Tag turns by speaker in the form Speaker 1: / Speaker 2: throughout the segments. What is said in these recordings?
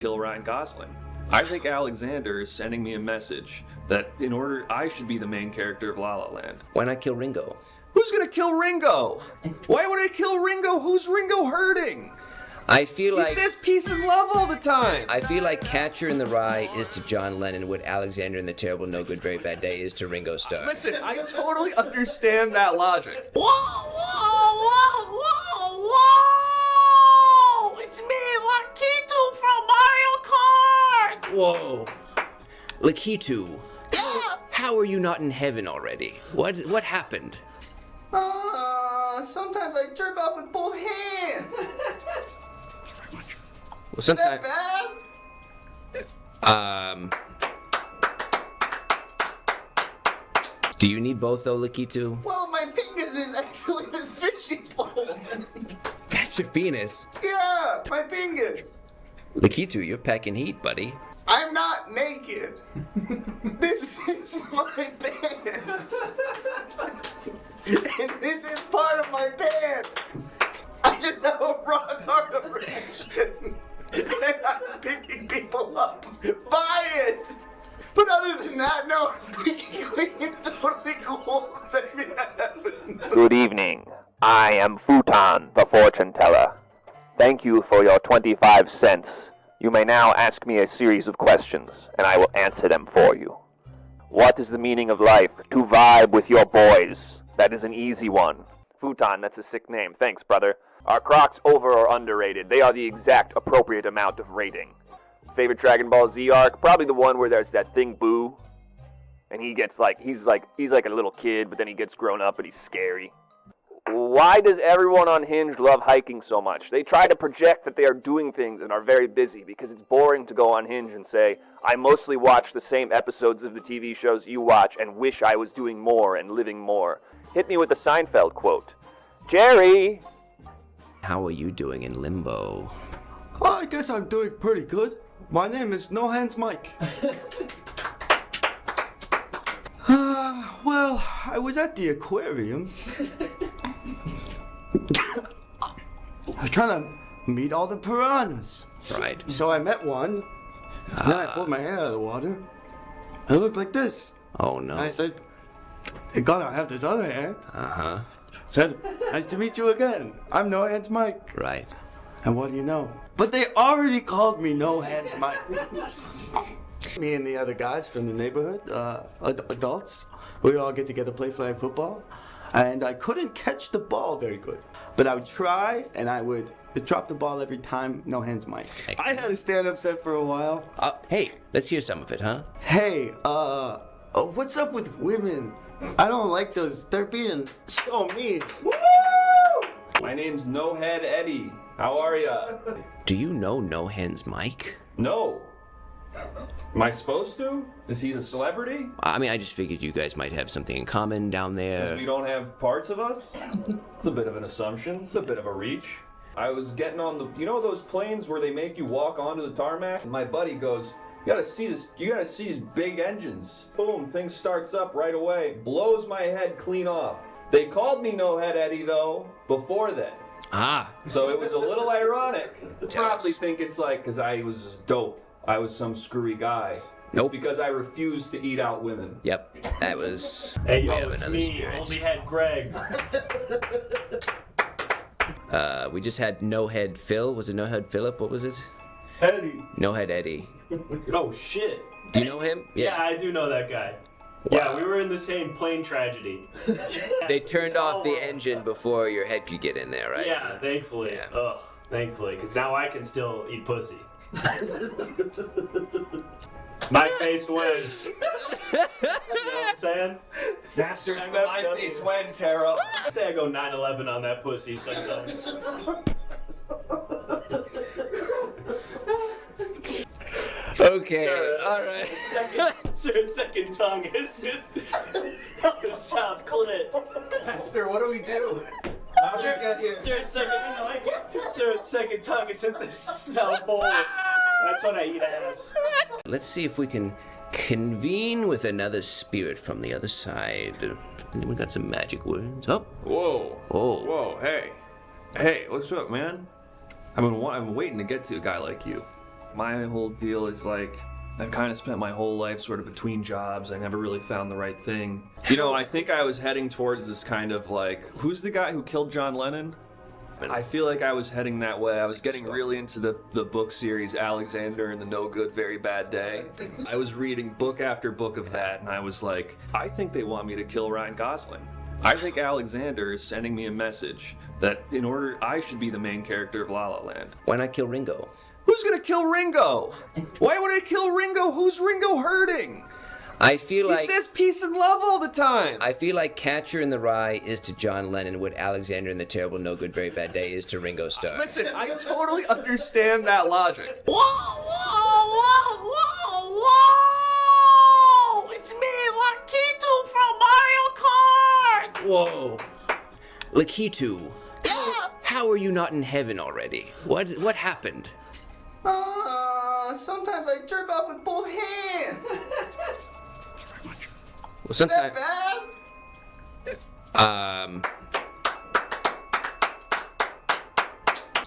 Speaker 1: kill Ryan Gosling. I think Alexander is sending me a message that in order I should be the main character of La La Land.
Speaker 2: Why not kill Ringo?
Speaker 1: Who's gonna kill Ringo? Why would I kill Ringo? Who's Ringo hurting?
Speaker 2: I feel like
Speaker 1: he says peace and love all the time.
Speaker 2: I feel like Catcher in the Rye is to John Lennon what Alexander in the Terrible No Good Very Bad Day is to Ringo Starr.
Speaker 1: Listen, I totally understand that logic.
Speaker 3: Whoa, whoa, whoa, whoa, whoa! It's me, Lakitu from Mario Kart!
Speaker 2: Whoa. Lakitu.
Speaker 3: Yeah!
Speaker 2: How are you not in heaven already? What happened?
Speaker 4: Sometimes I jerk off with both hands.
Speaker 2: Well,
Speaker 4: Is that
Speaker 2: sometimes.
Speaker 4: bad?
Speaker 2: Do you need both though, Lakitu?
Speaker 4: Well, my penis is actually this fishing pole.
Speaker 2: That's your penis.
Speaker 4: Yeah, my penis.
Speaker 2: Lakitu, you're packing heat, buddy.
Speaker 4: I'm not naked. This is my pants. And this is part of my pants. I just have a rock hard erection. And I'm picking people up by it. But other than that, no, it's totally cool.
Speaker 5: Good evening. I am Futon, the fortune teller. Thank you for your 25 cents. You may now ask me a series of questions, and I will answer them for you. What is the meaning of life? To vibe with your boys. That is an easy one. Futon, that's a sick name. Thanks, brother. Are Crocs over or underrated? They are the exact appropriate amount of rating. Favorite Dragon Ball Z arc? Probably the one where there's that thing Boo. And he gets he's like a little kid, but then he gets grown up and he's scary. Why does everyone on Hinge love hiking so much? They try to project that they are doing things and are very busy because it's boring to go on Hinge and say, I mostly watch the same episodes of the TV shows you watch and wish I was doing more and living more. Hit me with the Seinfeld quote. Jerry!
Speaker 2: How are you doing in limbo?
Speaker 4: Well, I guess I'm doing pretty good. My name is No Hands Mike. Well, I was at the aquarium. I was trying to meet all the piranhas.
Speaker 2: Right.
Speaker 4: So I met one. Then I pulled my head out of the water. It looked like this.
Speaker 2: Oh no.
Speaker 4: And I said, "Thank God I have this other hand." Said, "Nice to meet you again. I'm No Hands Mike."
Speaker 2: Right.
Speaker 4: And what do you know? But they already called me No Hands Mike. Me and the other guys from the neighborhood, adults, we all get together, play flag football. And I couldn't catch the ball very good. But I would try, and I would drop the ball every time, No Hands Mike. I had a stand-up set for a while.
Speaker 2: Hey, let's hear some of it, huh?
Speaker 4: Hey, what's up with women? I don't like those. They're being so mean. Woo!
Speaker 1: My name's No Head Eddie. How are ya?
Speaker 2: Do you know No Hands Mike?
Speaker 1: No. Am I supposed to? Is he a celebrity?
Speaker 2: I mean, I just figured you guys might have something in common down there.
Speaker 1: We don't have parts of us? It's a bit of an assumption. It's a bit of a reach. I was getting on the, you know those planes where they make you walk onto the tarmac? And my buddy goes, you gotta see this, you gotta see these big engines. Boom, thing starts up right away. Blows my head clean off. They called me No Head Eddie though, before then. So it was a little ironic. Probably think it's like, cause I was just dope. I was some screwy guy.
Speaker 2: Nope.
Speaker 1: It's because I refused to eat out women.
Speaker 2: Yep, that was...
Speaker 6: Hey, yo,
Speaker 2: we have
Speaker 6: it's
Speaker 2: another
Speaker 6: me,
Speaker 2: spirit.
Speaker 6: only head Greg.
Speaker 2: We just had No Head Phil. Was it No Head Philip? What was it?
Speaker 6: Eddie.
Speaker 2: No Head Eddie.
Speaker 6: Oh, shit.
Speaker 2: Do you know him?
Speaker 6: Yeah, I do know that guy.
Speaker 2: Wow.
Speaker 6: Yeah, we were in the same plane tragedy.
Speaker 2: They turned off the
Speaker 6: So,
Speaker 2: engine before your head could get in there, right?
Speaker 6: Yeah, thankfully.
Speaker 2: Yeah.
Speaker 6: Ugh, thankfully, because now I can still eat pussy. My face wins. You know what I'm saying?
Speaker 1: Master, it's
Speaker 6: I'm
Speaker 1: the
Speaker 6: up
Speaker 1: my
Speaker 6: to-
Speaker 1: face when, Tara.
Speaker 6: I say I go 9/11 on that pussy sometimes.
Speaker 2: Okay,
Speaker 6: Sir,
Speaker 2: alright.
Speaker 6: second tongue is on the south clit.
Speaker 1: Master, what do we do? How did we get here?
Speaker 6: Sir, second tongue is in the south pole. That's when I eat ass.
Speaker 2: Let's see if we can convene with another spirit from the other side. We got some magic words. Oh,
Speaker 1: Whoa.
Speaker 2: Oh.
Speaker 1: Whoa, hey. Hey, what's up, man? I've been waiting to get to a guy like you. My whole deal is like, I've kind of spent my whole life sort of between jobs. I never really found the right thing. You know, I think I was heading towards this kind of like, who's the guy who killed John Lennon? I feel like I was heading that way. I was getting really into the book series Alexander and the No Good Very Bad Day. I was reading book after book of that, and I was like, I think they want me to kill Ryan Gosling. I think Alexander is sending me a message that in order I should be the main character of La La Land.
Speaker 2: Why not kill Ringo?
Speaker 1: Who's gonna kill Ringo? Why would I kill Ringo? Who's Ringo hurting?
Speaker 2: I feel like
Speaker 1: He says peace and love all the time.
Speaker 2: I feel like Catcher in the Rye is to John Lennon what Alexander in the Terrible No Good Very Bad Day is to Ringo Starr.
Speaker 1: Listen, I totally understand that logic.
Speaker 3: Whoa, whoa, whoa, whoa, whoa! It's me, Lakitu from Mario Kart!
Speaker 2: Whoa. Lakitu,
Speaker 3: Yeah!
Speaker 2: how are you not in heaven already? What happened?
Speaker 4: Sometimes I jerk off with both hands.
Speaker 2: Well, sometimes.
Speaker 4: Bad?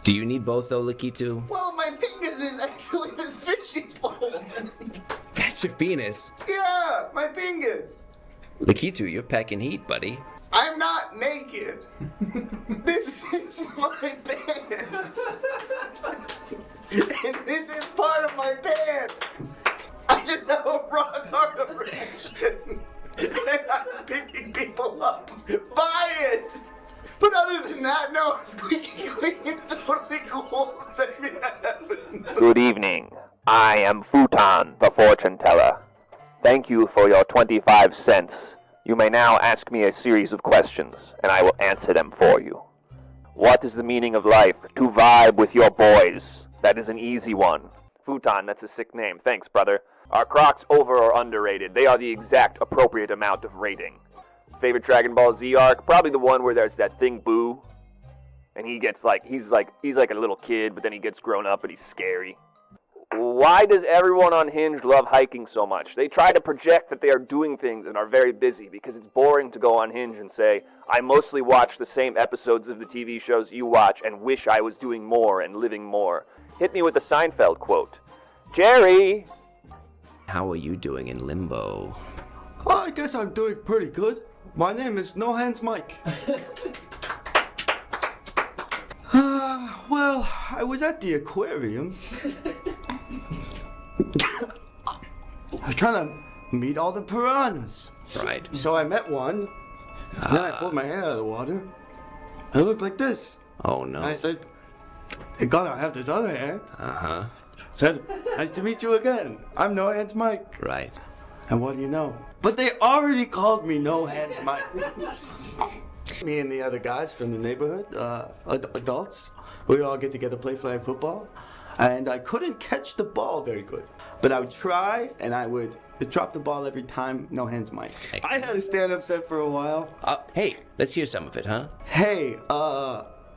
Speaker 2: Do you need both though, Lakitu?
Speaker 4: Well, my penis is actually this fishing pole.
Speaker 2: That's your penis.
Speaker 4: Yeah, my fingers.
Speaker 2: Lakitu, you're packing heat, buddy.
Speaker 4: I'm not naked. This is my pants. And this is part of my pants. I just have a rock hard erection. And I'm picking people up by it. But other than that, no, squeaky clean is totally cool.
Speaker 5: Good evening. I am Futon, the fortune teller. Thank you for your 25 cents. You may now ask me a series of questions, and I will answer them for you. What is the meaning of life? To vibe with your boys. That is an easy one. Futon, that's a sick name. Thanks, brother. Are Crocs over or underrated? They are the exact appropriate amount of rating. Favorite Dragon Ball Z arc? Probably the one where there's that thing Boo. And he gets like, he's like a little kid, but then he gets grown up and he's scary. Why does everyone on Hinge love hiking so much? They try to project that they are doing things and are very busy because it's boring to go on Hinge and say, I mostly watch the same episodes of the TV shows you watch and wish I was doing more and living more. Hit me with a Seinfeld quote. Jerry!
Speaker 2: How are you doing in limbo?
Speaker 4: Oh, I guess I'm doing pretty good. My name is No Hands Mike. Well, I was at the aquarium. I was trying to meet all the piranhas.
Speaker 2: Right.
Speaker 4: So I met one. Then I pulled my hand out of the water. It looked like this.
Speaker 2: Oh no.
Speaker 4: And I said, I gotta have this other hand.
Speaker 2: Uh-huh.
Speaker 4: Said, nice to meet you again. I'm No Hands Mike.
Speaker 2: Right.
Speaker 4: And what do you know? But they already called me No Hands Mike. Me and the other guys from the neighborhood, adults, we all get together, play flag football. And I couldn't catch the ball very good. But I would try, and I would drop the ball every time, No Hands Mike. I had a stand-up set for a while.
Speaker 2: Hey, let's hear some of it, huh?
Speaker 4: Hey,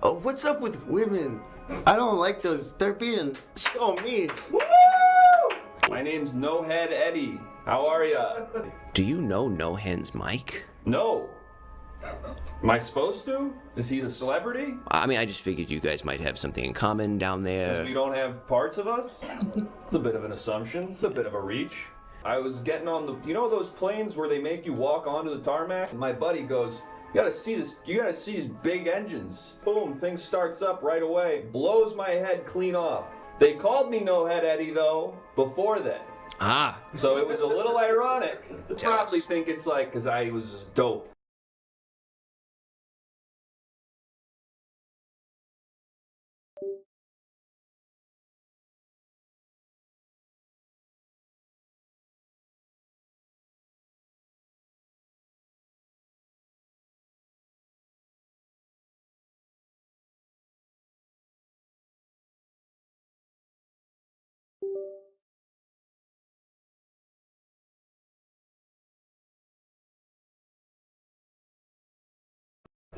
Speaker 4: what's up with women? I don't like those. They're being so mean. Woo!
Speaker 1: My name's No Head Eddie. How are ya?
Speaker 2: Do you know No Hands Mike?
Speaker 1: No. Am I supposed to? Is he a celebrity?
Speaker 2: I mean, I just figured you guys might have something in common down there.
Speaker 1: We don't have parts of us? It's a bit of an assumption. It's a bit of a reach. I was getting on the, you know those planes where they make you walk onto the tarmac? And my buddy goes, you gotta see this, you gotta see these big engines. Boom, thing starts up right away. Blows my head clean off. They called me No Head Eddie though, before then.
Speaker 2: Ah.
Speaker 1: So it was a little ironic.
Speaker 2: Tell
Speaker 1: Probably
Speaker 2: us.
Speaker 1: think it's like, cause I was just dope.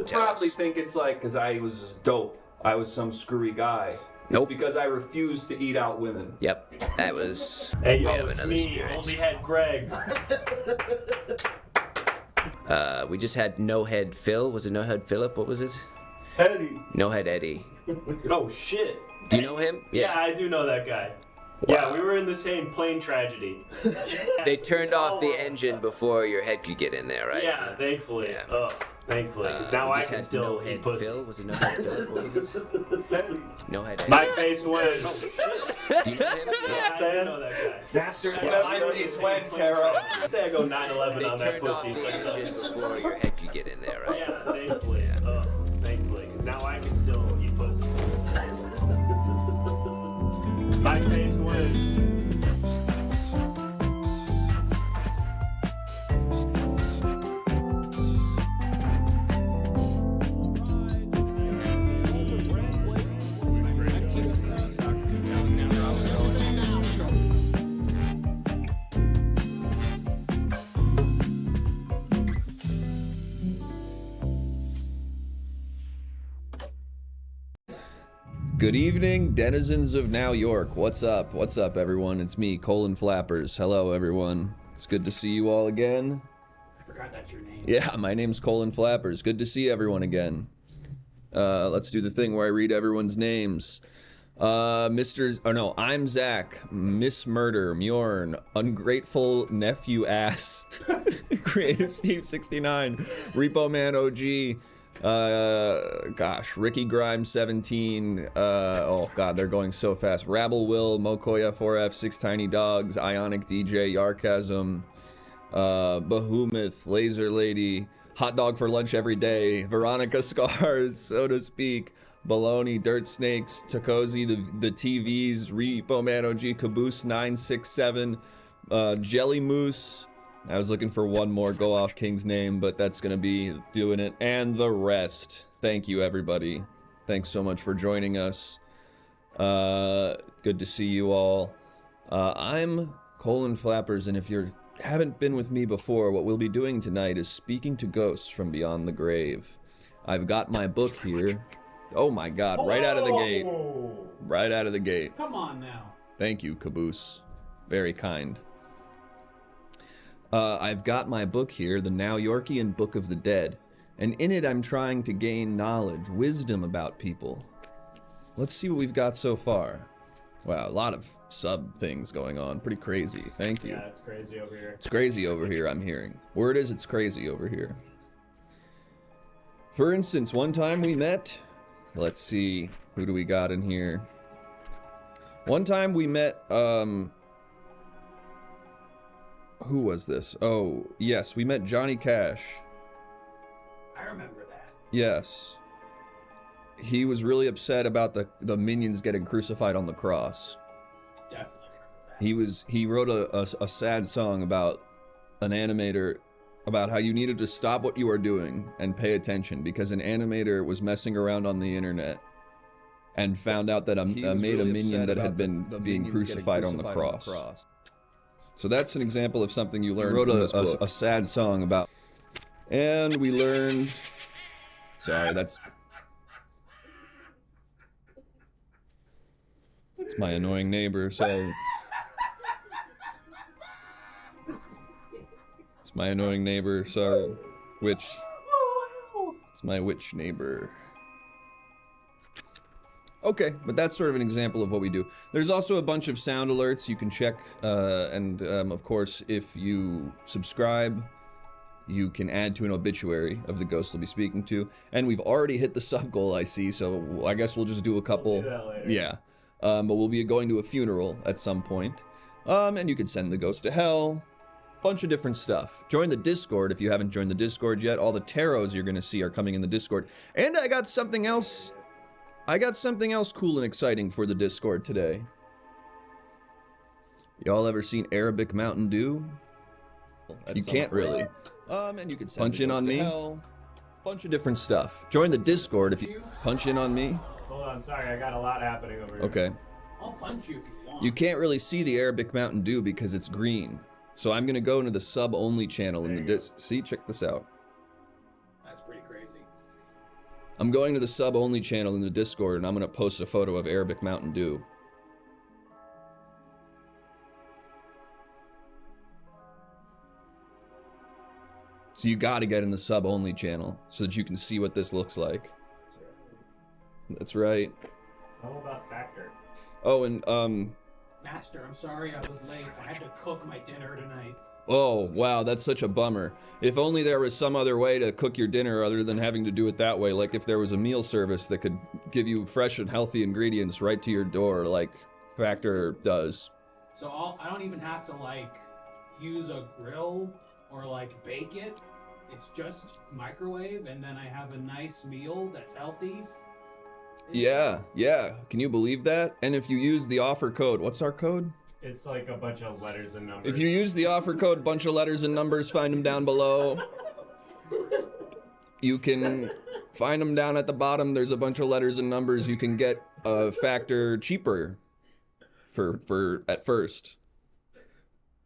Speaker 2: Tell
Speaker 1: Probably
Speaker 2: us.
Speaker 1: think it's like, cause I was just dope. I was some screwy guy.
Speaker 2: Nope.
Speaker 1: It's because I refused to eat out women.
Speaker 2: Yep, that was.
Speaker 6: Hey, yo,
Speaker 2: we have
Speaker 6: it's
Speaker 2: another
Speaker 6: me,
Speaker 2: spirit.
Speaker 6: only had Greg.
Speaker 2: We just had No Head Phil. Was it No Head Philip? What was it?
Speaker 6: Eddie.
Speaker 2: No Head Eddie.
Speaker 6: Oh, shit.
Speaker 2: Do you know him?
Speaker 6: Yeah, I do know that guy. Yeah, we were in the same plane tragedy.
Speaker 2: They turned off the engine before your head could get in there, right?
Speaker 6: Yeah, thankfully.
Speaker 2: Yeah.
Speaker 6: Oh, thankfully. Because now
Speaker 2: We
Speaker 6: I
Speaker 2: just
Speaker 6: can
Speaker 2: had
Speaker 6: still
Speaker 2: no
Speaker 6: eat
Speaker 2: head
Speaker 6: pussy.
Speaker 2: Phil? Was it no head Phil? What was it? No head.
Speaker 6: My face was.
Speaker 2: Do you know him?
Speaker 6: I know that guy.
Speaker 1: Bastards that light me sweat, Taro.
Speaker 6: Say I go 9/11
Speaker 2: They
Speaker 6: on that
Speaker 2: turned off
Speaker 6: pussy.
Speaker 2: the engine before your head could get in there, right?
Speaker 6: Yeah, thankfully. Oh, thankfully. Because now I can still eat pussy. My face was.
Speaker 1: Good evening, denizens of Now York. What's up? What's up, everyone? It's me, Colin Flappers. Hello, everyone. It's good to see you all again.
Speaker 6: I forgot that's your name.
Speaker 1: Yeah, my name's Colin Flappers. Good to see everyone again. Let's do the thing where I read everyone's names. I'm Zach, Miss Murder, Mjorn, Ungrateful Nephew Ass, Creative Steve 69, Repo Man OG, Ricky Grimes 17, oh god, they're going so fast. Rabble Will, Mokoya 4F, Six Tiny Dogs, Ionic DJ, Yarkasm, Behemoth, Laser Lady, Hot Dog for Lunch Every Day, Veronica Scars, so to speak, Baloney, Dirt Snakes, Takozi, the TVs, Repo Man OG, Caboose 967, Jelly Moose. I was looking for one more Go Off King's name, but that's gonna be doing it. And the rest. Thank you, everybody. Thanks so much for joining us. Good to see you all. I'm Colin Flappers, and if you haven't been with me before, what we'll be doing tonight is speaking to ghosts from beyond the grave. I've got my book here. Oh my god, right out of the gate. Right out of the gate.
Speaker 3: Come on now.
Speaker 1: Thank you, Caboose. Very kind. I've got my book here, the Now Yorkian Book of the Dead, and in it I'm trying to gain knowledge, wisdom about people. Let's see what we've got so far. Wow, a lot of sub things going on. Pretty crazy. Thank you.
Speaker 6: Yeah, it's crazy over here.
Speaker 1: It's crazy over here, I'm hearing. Word is it's crazy over here. For instance, one time we met... Let's see, who do we got in here? One time we met, who was this? Oh, yes, we met Johnny Cash.
Speaker 3: I remember that.
Speaker 1: Yes. He was really upset about the minions getting crucified on the cross.
Speaker 3: Definitely remember that.
Speaker 1: He wrote a sad song about an animator, about how you needed to stop what you are doing and pay attention because an animator was messing around on the internet and found out that made a minion that had been being crucified on the cross. So that's an example of something you learned. He wrote a sad song about, and we learned. Sorry, that's my annoying neighbor. So. It's my annoying neighbor, sorry. It's my witch neighbor. Okay, but that's sort of an example of what we do. There's also a bunch of sound alerts you can check, and of course, if you subscribe, you can add to an obituary of the ghost we'll be speaking to. And we've already hit the sub goal, I see, so I guess we'll just do a couple.
Speaker 6: We'll do that later.
Speaker 1: Yeah, but we'll be going to a funeral at some point. And you can send the ghost to hell. Bunch of different stuff. Join the Discord if you haven't joined the Discord yet. All the tarots you're gonna see are coming in the Discord. And I got something else cool and exciting for the Discord today. Y'all ever seen Arabic Mountain Dew? You can't really. And you can punch in on me. Bunch of different stuff. Join the Discord if you punch in on me.
Speaker 6: Hold on, sorry, I got a lot happening over here.
Speaker 1: Okay.
Speaker 3: I'll punch you if you want.
Speaker 1: You can't really see the Arabic Mountain Dew because it's green. So I'm gonna go into the sub-only channel in the see, check this out.
Speaker 3: That's pretty crazy.
Speaker 1: I'm going to the sub-only channel in the Discord and I'm gonna post a photo of Arabic Mountain Dew. So you gotta get in the sub-only channel so that you can see what this looks like. That's right.
Speaker 6: How about Factor?
Speaker 1: Oh, and
Speaker 7: Master, I'm sorry I was late. I had to cook my dinner tonight.
Speaker 1: Oh, wow, that's such a bummer. If only there was some other way to cook your dinner other than having to do it that way. Like if there was a meal service that could give you fresh and healthy ingredients right to your door, like Factor does.
Speaker 7: So I don't even have to, like, use a grill or, like, bake it. It's just microwave, and then I have a nice meal that's healthy.
Speaker 1: Yeah. Can you believe that? And if you use the offer code, what's our code?
Speaker 6: It's like a bunch of letters and numbers.
Speaker 1: If you use the offer code, bunch of letters and numbers, find them down below. You can find them down at the bottom. There's a bunch of letters and numbers. You can get a Factor cheaper for at first.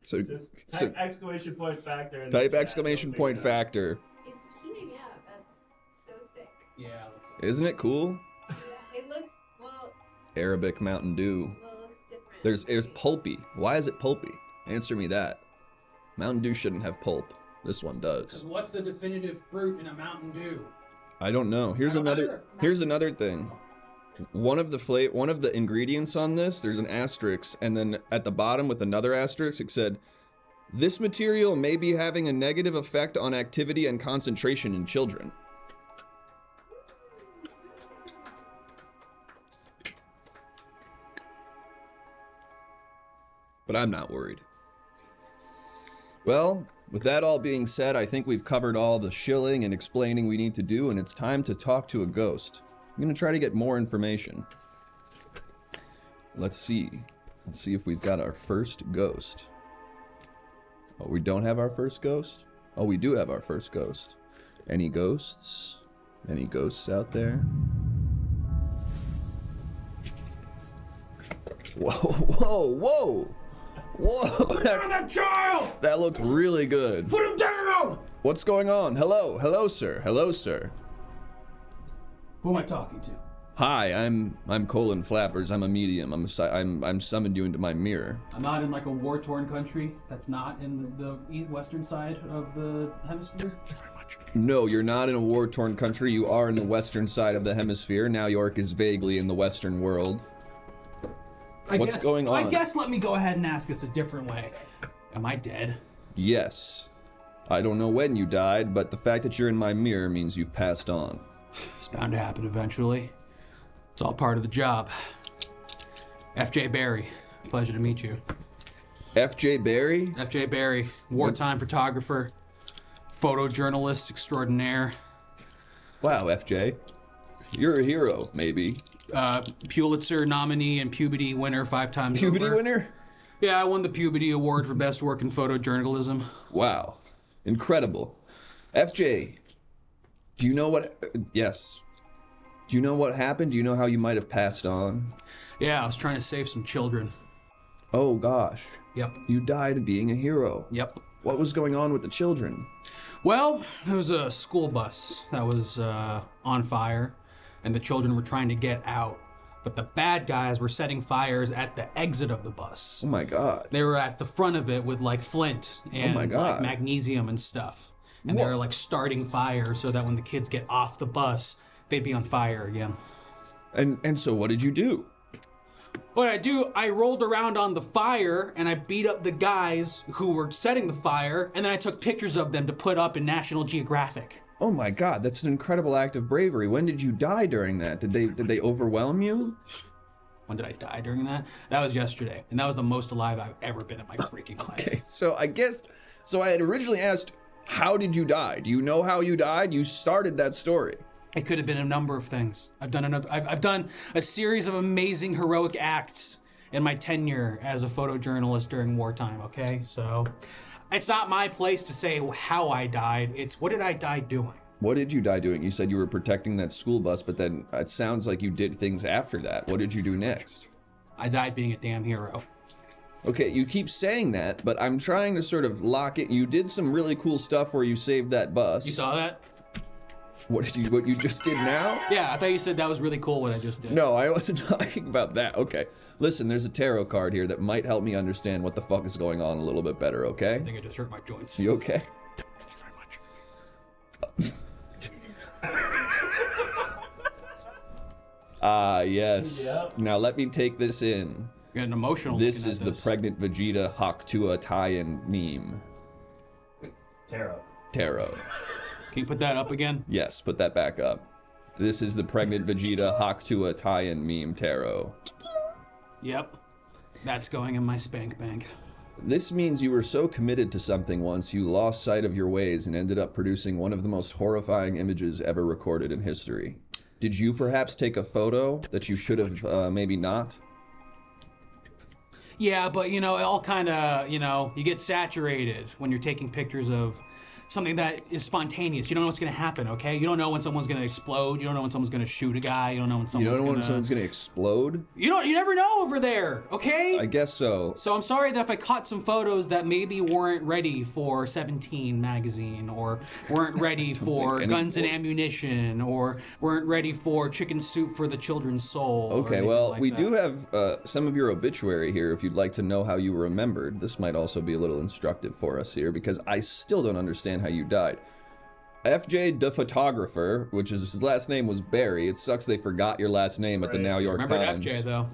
Speaker 1: So
Speaker 6: Just type exclamation point Factor. In
Speaker 1: type
Speaker 6: the chat,
Speaker 1: exclamation
Speaker 6: they'll
Speaker 1: point
Speaker 6: figure it out.
Speaker 1: Factor.
Speaker 8: It's heating up. That's so sick.
Speaker 7: Yeah, it looks like
Speaker 1: Isn't it cool?
Speaker 8: It looks, well,
Speaker 1: Arabic Mountain Dew.
Speaker 8: it looks different.
Speaker 1: There's pulpy. Why is it pulpy? Answer me that. Mountain Dew shouldn't have pulp. This one does.
Speaker 7: 'Cause what's the definitive fruit in a Mountain Dew?
Speaker 1: I don't know. Here's
Speaker 7: I don't
Speaker 1: another.
Speaker 7: either.
Speaker 1: Here's another thing. One of the ingredients on this, there's an asterisk, and then at the bottom with another asterisk, it said, "This material may be having a negative effect on activity and concentration in children." But I'm not worried. Well, with that all being said, I think we've covered all the shilling and explaining we need to do, and it's time to talk to a ghost. I'm gonna try to get more information. Let's see. Let's see if we've got our first ghost. Oh, we don't have our first ghost? Oh, we do have our first ghost. Any ghosts? Any ghosts out there? Whoa!
Speaker 7: That child!
Speaker 1: That looked really good.
Speaker 7: Put him down!
Speaker 1: What's going on? Hello, sir.
Speaker 7: Who am I talking to?
Speaker 1: Hi, I'm Colin Flappers. I'm a medium. I'm summoned you into my mirror.
Speaker 7: I'm not in like a war-torn country. That's not in the western side of the hemisphere.
Speaker 1: No, you're not in a war-torn country. You are in the western side of the hemisphere. Now York is vaguely in the western world. What's going on?
Speaker 7: I guess let me go ahead and ask this a different way. Am I dead?
Speaker 1: Yes. I don't know when you died, but the fact that you're in my mirror means you've passed on.
Speaker 7: It's bound to happen eventually. It's all part of the job. F.J. Barry, pleasure to meet you.
Speaker 1: F.J. Barry?
Speaker 7: F.J. Barry, wartime photographer, photojournalist extraordinaire.
Speaker 1: Wow, F.J. You're a hero, maybe.
Speaker 7: Pulitzer nominee and Puberty winner 5 times
Speaker 1: Puberty
Speaker 7: over.
Speaker 1: winner?
Speaker 7: Yeah, I won the Puberty Award for best work in photojournalism.
Speaker 1: Wow. Incredible. FJ, do you know what... Yes. Do you know what happened? Do you know how you might have passed on?
Speaker 7: Yeah, I was trying to save some children.
Speaker 1: Oh, gosh.
Speaker 7: Yep.
Speaker 1: You died being a hero.
Speaker 7: Yep.
Speaker 1: What was going on with the children?
Speaker 7: Well, it was a school bus that was on fire, and the children were trying to get out. But the bad guys were setting fires at the exit of the bus.
Speaker 1: Oh my god.
Speaker 7: They were at the front of it with like flint and
Speaker 1: my God.
Speaker 7: like magnesium and stuff. And they were like starting fires so that when the kids get off the bus, they'd be on fire again.
Speaker 1: And so what did you do?
Speaker 7: What I do, I rolled around on the fire and I beat up the guys who were setting the fire, and then I took pictures of them to put up in National Geographic.
Speaker 1: Oh my god, that's an incredible act of bravery. When did you die during that? Did they overwhelm you?
Speaker 7: When did I die during that? That was yesterday, and that was the most alive I've ever been in my freaking life.
Speaker 1: Okay, so I had originally asked, how did you die? Do you know how you died? You started that story.
Speaker 7: It could have been a number of things. I've done a series of amazing heroic acts in my tenure as a photojournalist during wartime, okay? So it's not my place to say how I died. It's what did I die doing?
Speaker 1: What did you die doing? You said you were protecting that school bus, but then it sounds like you did things after that. What did you do next?
Speaker 7: I died being a damn hero.
Speaker 1: Okay, you keep saying that, but I'm trying to sort of lock it. You did some really cool stuff where you saved that bus.
Speaker 7: You saw that?
Speaker 1: What you just did now?
Speaker 7: Yeah, I thought you said that was really cool what I just did.
Speaker 1: No, I wasn't talking about that. Okay. Listen, there's a tarot card here that might help me understand what the fuck is going on a little bit better, okay?
Speaker 7: I think I just hurt my joints.
Speaker 1: You okay? Ah, yes.
Speaker 6: Yep.
Speaker 1: Now let me take this in.
Speaker 7: Getting emotional.
Speaker 1: This
Speaker 7: looking
Speaker 1: is
Speaker 7: at
Speaker 1: the pregnant Vegeta Haktua tie-in meme. Tarot.
Speaker 7: Can you put that up again?
Speaker 1: Yes, put that back up. This is the pregnant Vegeta Haktua tie-in meme tarot.
Speaker 7: Yep. That's going in my spank bank.
Speaker 1: This means you were so committed to something once you lost sight of your ways and ended up producing one of the most horrifying images ever recorded in history. Did you perhaps take a photo that you should have maybe not?
Speaker 7: Yeah, but you know, it all kind of, you know, you get saturated when you're taking pictures of something that is spontaneous. You don't know what's going to happen, okay? You don't know when someone's going to explode. You don't know when someone's going to shoot a guy. You don't know when someone's
Speaker 1: going to explode?
Speaker 7: You never know over there, okay?
Speaker 1: I guess so.
Speaker 7: So I'm sorry that if I caught some photos that maybe weren't ready for 17 magazine, or weren't ready for Guns and Ammunition, or weren't ready for Chicken Soup for the Children's Soul.
Speaker 1: Okay, well, we do have some of your obituary here if you'd like to know how you were remembered. This might also be a little instructive for us here, because I still don't understand how you died. FJ the photographer, which is his last name was Barry. It sucks they forgot your last name at the New York Times.
Speaker 7: FJ though.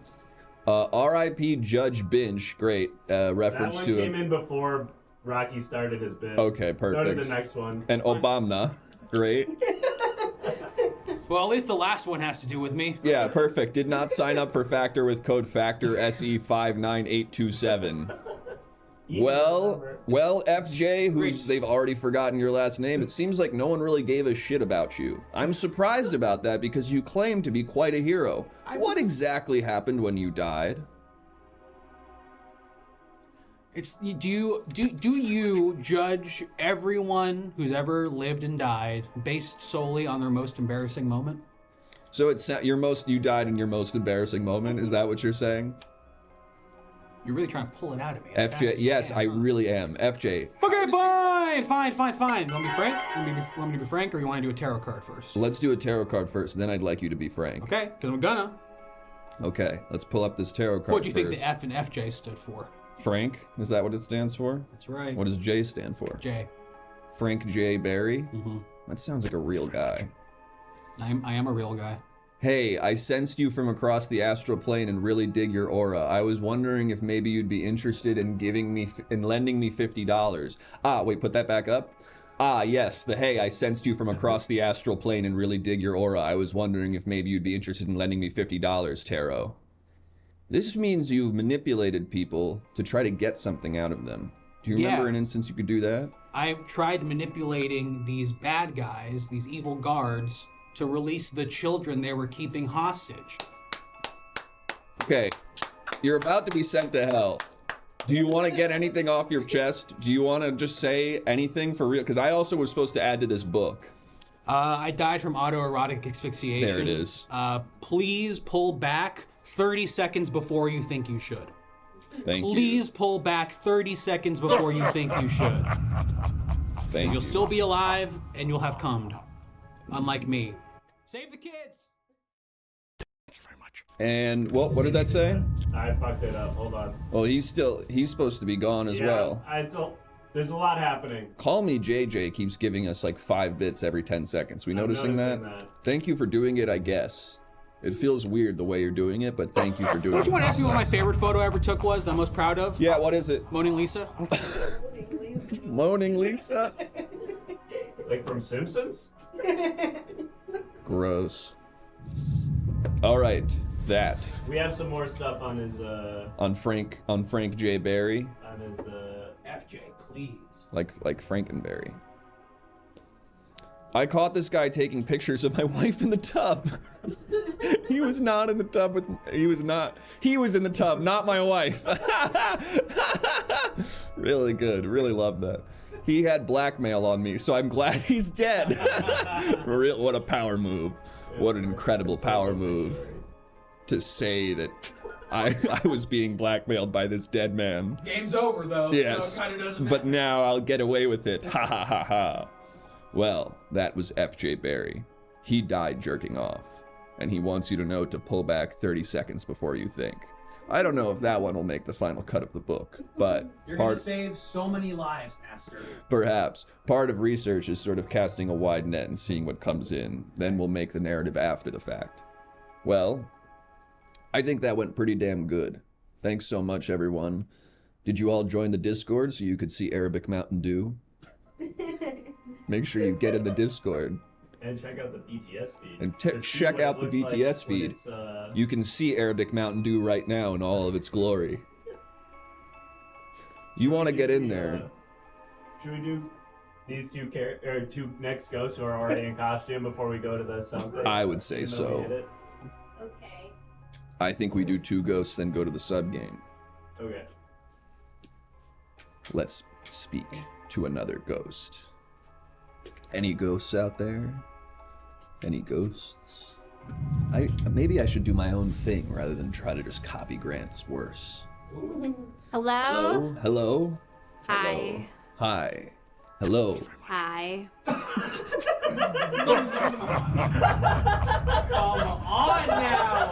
Speaker 1: R.I.P. Judge Binch. Great reference
Speaker 6: that one
Speaker 1: to
Speaker 6: came in before Rocky started his bit.
Speaker 1: Okay, perfect.
Speaker 6: Started the next one.
Speaker 1: And Obama. Great.
Speaker 7: Well, at least the last one has to do with me.
Speaker 1: Yeah, perfect. Did not sign up for Factor with code FACTOR SE59827. Well, FJ, they've already forgotten your last name. It seems like no one really gave a shit about you. I'm surprised about that because you claim to be quite a hero. What exactly happened when you died?
Speaker 7: Do you judge everyone who's ever lived and died based solely on their most embarrassing moment?
Speaker 1: So you died in your most embarrassing moment. Is that what you're saying?
Speaker 7: You're really trying to pull it out of me.
Speaker 1: FJ, yes, I really am. FJ.
Speaker 7: Okay, fine. Want me to be frank? Want me to be frank, or you want to do a tarot card first?
Speaker 1: Let's do a tarot card first, then I'd like you to be frank.
Speaker 7: Okay, because I'm gonna.
Speaker 1: Okay, let's pull up this tarot card
Speaker 7: What do you think
Speaker 1: first.
Speaker 7: the F and FJ stood for?
Speaker 1: Frank? Is that what it stands for?
Speaker 7: That's right.
Speaker 1: What does J stand for?
Speaker 7: J.
Speaker 1: Frank J. Barry?
Speaker 7: Mm-hmm.
Speaker 1: That sounds like a real guy.
Speaker 7: I am a real guy.
Speaker 1: Hey, I sensed you from across the astral plane and really dig your aura. I was wondering if maybe you'd be interested in lending me $50. Ah, wait, put that back up. Ah, yes, hey, I sensed you from across the astral plane and really dig your aura. I was wondering if maybe you'd be interested in lending me $50, Tarot. This means you've manipulated people to try to get something out of them. Do you remember an instance you could do that?
Speaker 7: I tried manipulating these bad guys, these evil guards, to release the children they were keeping hostage.
Speaker 1: Okay, you're about to be sent to hell. Do you want to get anything off your chest? Do you want to just say anything for real? Because I also was supposed to add to this book.
Speaker 7: I died from autoerotic asphyxiation.
Speaker 1: There it is.
Speaker 7: Please pull back 30 seconds before you think you should.
Speaker 1: Thank you.
Speaker 7: Please pull back 30 seconds before you think you should.
Speaker 1: Thank you.
Speaker 7: You'll still be alive and you'll have cummed. Unlike me. Save the kids! Thank you very much.
Speaker 1: And what did that say?
Speaker 6: I fucked it up. Hold on.
Speaker 1: Well, he's supposed to be gone as well.
Speaker 6: There's a lot happening.
Speaker 1: Call Me JJ keeps giving us like 5 bits every 10 seconds. We noticing that? Thank you for doing it, I guess. It feels weird the way you're doing it, but thank you for doing it.
Speaker 7: Don't you want to ask me what my favorite photo I ever took was that I'm most proud of?
Speaker 1: Yeah, what is it?
Speaker 7: Moaning Lisa.
Speaker 1: Moaning Lisa?
Speaker 6: Like from Simpsons?
Speaker 1: Gross. All right, that.
Speaker 6: We have some more stuff on his
Speaker 1: on Frank J. Barry.
Speaker 6: On his
Speaker 7: FJ, please.
Speaker 1: Like Frankenberry. I caught this guy taking pictures of my wife in the tub. He was not in the tub with he was in the tub, not my wife. Really good. Really love that. He had blackmail on me, so I'm glad he's dead. What a power move. What an incredible power move. To say that I was being blackmailed by this dead man.
Speaker 7: Game's over though,
Speaker 1: yes,
Speaker 7: so it kind of doesn't matter.
Speaker 1: But now I'll get away with it. Ha ha ha ha. Well, that was FJ Barry. He died jerking off. And he wants you to know to pull back 30 seconds before you think. I don't know if that one will make the final cut of the book, but
Speaker 7: you're gonna save so many lives, Master.
Speaker 1: Perhaps. Part of research is sort of casting a wide net and seeing what comes in. Then we'll make the narrative after the fact. Well, I think that went pretty damn good. Thanks so much, everyone. Did you all join the Discord so you could see Arabic Mountain Dew? Make sure you get in the Discord.
Speaker 6: And check out the BTS feed.
Speaker 1: And
Speaker 6: to see
Speaker 1: check
Speaker 6: what it
Speaker 1: out the
Speaker 6: looks
Speaker 1: BTS
Speaker 6: like when
Speaker 1: feed.
Speaker 6: it's,
Speaker 1: You can see Arabic Mountain Dew right now in all of its glory. You want to get in there.
Speaker 6: Should we do these two next ghosts who are already in costume before we go to the something?
Speaker 1: I would say
Speaker 6: Even though we
Speaker 1: so.
Speaker 6: hit it?
Speaker 8: Okay.
Speaker 1: I think we do 2 ghosts, then go to the sub game.
Speaker 6: Okay.
Speaker 1: Let's speak to another ghost. Any ghosts out there? Any ghosts? Maybe I should do my own thing rather than try to just copy Grant's worse.
Speaker 8: Hello?
Speaker 1: Hello?
Speaker 8: Hi.
Speaker 1: Hi. Hello.
Speaker 8: Hi.
Speaker 7: Come on now!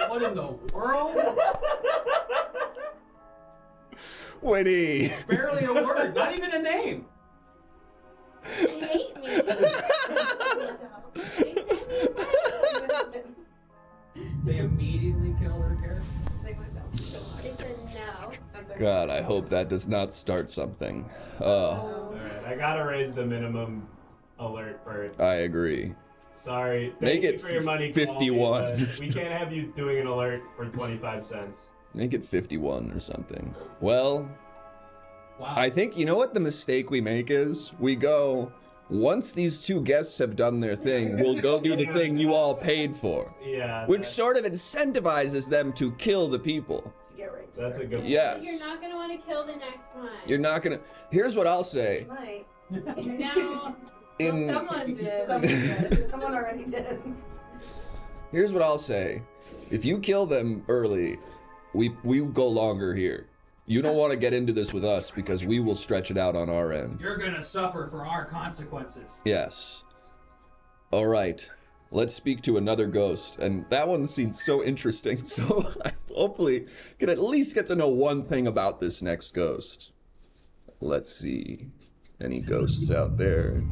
Speaker 7: What in the world?
Speaker 1: Winnie!
Speaker 7: Barely a word, not even a name.
Speaker 8: They hate me.
Speaker 7: They immediately killed her character.
Speaker 8: They said no.
Speaker 1: God, I hope that does not start something.
Speaker 6: Alright, I gotta raise the minimum alert for it.
Speaker 1: I agree.
Speaker 6: Sorry.
Speaker 1: Make
Speaker 6: Thank you
Speaker 1: it
Speaker 6: for your money,
Speaker 1: 51.
Speaker 6: Quality, but we can't have you doing an alert for 25 cents.
Speaker 1: Make it 51 or something. Well,
Speaker 7: Wow.
Speaker 1: I think, you know what the mistake we make is? We go, once these 2 guests have done their thing, we'll go do the thing you all paid for.
Speaker 6: Yeah.
Speaker 1: Which sort of incentivizes them to kill the people.
Speaker 6: That's a good
Speaker 1: Yes.
Speaker 8: You're not gonna want to kill the next one.
Speaker 1: You're not gonna. Here's what I'll say.
Speaker 8: No.
Speaker 1: In
Speaker 8: Someone did.
Speaker 9: Someone already did.
Speaker 1: Here's what I'll say. If you kill them early, we go longer here. You don't want to get into this with us because we will stretch it out on our end.
Speaker 7: You're gonna suffer for our consequences.
Speaker 1: Yes. All right. Let's speak to another ghost. And that one seemed so interesting. So I hopefully can at least get to know one thing about this next ghost. Let's see. Any ghosts out there?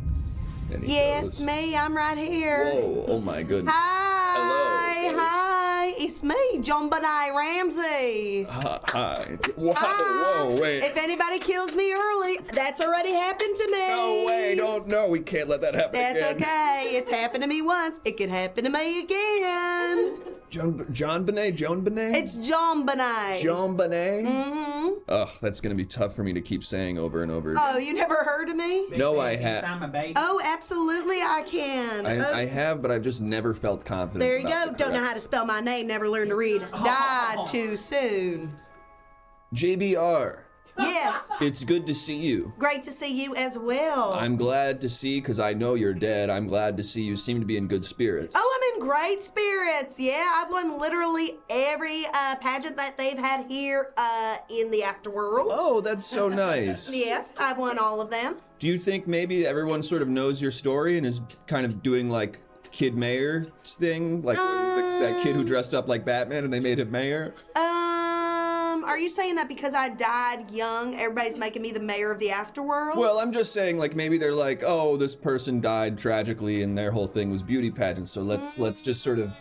Speaker 1: Any
Speaker 9: Yes,
Speaker 1: ghosts?
Speaker 9: me. I'm right here.
Speaker 1: Whoa, oh my goodness.
Speaker 9: Hi.
Speaker 1: Hello, ghost.
Speaker 9: Hi. It's me, John Benet Ramsey.
Speaker 1: Hi. Whoa,
Speaker 9: Hi.
Speaker 1: whoa, wait.
Speaker 9: If anybody kills me early, that's already happened to me.
Speaker 1: No way, no, we can't let that happen
Speaker 9: That's
Speaker 1: again.
Speaker 9: okay. It's happened to me once. It could happen to me again.
Speaker 1: Joan Benet?
Speaker 9: It's John Benet.
Speaker 1: Joan Benet?
Speaker 9: Mm-hmm.
Speaker 1: Ugh, that's gonna be tough for me to keep saying over and over.
Speaker 9: Oh, you never heard of me?
Speaker 1: No, I have.
Speaker 9: Oh, absolutely I can.
Speaker 1: I have, but I've just never felt confident.
Speaker 9: There you
Speaker 1: about
Speaker 9: go.
Speaker 1: the
Speaker 9: Don't know how to
Speaker 1: correct-
Speaker 9: spell my name, never learned to read. Died too soon.
Speaker 1: JBR,
Speaker 9: Yes.
Speaker 1: it's good to see you.
Speaker 9: Great to see you as well.
Speaker 1: I'm glad to see, because I know you're dead. I'm glad to see you seem to be in good spirits.
Speaker 9: Oh, I'm in great spirits. Yeah, I've won literally every pageant that they've had here in the afterworld.
Speaker 1: Oh, that's so nice.
Speaker 9: Yes, I've won all of them.
Speaker 1: Do you think maybe everyone sort of knows your story and is kind of doing like Kid Mayor's thing? Like that kid who dressed up like Batman and they made him mayor?
Speaker 9: Are you saying that because I died young, everybody's making me the mayor of the afterworld?
Speaker 1: Well, I'm just saying, like, maybe they're like, oh, this person died tragically and their whole thing was beauty pageants, so let's just sort of...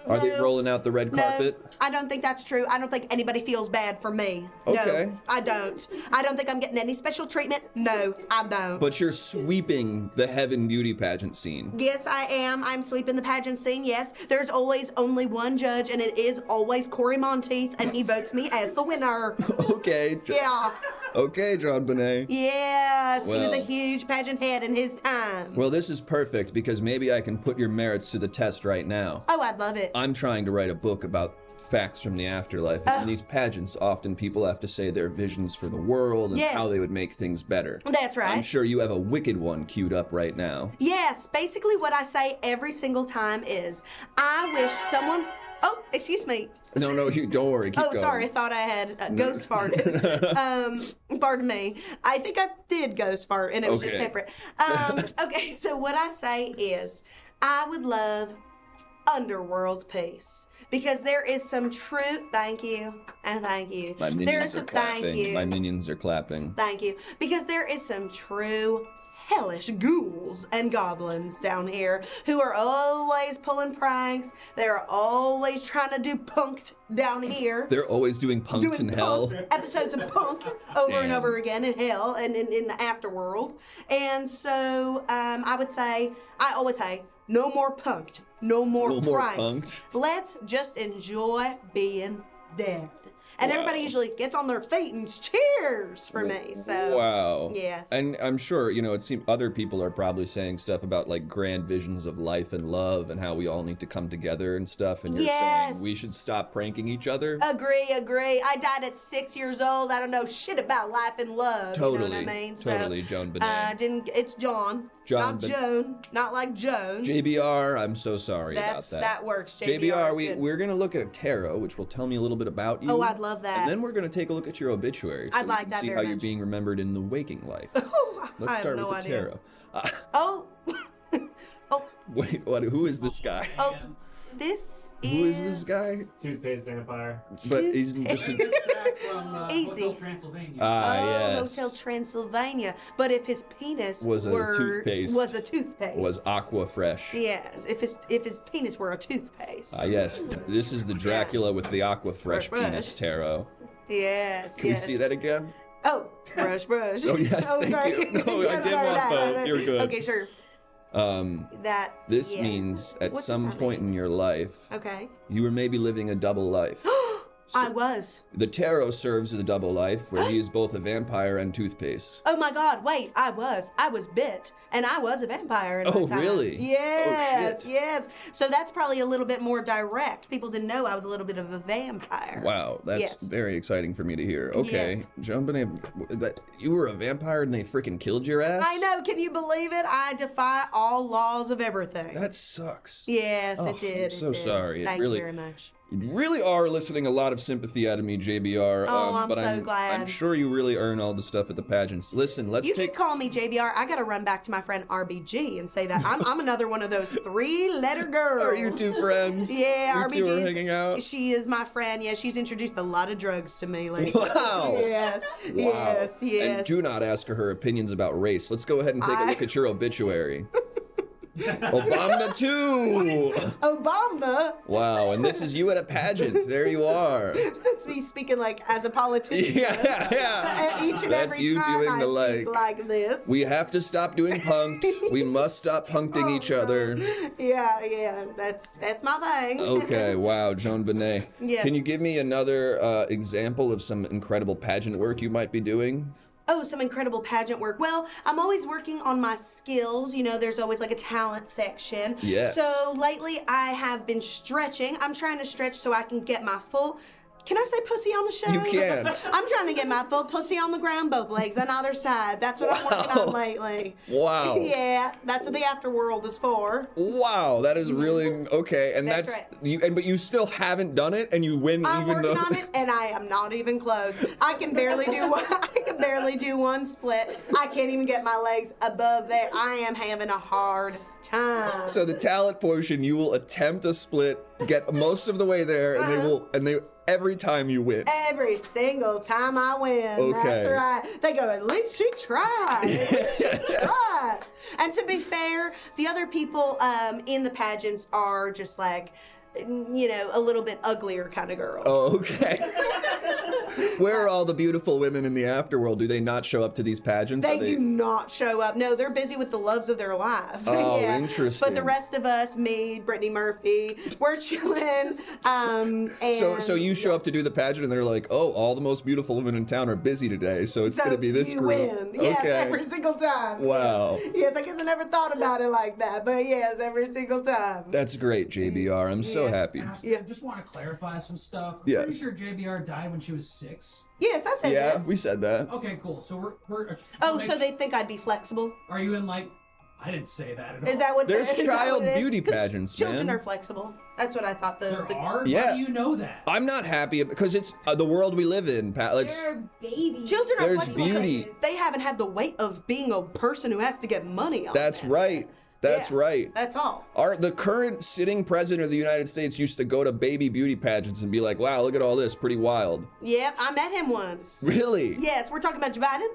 Speaker 1: Are they rolling out the red carpet?
Speaker 9: No, I don't think that's true. I don't think anybody feels bad for me.
Speaker 1: Okay.
Speaker 9: No, I don't. I don't think I'm getting any special treatment. No, I don't.
Speaker 1: But you're sweeping the heaven beauty pageant scene.
Speaker 9: Yes, I am. I'm sweeping the pageant scene, yes. There's always only one judge, and it is always Corey Monteith, and he votes me as the winner.
Speaker 1: Okay.
Speaker 9: Yeah.
Speaker 1: Okay, John Bonet.
Speaker 9: Yes, he was a
Speaker 1: Well.
Speaker 9: huge pageant head in his time.
Speaker 1: Well, this is perfect because maybe I can put your merits to the test right now.
Speaker 9: Oh, I'd love it.
Speaker 1: I'm trying to write a book about facts from the afterlife. And in these pageants, often people have to say their visions for the world and
Speaker 9: Yes.
Speaker 1: how they would make things better.
Speaker 9: That's right.
Speaker 1: I'm sure you have a wicked one queued up right now.
Speaker 9: Yes, basically what I say every single time is, I wish someone... Oh, excuse me.
Speaker 1: No, you don't worry. Keep
Speaker 9: Oh,
Speaker 1: going.
Speaker 9: sorry, I thought I had ghost farted. Pardon me. I think I did ghost fart, and it was just
Speaker 1: Okay.
Speaker 9: separate. Okay, so what I say is, I would love underworld peace. Because there is some true... Thank you, and thank you.
Speaker 1: My
Speaker 9: There is
Speaker 1: minions are
Speaker 9: some... Thank
Speaker 1: clapping.
Speaker 9: you.
Speaker 1: My minions are clapping.
Speaker 9: Thank you. Because there is some true hellish ghouls and goblins down here who are always pulling pranks. They're always trying to do punked down here.
Speaker 1: They're always doing punks in hell.
Speaker 9: Episodes of punked over and over again in hell and in the afterworld. And so I always say, no more punked, no more pranks.
Speaker 1: punked.
Speaker 9: Let's just enjoy being dead. And everybody usually gets on their feet and cheers for me. So
Speaker 1: Wow.
Speaker 9: yes.
Speaker 1: And I'm sure, it seems other people are probably saying stuff about like grand visions of life and love and how we all need to come together and stuff. And you're saying we should stop pranking each other.
Speaker 9: Agree. I died at 6 years old. I don't know shit about life and love.
Speaker 1: Totally.
Speaker 9: You know what I mean?
Speaker 1: Totally, Joan Benet.
Speaker 9: It's John. Not Joan. Not like Joan.
Speaker 1: JBR, I'm so sorry about that.
Speaker 9: That works. JBR,
Speaker 1: we're going to look at a tarot, which will tell me a little bit about you.
Speaker 9: Oh, I'd love that.
Speaker 1: And then we're going to take a look at your obituary. So
Speaker 9: I'd like
Speaker 1: we can
Speaker 9: that
Speaker 1: see
Speaker 9: very
Speaker 1: how you're
Speaker 9: much.
Speaker 1: being remembered in the waking life. Let's
Speaker 9: I have
Speaker 1: start
Speaker 9: no
Speaker 1: with the
Speaker 9: idea.
Speaker 1: tarot.
Speaker 9: Oh.
Speaker 1: Wait, what? Who is this guy?
Speaker 9: Oh. This
Speaker 1: Who is this guy?
Speaker 6: Toothpaste vampire.
Speaker 1: But he's just a...
Speaker 7: Jack from
Speaker 9: Easy.
Speaker 7: Hotel Transylvania.
Speaker 1: yes.
Speaker 9: Hotel Transylvania. But if his penis
Speaker 1: Was a toothpaste.
Speaker 9: Was a toothpaste.
Speaker 1: Was Aqua Fresh.
Speaker 9: Yes. If his penis were a toothpaste.
Speaker 1: Yes. This is the Dracula with the Aqua Fresh
Speaker 9: Fresh.
Speaker 1: penis tarot.
Speaker 9: Yes.
Speaker 1: Can we see that again?
Speaker 9: Oh, brush.
Speaker 1: Oh, yes, thank
Speaker 9: sorry.
Speaker 1: you. No, I
Speaker 9: I'm
Speaker 1: did
Speaker 9: sorry,
Speaker 1: want
Speaker 9: that.
Speaker 1: both. You're good.
Speaker 9: Okay, sure. That.
Speaker 1: This
Speaker 9: yes.
Speaker 1: means at
Speaker 9: What does
Speaker 1: some
Speaker 9: that
Speaker 1: point
Speaker 9: mean?
Speaker 1: in your life,
Speaker 9: Okay.
Speaker 1: you were maybe living a double life.
Speaker 9: I was.
Speaker 1: The tarot serves as a double life, where he is both a vampire and toothpaste.
Speaker 9: Oh my God! Wait, I was bit, and I was a vampire. At
Speaker 1: Oh,
Speaker 9: one time.
Speaker 1: really?
Speaker 9: Yes,
Speaker 1: Oh, shit.
Speaker 9: yes. So that's probably a little bit more direct. People didn't know I was a little bit of a vampire.
Speaker 1: Wow, that's
Speaker 9: Yes.
Speaker 1: very exciting for me to hear. Okay,
Speaker 9: Yes.
Speaker 1: Joan Benet, you were a vampire and they freaking killed your ass?
Speaker 9: I know. Can you believe it? I defy all laws of everything.
Speaker 1: That sucks.
Speaker 9: Yes,
Speaker 1: Oh,
Speaker 9: it did.
Speaker 1: I'm so
Speaker 9: it did.
Speaker 1: sorry. It
Speaker 9: Thank
Speaker 1: really-
Speaker 9: you very much.
Speaker 1: You really are eliciting a lot of sympathy out of me, JBR.
Speaker 9: Oh, I'm
Speaker 1: but
Speaker 9: so glad.
Speaker 1: I'm sure you really earn all the stuff at the pageants. Listen, let's
Speaker 9: You
Speaker 1: take...
Speaker 9: can call me JBR. I gotta run back to my friend RBG and say that I'm another one of those 3-letter girls.
Speaker 1: Are you two friends?
Speaker 9: Yeah,
Speaker 1: You two are
Speaker 9: RBG's
Speaker 1: hanging out?
Speaker 9: She is my friend. Yeah, she's introduced a lot of drugs to me lately.
Speaker 1: Wow.
Speaker 9: Yes.
Speaker 1: Wow.
Speaker 9: Yes. Yes.
Speaker 1: And do not ask her opinions about race. Let's go ahead and take a look at your obituary. Obama too.
Speaker 9: Obama.
Speaker 1: Wow, and this is you at a pageant. There you are.
Speaker 9: That's me speaking like as a politician.
Speaker 1: Yeah.
Speaker 9: Each and
Speaker 1: That's
Speaker 9: every
Speaker 1: you
Speaker 9: time
Speaker 1: doing
Speaker 9: I
Speaker 1: the
Speaker 9: speak like this.
Speaker 1: We have to stop doing punked. We must stop punkting each other.
Speaker 9: Yeah. That's my thing.
Speaker 1: Okay, wow, Joan Benet.
Speaker 9: Yes.
Speaker 1: Can you give me another example of some incredible pageant work you might be doing?
Speaker 9: Oh, some incredible pageant work. Well, I'm always working on my skills. You know, there's always like a talent section.
Speaker 1: Yes.
Speaker 9: So lately I have been stretching. I'm trying to stretch so I can get my full... Can I say pussy on the show?
Speaker 1: You can.
Speaker 9: I'm trying to get my full pussy on the ground, both legs on either side. That's what I'm working on lately.
Speaker 1: Wow.
Speaker 9: Yeah, that's what the afterworld is for.
Speaker 1: Wow, that is really okay, and
Speaker 9: That's
Speaker 1: that's
Speaker 9: right.
Speaker 1: you. And but you still haven't done it, and you win
Speaker 9: I'm
Speaker 1: even
Speaker 9: working
Speaker 1: though.
Speaker 9: on it, and I am not even close. I can barely do one. I can barely do one split. I can't even get my legs above there. I am having a hard time.
Speaker 1: So the talent portion, you will attempt a split, get most of the way there, and they every time you win.
Speaker 9: Every single time I win.
Speaker 1: Okay.
Speaker 9: That's right. They go, at least she tried. At least she tried. And to be fair, the other people in the pageants are just like, you know, a little bit uglier kind of girls.
Speaker 1: Oh, okay. Where are all the beautiful women in the afterworld? Do they not show up to these pageants?
Speaker 9: They do not show up. No, they're busy with the loves of their life.
Speaker 1: Oh,
Speaker 9: yeah.
Speaker 1: interesting.
Speaker 9: But the rest of us, me, Brittany Murphy, we're chilling. And
Speaker 1: So you show up to do the pageant, and they're like, "Oh, all the most beautiful women in town are busy today, so it's going to be this
Speaker 9: you
Speaker 1: group."
Speaker 9: win. Yes,
Speaker 1: Okay.
Speaker 9: every single time.
Speaker 1: Wow.
Speaker 9: Yes, I guess I never thought about it like that, but yes, every single time.
Speaker 1: That's great, JBR. I'm so happy.
Speaker 7: I just want to clarify some stuff. I'm
Speaker 1: Yes.
Speaker 7: pretty sure JBR died when she was 6.
Speaker 9: Yes, I said
Speaker 1: Yeah,
Speaker 9: this.
Speaker 1: we said that.
Speaker 7: Okay, cool. So we're
Speaker 9: Oh, so they think I'd be flexible?
Speaker 7: Are you in like... I didn't say that at all.
Speaker 9: Is that what?
Speaker 1: There's
Speaker 9: is that
Speaker 1: child
Speaker 9: what it is?
Speaker 1: beauty
Speaker 9: 'Cause
Speaker 1: pageants,
Speaker 9: children
Speaker 1: man.
Speaker 9: are flexible. That's what I thought.
Speaker 7: There are?
Speaker 1: Yeah.
Speaker 7: How do you know that?
Speaker 1: I'm not happy because it's the world we live in, Pat.
Speaker 8: They're babies.
Speaker 9: Children are
Speaker 1: There's
Speaker 9: flexible 'cause
Speaker 1: beauty.
Speaker 9: they haven't had the weight of being a person who has to get money on.
Speaker 1: That's
Speaker 9: that.
Speaker 1: right. That's
Speaker 9: Yeah,
Speaker 1: right.
Speaker 9: That's all.
Speaker 1: The current sitting president of the United States used to go to baby beauty pageants and be like, "Wow, look at all this, pretty wild."
Speaker 9: Yep, I met him once.
Speaker 1: Really?
Speaker 9: Yes, we're talking about Joe Biden.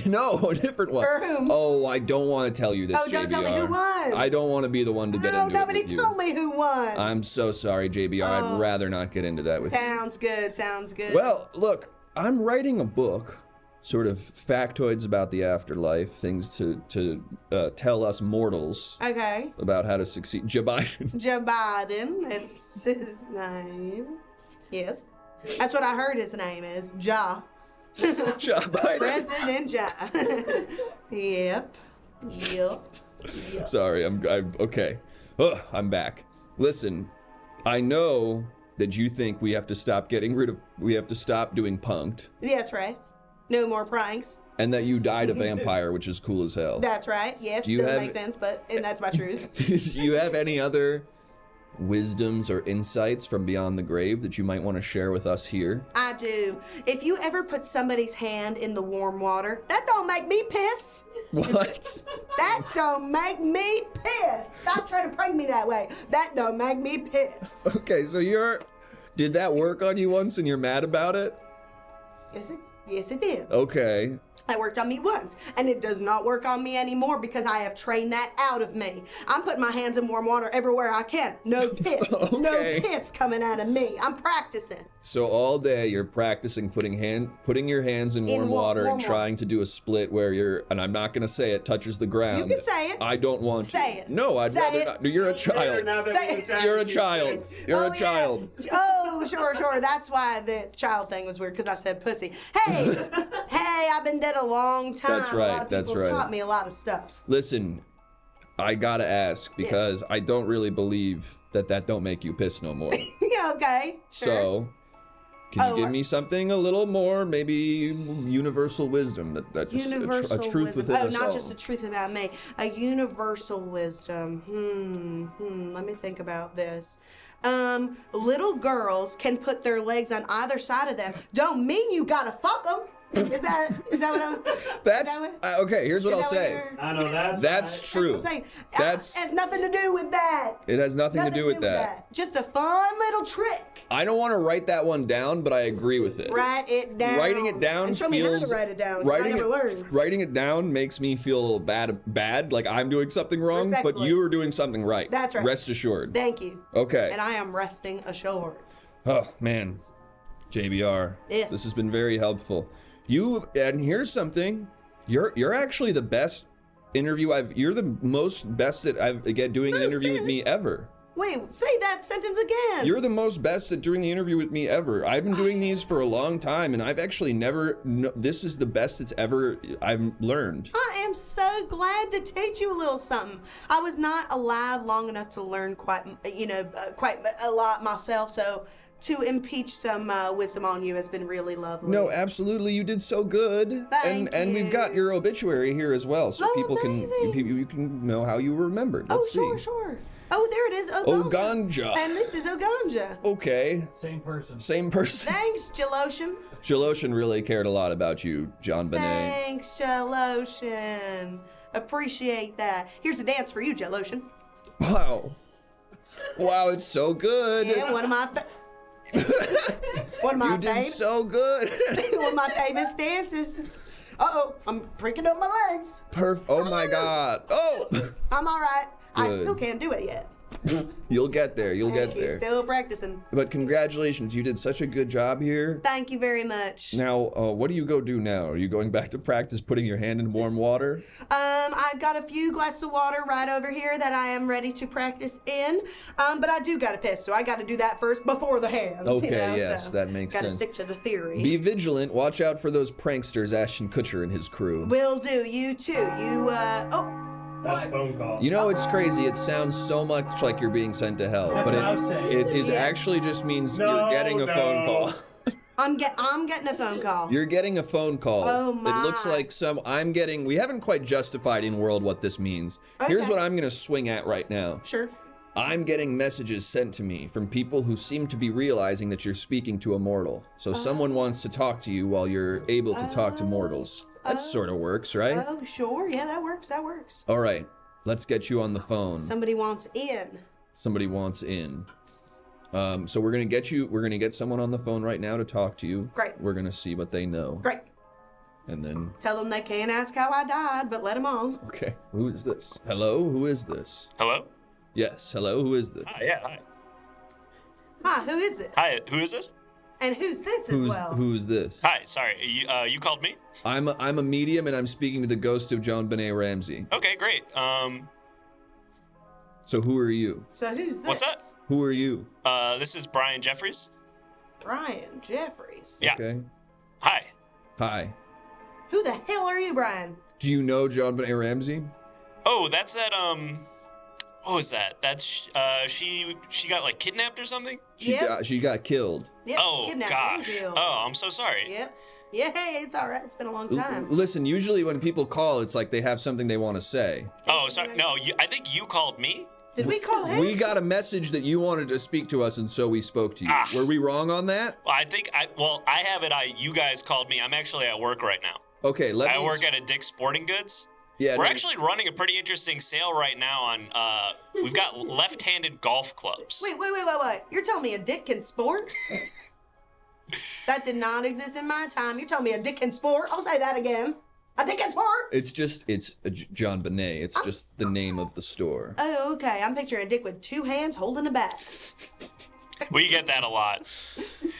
Speaker 1: No, a different one.
Speaker 9: For whom?
Speaker 1: Oh, I don't want to tell you this,
Speaker 9: Oh, don't tell me
Speaker 1: JBR.
Speaker 9: who won.
Speaker 1: I don't want to be the one to get
Speaker 9: Oh,
Speaker 1: into it
Speaker 9: nobody
Speaker 1: with you.
Speaker 9: told me who won.
Speaker 1: I'm so sorry, JBR.
Speaker 9: Oh.
Speaker 1: I'd rather not get into that with you.
Speaker 9: Sounds good. Sounds good.
Speaker 1: Well, look, I'm writing a book, sort of factoids about the afterlife, things to tell us mortals
Speaker 9: Okay.
Speaker 1: about how to succeed. Joe Biden.
Speaker 9: Joe Biden. It's his name. Yes. That's what I heard his name is. Ja.
Speaker 1: Joe Biden.
Speaker 9: President Ja. Yep.
Speaker 1: Sorry, I'm okay. Ugh, I'm back. Listen, I know that you think we have to stop doing punked,
Speaker 9: Yeah, that's right. No more pranks.
Speaker 1: and that you died a vampire, which is cool as hell.
Speaker 9: That's right. Yes,
Speaker 1: Do you
Speaker 9: doesn't
Speaker 1: have-
Speaker 9: make sense, and that's my truth.
Speaker 1: Do you have any other wisdoms or insights from beyond the grave that you might want to share with us here?
Speaker 9: I do. If you ever put somebody's hand in the warm water, that don't make me piss.
Speaker 1: What?
Speaker 9: That don't make me piss. Stop trying to prank me that way. That don't make me piss.
Speaker 1: Okay, so did that work on you once and you're mad about it?
Speaker 9: Yes, it did.
Speaker 1: Okay.
Speaker 9: That worked on me once, and it does not work on me anymore because I have trained that out of me. I'm putting my hands in warm water everywhere I can. No piss.
Speaker 1: Okay.
Speaker 9: No piss coming out of me. I'm practicing.
Speaker 1: So all day you're practicing putting your hands in warm water and trying to do a split where and I'm not gonna say it, touches the ground.
Speaker 9: You can say it.
Speaker 1: I don't want
Speaker 9: Say
Speaker 1: to.
Speaker 9: it.
Speaker 1: No, I'd
Speaker 9: Say
Speaker 1: rather
Speaker 9: it.
Speaker 1: not. You're a child.
Speaker 9: Say it.
Speaker 1: You're a child. You're a child.
Speaker 9: Yeah. Oh, sure. That's why the child thing was weird, because I said pussy. Hey, I've been dead a long time.
Speaker 1: That's
Speaker 9: A
Speaker 1: right,
Speaker 9: lot of
Speaker 1: that's
Speaker 9: people
Speaker 1: right.
Speaker 9: taught me a lot of stuff.
Speaker 1: Listen, I gotta ask because I don't really believe that don't make you piss no more.
Speaker 9: Yeah, okay. Sure.
Speaker 1: So, can you give me something a little more, maybe universal wisdom that just
Speaker 9: Universal
Speaker 1: a truth
Speaker 9: wisdom.
Speaker 1: within
Speaker 9: Oh,
Speaker 1: us
Speaker 9: not
Speaker 1: all?
Speaker 9: just a truth about me. A universal wisdom. Let me think about this. Little girls can put their legs on either side of them. Don't mean you gotta fuck them. Is that what I'm?
Speaker 1: That's okay. Here's what I'll say.
Speaker 6: I know that's
Speaker 1: That's true.
Speaker 9: That's what I'm saying.
Speaker 1: That's-
Speaker 9: has nothing to do with that.
Speaker 1: It has nothing to do with that.
Speaker 9: Just a fun little trick.
Speaker 1: I don't want to write that one down, but I agree with it.
Speaker 9: Write it down.
Speaker 1: Writing it down
Speaker 9: and show
Speaker 1: feels.
Speaker 9: me how to write it down. 'Cause I never learned.
Speaker 1: Writing it down makes me feel a little bad, like I'm doing something wrong, but
Speaker 9: Respectfully.
Speaker 1: you are doing something right.
Speaker 9: That's right.
Speaker 1: Rest assured.
Speaker 9: Thank you.
Speaker 1: Okay.
Speaker 9: And I am resting assured.
Speaker 1: Oh man, JBR.
Speaker 9: Yes.
Speaker 1: This has been very helpful. And here's something. You're actually the best interview You're the most best at doing an interview with me ever.
Speaker 9: Wait, say that sentence again.
Speaker 1: You're the most best at doing the interview with me ever. I've been doing these for a long time, and I've actually never. This is the best I've learned.
Speaker 9: I am so glad to teach you a little something. I was not alive long enough to learn quite a lot myself, so to impeach some wisdom on you has been really lovely.
Speaker 1: No, absolutely, you did so good.
Speaker 9: Thank
Speaker 1: and we've got your obituary here as well, so people
Speaker 9: amazing.
Speaker 1: you can know how you were remembered. Let's see.
Speaker 9: Sure. Oh, there it is.
Speaker 1: Oganja.
Speaker 9: And this is Oganja.
Speaker 1: Okay.
Speaker 7: Same person.
Speaker 1: Same person.
Speaker 9: Thanks, Jaloshin.
Speaker 1: Jaloshin really cared a lot about you, John Benet.
Speaker 9: Thanks, Jaloshin. Appreciate that. Here's a dance for you, Jaloshin.
Speaker 1: Wow. Wow, it's so good.
Speaker 9: Yeah, one of my
Speaker 1: You did so good.
Speaker 9: one of my famous dances. Uh-oh, I'm breaking up my legs.
Speaker 1: Oh my God. Oh.
Speaker 9: I'm all right. I
Speaker 1: Good.
Speaker 9: still can't do it yet.
Speaker 1: You'll get there. You'll get
Speaker 9: Thank you.
Speaker 1: there.
Speaker 9: Still practicing.
Speaker 1: But congratulations, you did such a good job here.
Speaker 9: Thank you very much.
Speaker 1: Now, what do you go do now? Are you going back to practice putting your hand in warm water?
Speaker 9: I've got a few glasses of water right over here that I am ready to practice in. But I do gotta piss, so I gotta do that first before the hands.
Speaker 1: Okay, yes, that makes
Speaker 9: gotta
Speaker 1: sense.
Speaker 9: stick to the theory.
Speaker 1: Be vigilant. Watch out for those pranksters, Ashton Kutcher and his crew.
Speaker 9: Will do. You too.
Speaker 6: That's a phone call.
Speaker 1: You know, it's crazy. It sounds so much like you're being sent to hell,
Speaker 7: That's
Speaker 1: but
Speaker 7: what I was saying.
Speaker 1: it is
Speaker 9: Yes.
Speaker 1: actually just means
Speaker 6: No,
Speaker 1: you're getting a phone
Speaker 6: no.
Speaker 1: call.
Speaker 9: I'm getting a phone call.
Speaker 1: You're getting a phone call.
Speaker 9: Oh,
Speaker 1: It looks
Speaker 9: my.
Speaker 1: like we haven't quite justified in world what this means. Here's
Speaker 9: Okay.
Speaker 1: what I'm gonna swing at right now.
Speaker 9: Sure.
Speaker 1: I'm getting messages sent to me from people who seem to be realizing that you're speaking to a mortal. So someone wants to talk to you while you're able to talk to mortals. That sort of works, right?
Speaker 9: Oh, sure. Yeah, that works. That works.
Speaker 1: All right, let's get you on the phone.
Speaker 9: Somebody wants in.
Speaker 1: Somebody wants in. So we're gonna get someone on the phone right now to talk to you.
Speaker 9: Great.
Speaker 1: We're gonna see what they know.
Speaker 9: Great.
Speaker 1: And then,
Speaker 9: Tell them they can't ask how I died, but let them on.
Speaker 1: okay, who is this? Hello, who is this?
Speaker 10: Hello?
Speaker 1: Yes, hello, who is this?
Speaker 10: Hi, yeah, hi.
Speaker 9: Hi, who is this?
Speaker 10: Hi, who is this?
Speaker 9: And who's this as well?
Speaker 1: Who's this?
Speaker 10: Hi, sorry, you called me?
Speaker 1: I'm a medium, and I'm speaking to the ghost of John Benet Ramsey.
Speaker 10: Okay, great.
Speaker 1: So who are you?
Speaker 9: So who's this?
Speaker 10: What's that?
Speaker 1: Who are you?
Speaker 10: This is Brian Jeffries.
Speaker 9: Brian Jeffries.
Speaker 10: Yeah.
Speaker 1: Okay.
Speaker 10: Hi.
Speaker 1: Hi.
Speaker 9: Who the hell are you, Brian?
Speaker 1: Do you know John Benet Ramsey?
Speaker 10: Oh, that's that, what was that? That's, she got, like, kidnapped or something?
Speaker 1: She got killed.
Speaker 9: Yep.
Speaker 10: Oh,
Speaker 9: Kidnapped and
Speaker 10: gosh.
Speaker 9: killed.
Speaker 10: Oh, I'm so sorry.
Speaker 9: Yep. Yeah, hey, it's all right. It's been a long time.
Speaker 1: Listen, usually when people call, it's like they have something they want to say.
Speaker 10: Oh, sorry. No, I think you called me?
Speaker 9: Did we call him?
Speaker 1: We got a message that you wanted to speak to us, and so we spoke to you.
Speaker 10: Ah.
Speaker 1: Were we wrong on that?
Speaker 10: Well, I have it, you guys called me. I'm actually at work right now.
Speaker 1: Okay,
Speaker 10: I work at a Dick's Sporting Goods.
Speaker 1: Yeah,
Speaker 10: We're
Speaker 1: no,
Speaker 10: actually running a pretty interesting sale right now on, we've got left-handed golf clubs.
Speaker 9: Wait. You're telling me a dick can sport? That did not exist in my time. You're telling me a dick can sport? I'll say that again. A dick can sport?
Speaker 1: It's John Benet. It's just the name of the store.
Speaker 9: Oh, okay. I'm picturing a dick with two hands holding a bat.
Speaker 10: We get that a lot.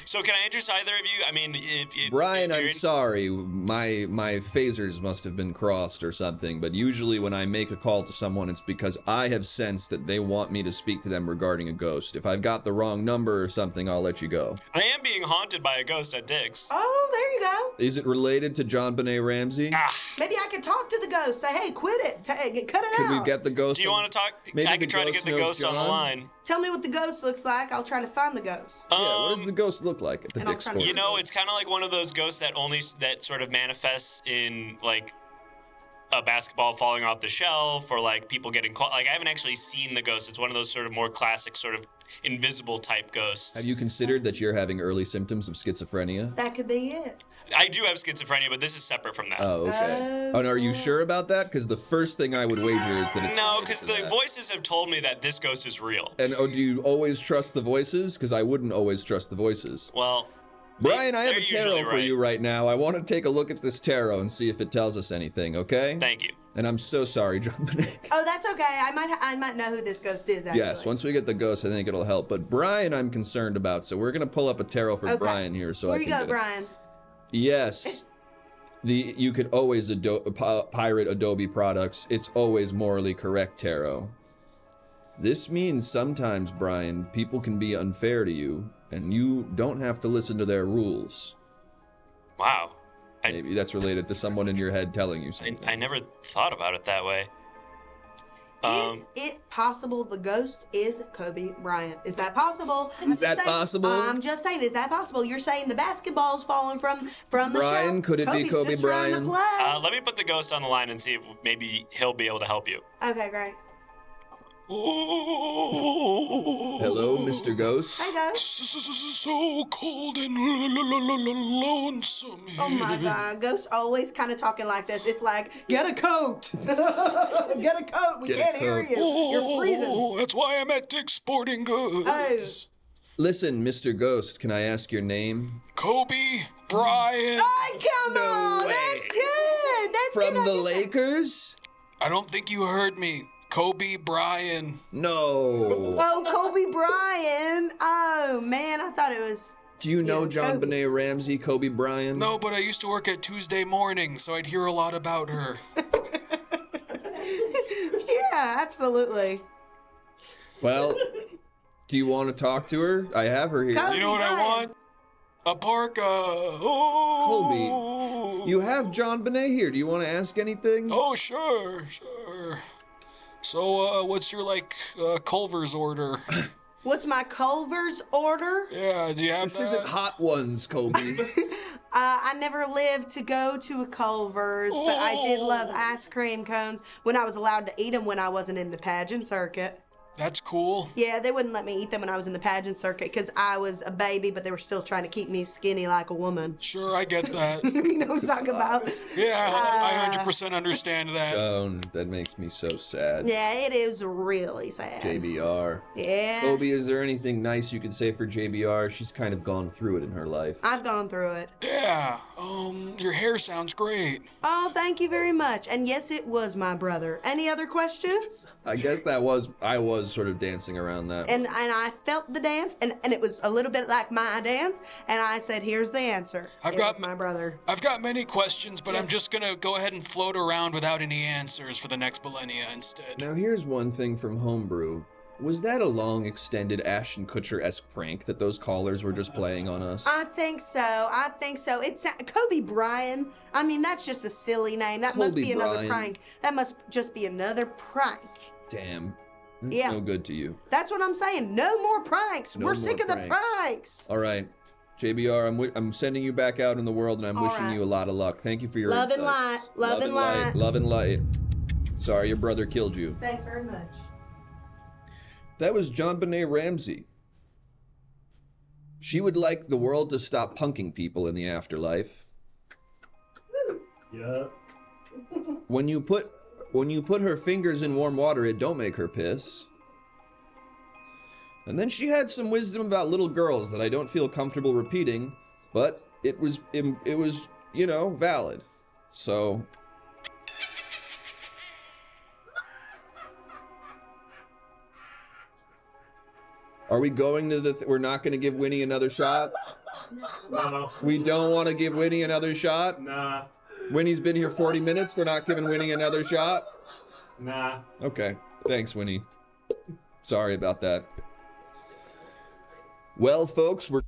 Speaker 10: So can I interest either of you? I mean, if
Speaker 1: Brian,
Speaker 10: if you're
Speaker 1: I'm sorry. My phasers must have been crossed or something, but usually when I make a call to someone, it's because I have sensed that they want me to speak to them regarding a ghost. If I've got the wrong number or something, I'll let you go.
Speaker 10: I am being haunted by a ghost at Dick's.
Speaker 9: Oh, there you go.
Speaker 1: Is it related to John Benet Ramsey?
Speaker 9: Maybe I could talk to the ghost. Say, hey, quit it. Cut it out.
Speaker 1: Can we get the ghost?
Speaker 10: Do you want to talk?
Speaker 1: Maybe
Speaker 10: I
Speaker 1: the
Speaker 10: could try to get
Speaker 1: ghost
Speaker 10: the
Speaker 1: knows
Speaker 10: ghost on the
Speaker 1: John?
Speaker 10: line.
Speaker 9: Tell me what the ghost looks like. I'll try to find the ghost.
Speaker 1: Yeah, what does the ghost look like at the
Speaker 9: And I'll
Speaker 1: Dick's
Speaker 9: try to-
Speaker 1: store?
Speaker 10: You know, it's kind of like one of those ghosts that sort of manifests in like a basketball falling off the shelf or like people getting caught. Like I haven't actually seen the ghost. It's one of those sort of more classic sort of invisible type ghosts.
Speaker 1: Have you considered that you're having early symptoms of schizophrenia?
Speaker 9: That could be it.
Speaker 10: I do have schizophrenia, but this is separate from that.
Speaker 1: Oh, okay. And are you sure about that? Because the first thing I would wager is that it's
Speaker 10: No,
Speaker 1: related
Speaker 10: because
Speaker 1: to
Speaker 10: the
Speaker 1: that.
Speaker 10: voices have told me that this ghost is real.
Speaker 1: And do you always trust the voices? Because I wouldn't always trust the voices.
Speaker 10: Well,
Speaker 1: Brian, I have
Speaker 10: they're
Speaker 1: a tarot
Speaker 10: usually
Speaker 1: for
Speaker 10: right.
Speaker 1: you right now. I want to take a look at this tarot and see if it tells us anything, okay?
Speaker 10: Thank you.
Speaker 1: And I'm so sorry, John Benet.
Speaker 9: Oh, that's okay. I might know who this ghost is, actually.
Speaker 1: Yes, once we get the ghost, I think it'll help. But Brian, I'm concerned about, so we're gonna pull up a tarot for
Speaker 9: Okay.
Speaker 1: Brian here, so
Speaker 9: Where
Speaker 1: I
Speaker 9: you
Speaker 1: can
Speaker 9: go,
Speaker 1: get it.
Speaker 9: Brian?
Speaker 1: Yes. You could always pirate Adobe products. It's always morally correct, tarot. This means sometimes, Brian, people can be unfair to you, and you don't have to listen to their rules.
Speaker 10: Wow.
Speaker 1: Maybe that's related to someone in your head telling you something.
Speaker 10: I never thought about it that way.
Speaker 9: Is it possible the ghost is Kobe Bryant? Is that possible?
Speaker 1: Is that possible?
Speaker 9: I'm just saying, is that possible? You're saying the basketball's falling from the
Speaker 1: Brian,
Speaker 9: shelf.
Speaker 1: could it be
Speaker 9: Kobe's
Speaker 1: Kobe
Speaker 9: just trying to
Speaker 1: Bryant?
Speaker 9: play.
Speaker 10: Let me put the ghost on the line and see if maybe he'll be able to help you.
Speaker 9: Okay, great.
Speaker 1: Hello, Mr. Ghost.
Speaker 9: Hey, ghost.
Speaker 3: So cold and lonesome here.
Speaker 9: Oh my God, ghosts always kind of talking like this. It's like, get a coat. Get a coat. We
Speaker 1: Get a
Speaker 9: can't hear
Speaker 1: coat.
Speaker 9: you. You're freezing.
Speaker 3: Oh, that's why I'm at Dick's Sporting Goods.
Speaker 9: Oh.
Speaker 1: Listen, Mr. Ghost, can I ask your name?
Speaker 3: Kobe Bryant.
Speaker 9: Oh, come
Speaker 1: No
Speaker 9: on.
Speaker 1: way.
Speaker 9: That's good. That's
Speaker 1: From
Speaker 9: good.
Speaker 1: the
Speaker 9: I guess
Speaker 1: Lakers?
Speaker 3: I don't think you heard me. Kobe Bryant.
Speaker 1: No.
Speaker 9: Oh, Kobe Bryant. Oh, man, I thought it was...
Speaker 1: Do you know
Speaker 9: Yeah,
Speaker 1: John
Speaker 9: Kobe.
Speaker 1: Benet Ramsey, Kobe Bryant?
Speaker 3: No, but I used to work at Tuesday Morning, so I'd hear a lot about her.
Speaker 9: Yeah, absolutely.
Speaker 1: Well, do you want to talk to her? I have her here.
Speaker 9: Kobe
Speaker 3: You know what I
Speaker 9: Bryant.
Speaker 3: want? A parka. Oh.
Speaker 1: You have John Benet here. Do you want to ask anything?
Speaker 3: Oh, sure. So, what's your, Culver's order?
Speaker 9: What's my Culver's order?
Speaker 3: Yeah, do you have
Speaker 1: This
Speaker 3: that?
Speaker 1: isn't Hot Ones, Kobe.
Speaker 9: I never lived to go to a Culver's, but I did love ice cream cones when I was allowed to eat them when I wasn't in the pageant circuit.
Speaker 7: That's cool.
Speaker 9: Yeah, they wouldn't let me eat them when I was in the pageant circuit because I was a baby, but they were still trying to keep me skinny like a woman.
Speaker 7: Sure, I get that.
Speaker 9: You know what I'm talking about?
Speaker 7: Yeah, I 100% understand that.
Speaker 1: Joan, that makes me so sad.
Speaker 9: Yeah, it is really sad.
Speaker 1: JBR.
Speaker 9: Yeah.
Speaker 1: Obi, is there anything nice you could say for JBR? She's kind of gone through it in her life.
Speaker 9: I've gone through it.
Speaker 7: Yeah, your hair sounds great.
Speaker 9: Oh, thank you very much. And yes, it was my brother. Any other questions?
Speaker 1: I guess I was sort of dancing around that.
Speaker 9: And I felt the dance, and it was a little bit like my dance, and I said, here's the answer. It was my brother.
Speaker 7: I've got many questions, but
Speaker 9: Yes.
Speaker 7: I'm just gonna go ahead and float around without any answers for the next millennia instead.
Speaker 1: Now here's one thing from Homebrew. Was that a long, extended Ashton Kutcher-esque prank that those callers were just playing on us?
Speaker 9: I think so. It's Kobe Bryant. I mean, that's just a silly name. That must
Speaker 1: Kobe
Speaker 9: be another
Speaker 1: Bryant.
Speaker 9: prank. That must just be another prank.
Speaker 1: Damn. That's
Speaker 9: Yeah.
Speaker 1: no good to you.
Speaker 9: That's what I'm saying. No more pranks.
Speaker 1: No
Speaker 9: We're
Speaker 1: more
Speaker 9: sick of the
Speaker 1: pranks.
Speaker 9: pranks.
Speaker 1: All right. JBR, I'm sending you back out in the world, and I'm
Speaker 9: All
Speaker 1: wishing
Speaker 9: right.
Speaker 1: you a lot of luck. Thank you for your
Speaker 9: Love and
Speaker 1: insights.
Speaker 9: light. Love and light.
Speaker 1: Love and light. Sorry your brother killed you.
Speaker 9: Thanks very much.
Speaker 1: That was John Benet Ramsey. She would like the world to stop punking people in the afterlife.
Speaker 6: Yeah.
Speaker 1: When you put her fingers in warm water, it don't make her piss. And then she had some wisdom about little girls that I don't feel comfortable repeating, but it was valid. So are we going to we're not going to give Winnie another shot?
Speaker 6: No.
Speaker 1: We don't want to give Winnie another shot?
Speaker 6: Nah.
Speaker 1: Winnie's been here 40 minutes. We're not giving Winnie another shot?
Speaker 6: Nah.
Speaker 1: Okay. Thanks, Winnie. Sorry about that. Well, folks, we're...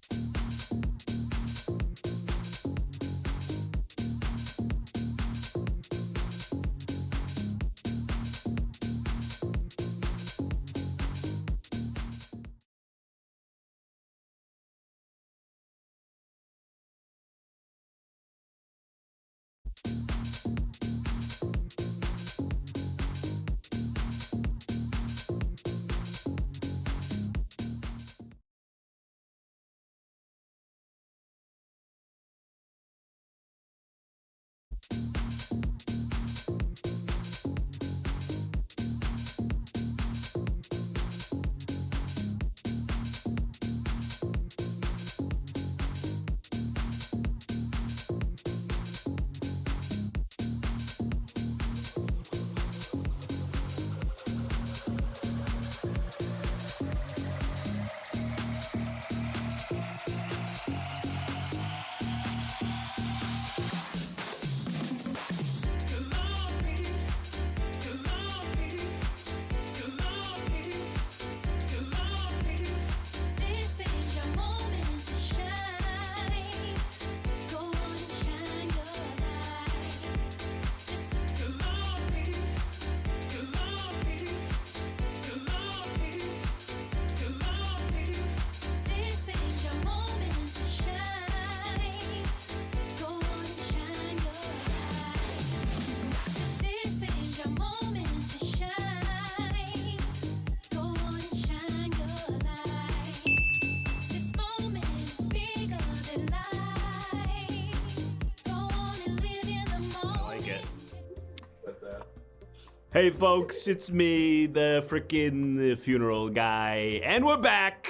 Speaker 6: Hey folks, it's me, the frickin' funeral guy, and we're back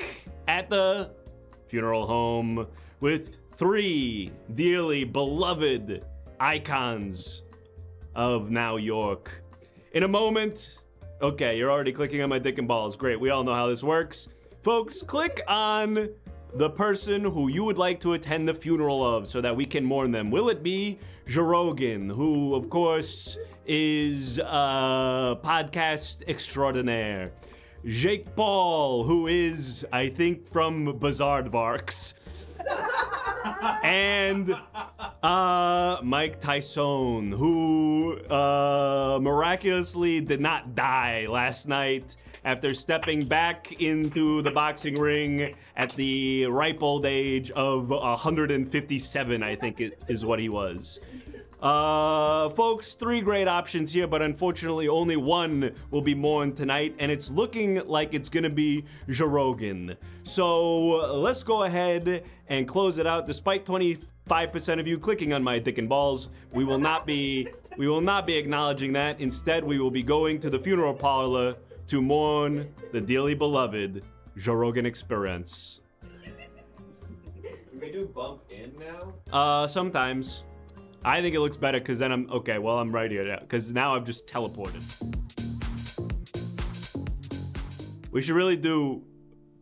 Speaker 6: at the funeral home with 3 dearly beloved icons of Now York. In a moment, okay, you're already clicking on my dick and balls. Great, we all know how this works. Folks, click on the person who you would like to attend the funeral of so that we can mourn them. Will it be Jerogan, who, of course, is a podcast extraordinaire? Jake Paul, who is, I think, from Bizarrevarks. And Mike Tyson, who miraculously did not die last night after stepping back into the boxing ring at the ripe old age of 157, I think it is what he was. Folks, 3 great options here, but unfortunately only one will be mourned tonight, and it's looking like it's gonna be Jarogan. So let's go ahead and close it out. Despite 25% of you clicking on my dick and balls, we will not be acknowledging that. Instead, we will be going to the funeral parlor to mourn the dearly beloved Jarogan experience.
Speaker 1: Can we do bump in now?
Speaker 6: Sometimes. I think it looks better because then I'm right here now, because now I've just teleported. We should really do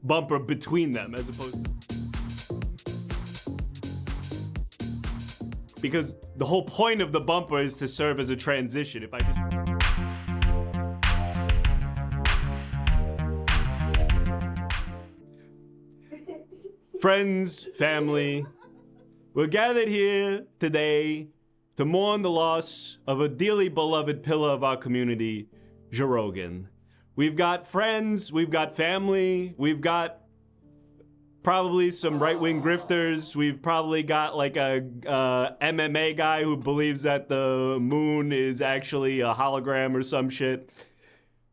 Speaker 6: bumper between them as opposed to... Because the whole point of the bumper is to serve as a transition. If I just... Friends, family, we're gathered here today to mourn the loss of a dearly beloved pillar of our community, Jarogan. We've got friends, we've got family, we've got probably some right-wing grifters, we've probably got like a MMA guy who believes that the moon is actually a hologram or some shit.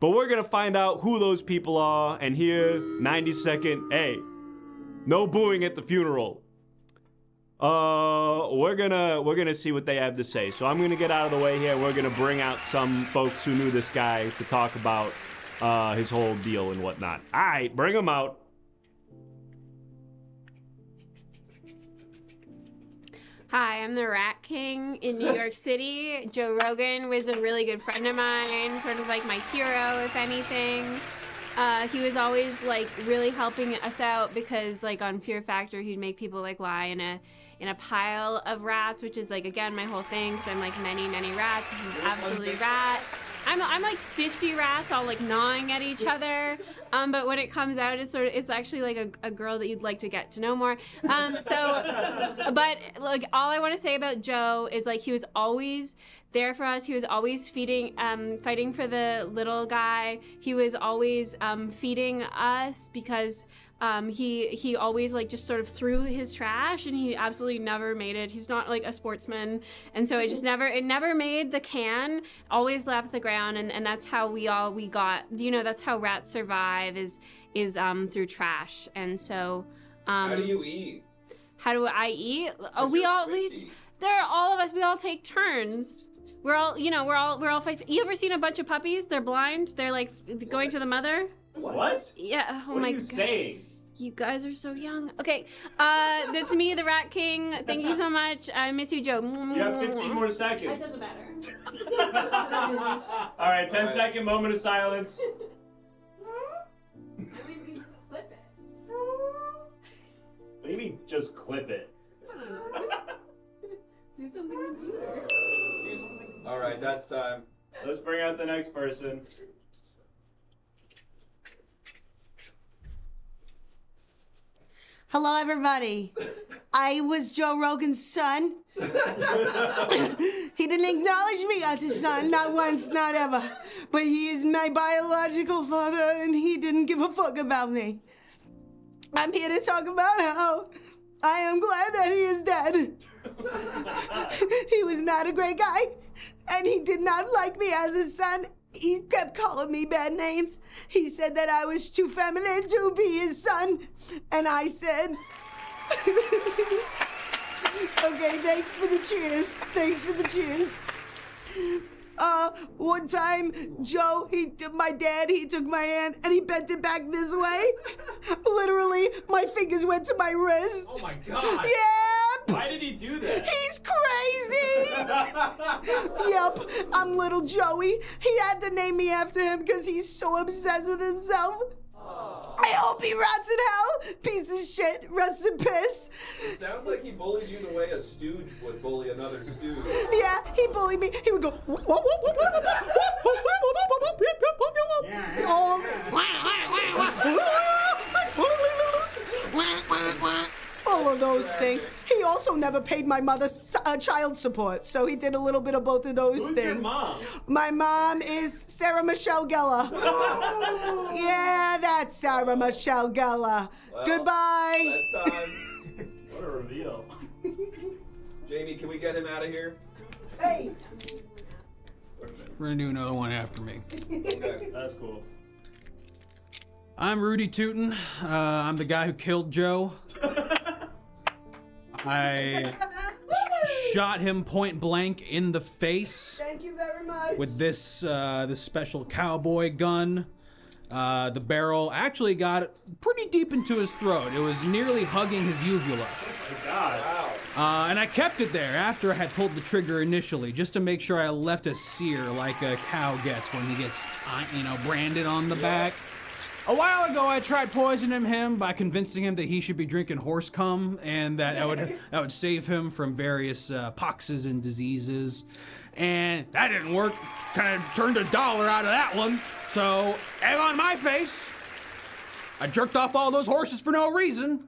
Speaker 6: But we're gonna find out who those people are, and here, 90-second, hey, no booing at the funeral. We're gonna see what they have to say. So I'm gonna get out of the way here. We're gonna bring out some folks who knew this guy to talk about his whole deal and whatnot. All right, bring him out.
Speaker 8: Hi, I'm the Rat King in New York City. Joe Rogan was a really good friend of mine, sort of like my hero, if anything. He was always like really helping us out because like on Fear Factor, he'd make people like lie in a pile of rats, which is like, again, my whole thing, because I'm like many rats. This is absolutely rat. I'm like 50 rats all like gnawing at each other. But when it comes out, it's actually like a girl that you'd like to get to know more. But like all I want to say about Joe is like he was always there for us. He was always fighting for the little guy. He was always feeding us because he always like just sort of threw his trash, and he absolutely never made it. He's not like a sportsman, and so it never made the can. Always left the ground, and that's how we got. That's how rats survive is through trash. And so
Speaker 1: How do you eat?
Speaker 8: How do I eat? Oh, all of us. We all take turns. We're all fighting. You ever seen a bunch of puppies? They're blind. They're like going to the mother.
Speaker 6: What?
Speaker 8: Yeah. Oh
Speaker 6: what
Speaker 8: my
Speaker 6: are you
Speaker 8: God.
Speaker 6: saying?
Speaker 8: You guys are so young. Okay, that's me, the Rat King. Thank you so much. I miss you, Joe.
Speaker 6: You have 15 more seconds.
Speaker 8: It doesn't matter.
Speaker 6: All right, 10-second moment of silence.
Speaker 8: I mean, we just clip it.
Speaker 6: What do you mean, just clip it?
Speaker 8: I don't know. Do something weird.
Speaker 1: Do something. All right, that's time.
Speaker 6: Let's bring out the next person.
Speaker 9: Hello, everybody. I was Joe Rogan's son. He didn't acknowledge me as his son, not once, not ever. But he is my biological father, and he didn't give a fuck about me. I'm here to talk about how I am glad that he is dead. He was not a great guy, and he did not like me as his son. He kept calling me bad names. He said that I was too feminine to be his son. And I said, okay, thanks for the cheers. Thanks for the cheers. One time, Joe, my dad, he took my hand and he bent it back this way. Literally, my fingers went to my wrist.
Speaker 6: Oh my God.
Speaker 9: Yep.
Speaker 6: Why did he do that?
Speaker 9: He's crazy. Yep, I'm little Joey. He had to name me after him because he's so obsessed with himself. I hope he rots in hell. Piece of shit. Rest in piss.
Speaker 1: It sounds like he bullied you the way a stooge would bully another stooge.
Speaker 9: Yeah, he bullied me. He would go. All of those things. He also never paid my mother child support, so he did a little bit of both of those things.
Speaker 6: Who's your mom?
Speaker 9: My mom is Sarah Michelle Gellar. Yeah, that's Sarah Michelle Gellar.
Speaker 1: Well,
Speaker 9: Goodbye.
Speaker 1: That's time.
Speaker 6: What a reveal.
Speaker 1: Jamie, can we get him out of here?
Speaker 9: Hey.
Speaker 7: We're gonna do another one after me.
Speaker 1: Okay.
Speaker 6: That's cool.
Speaker 7: I'm Rudy Tootin. I'm the guy who killed Joe. I shot him point blank in the face.
Speaker 9: Thank you very much.
Speaker 7: With this this special cowboy gun. The barrel actually got pretty deep into his throat. It was nearly hugging his uvula.
Speaker 6: Oh my God.
Speaker 1: Wow.
Speaker 7: And I kept it there after I had pulled the trigger initially, just to make sure I left a sear like a cow gets when he gets, branded on the back. A while ago, I tried poisoning him by convincing him that he should be drinking horse cum, and that would save him from various poxes and diseases. And that didn't work. Kind of turned $1 out of that one. So, egg on my face. I jerked off all those horses for no reason.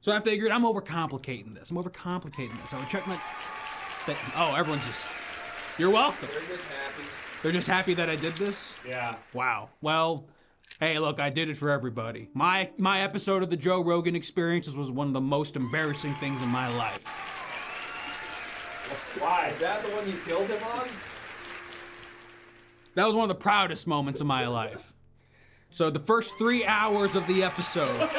Speaker 7: So I figured I'm overcomplicating this. I would check my... Oh, everyone's just... You're welcome.
Speaker 1: They're just happy.
Speaker 7: They're just happy that I did this?
Speaker 6: Yeah.
Speaker 7: Wow. Well, hey, look, I did it for everybody. My episode of the Joe Rogan Experiences was one of the most embarrassing things in my life.
Speaker 6: Why?
Speaker 1: Is that the one you killed him on?
Speaker 7: That was one of the proudest moments of my life. So the first 3 hours of the episode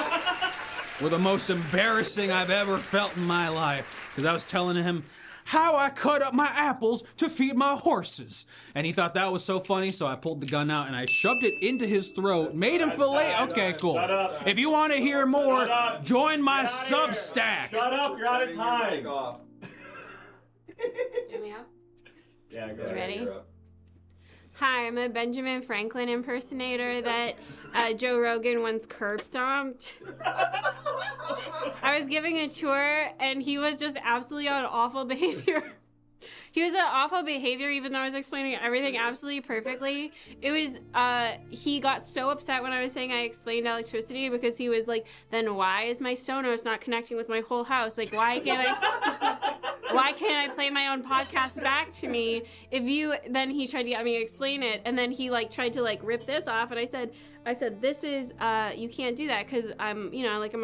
Speaker 7: were the most embarrassing I've ever felt in my life. Because I was telling him how I cut up my apples to feed my horses. And he thought that was so funny, so I pulled the gun out and I shoved it into his throat, made him fillet. Okay, cool.
Speaker 6: Shut up.
Speaker 7: If you want to hear more, join my
Speaker 6: Get out of here.
Speaker 7: Substack.
Speaker 6: Shut up, you're out of time.
Speaker 1: Off.
Speaker 8: Hear me out?
Speaker 6: Yeah, go
Speaker 8: You
Speaker 6: ahead.
Speaker 8: ready? Hi, I'm a Benjamin Franklin impersonator that Joe Rogan once curb stomped. I was giving a tour and he was just absolutely on awful behavior. He was on awful behavior even though I was explaining everything absolutely perfectly. It was, he got so upset when I was saying I explained electricity because he was like, then why is my Sonos not connecting with my whole house? Like, why can't I play my own podcast back to me? Then he tried to get me to explain it and then he like tried to like rip this off and I said, this is, you can't do that because I'm like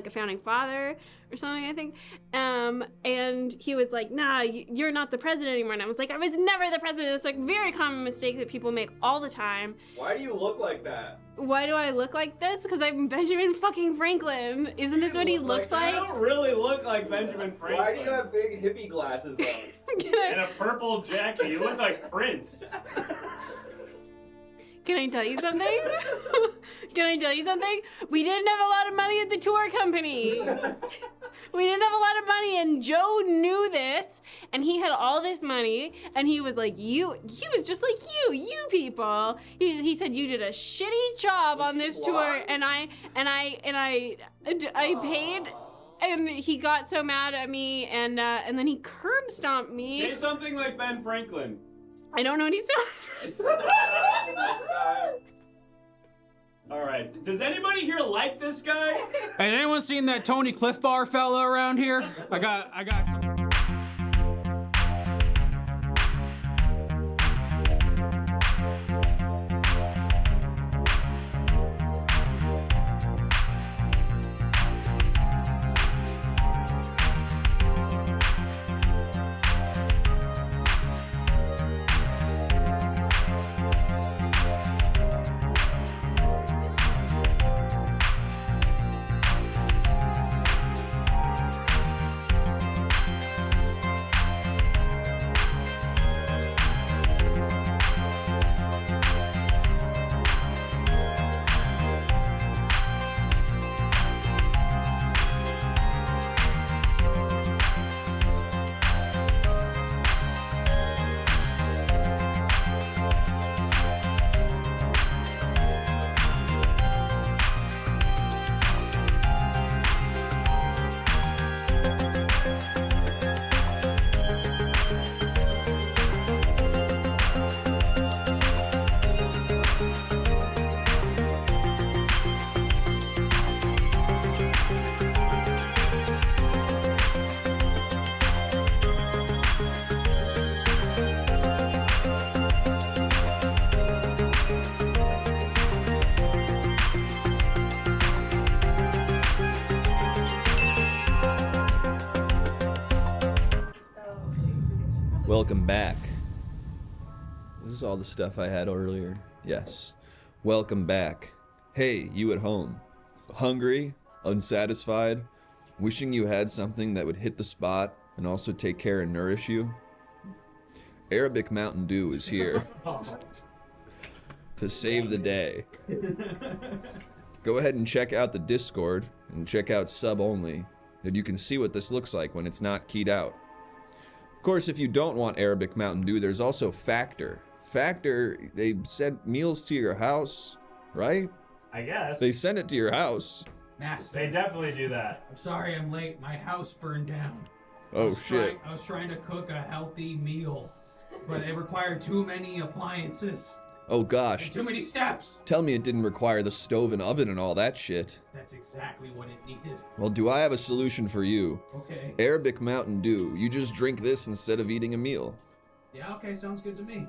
Speaker 8: a founding father or something, I think. And he was like, nah, you're not the president anymore. And I was like, I was never the president. It's like a very common mistake that people make all the time.
Speaker 1: Why do you look like that?
Speaker 8: Why do I look like this? Because I'm Benjamin fucking Franklin. Isn't this what he looks like?
Speaker 6: You don't really look like Benjamin Franklin.
Speaker 1: Why do you have big hippie glasses on?
Speaker 6: And a purple jacket. You look like Prince.
Speaker 8: Can I tell you something? Can I tell you something? We didn't have a lot of money at the tour company. We didn't have a lot of money, and Joe knew this, and he had all this money, and he was like, he was just like you people. He said you did a shitty job on this tour, and I paid. And he got so mad at me, and then he curb stomped me.
Speaker 6: Say something like Ben Franklin.
Speaker 8: I don't know what he said.
Speaker 6: All right. Does anybody here like this guy?
Speaker 7: Hey, anyone seen that Tony Cliff Bar fella around here? I got some.
Speaker 1: Welcome back. This is all the stuff I had earlier. Yes. Welcome back. Hey, you at home. Hungry? Unsatisfied? Wishing you had something that would hit the spot and also take care and nourish you? Arabic Mountain Dew is here to save the day. Go ahead and check out the Discord and check out sub only, and you can see what this looks like when it's not keyed out. Of course, if you don't want Arabic Mountain Dew, there's also Factor. Factor, they send meals to your house, right?
Speaker 11: I guess.
Speaker 1: They send it to your house.
Speaker 7: Master.
Speaker 11: They definitely do that.
Speaker 7: I'm sorry I'm late. My house burned down.
Speaker 1: Oh, shit.
Speaker 7: I was trying to cook a healthy meal, but it required too many appliances.
Speaker 1: Oh, gosh.
Speaker 7: And too many steps.
Speaker 1: Tell me it didn't require the stove and oven and all that shit.
Speaker 7: That's exactly what it needed.
Speaker 1: Well, do I have a solution for you?
Speaker 7: Okay.
Speaker 1: Arabic Mountain Dew. You just drink this instead of eating a meal.
Speaker 7: Yeah, okay, sounds good to me.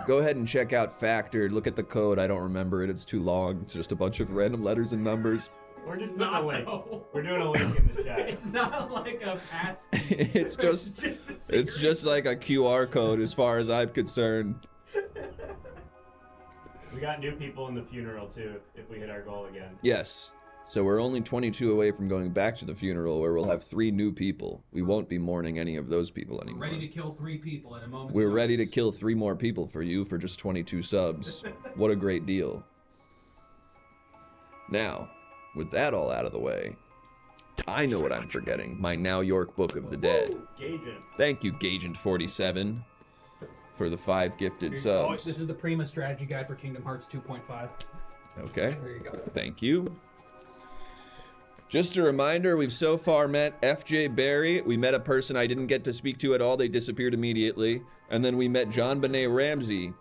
Speaker 1: Go ahead and check out Factor. Look at the code. I don't remember it. It's too long. It's just a bunch of random letters and numbers.
Speaker 11: We're just putting a link. We're doing a link in the chat.
Speaker 7: It's not like a pass.
Speaker 1: It's just like a QR code as far as I'm concerned.
Speaker 11: We got new people in the funeral too, if we hit our goal again.
Speaker 1: Yes. So we're only 22 away from going back to the funeral where we'll have 3 new people. We won't be mourning any of those people anymore.
Speaker 7: Ready to kill 3 people at a moment's
Speaker 1: We're
Speaker 7: notice.
Speaker 1: ready to kill 3 more people for you for just 22 subs. What a great deal. Now, with that all out of the way, I know what I'm forgetting. My Now York Book of the Dead.
Speaker 11: Gagent.
Speaker 1: Thank you, Gagent47, for the 5 gifted subs.
Speaker 7: This is the Prima strategy guide for Kingdom Hearts 2.5.
Speaker 1: Okay.
Speaker 7: There you go.
Speaker 1: Thank you. Just a reminder, we've so far met FJ Barry. We met a person I didn't get to speak to at all. They disappeared immediately. And then we met John Benet Ramsey.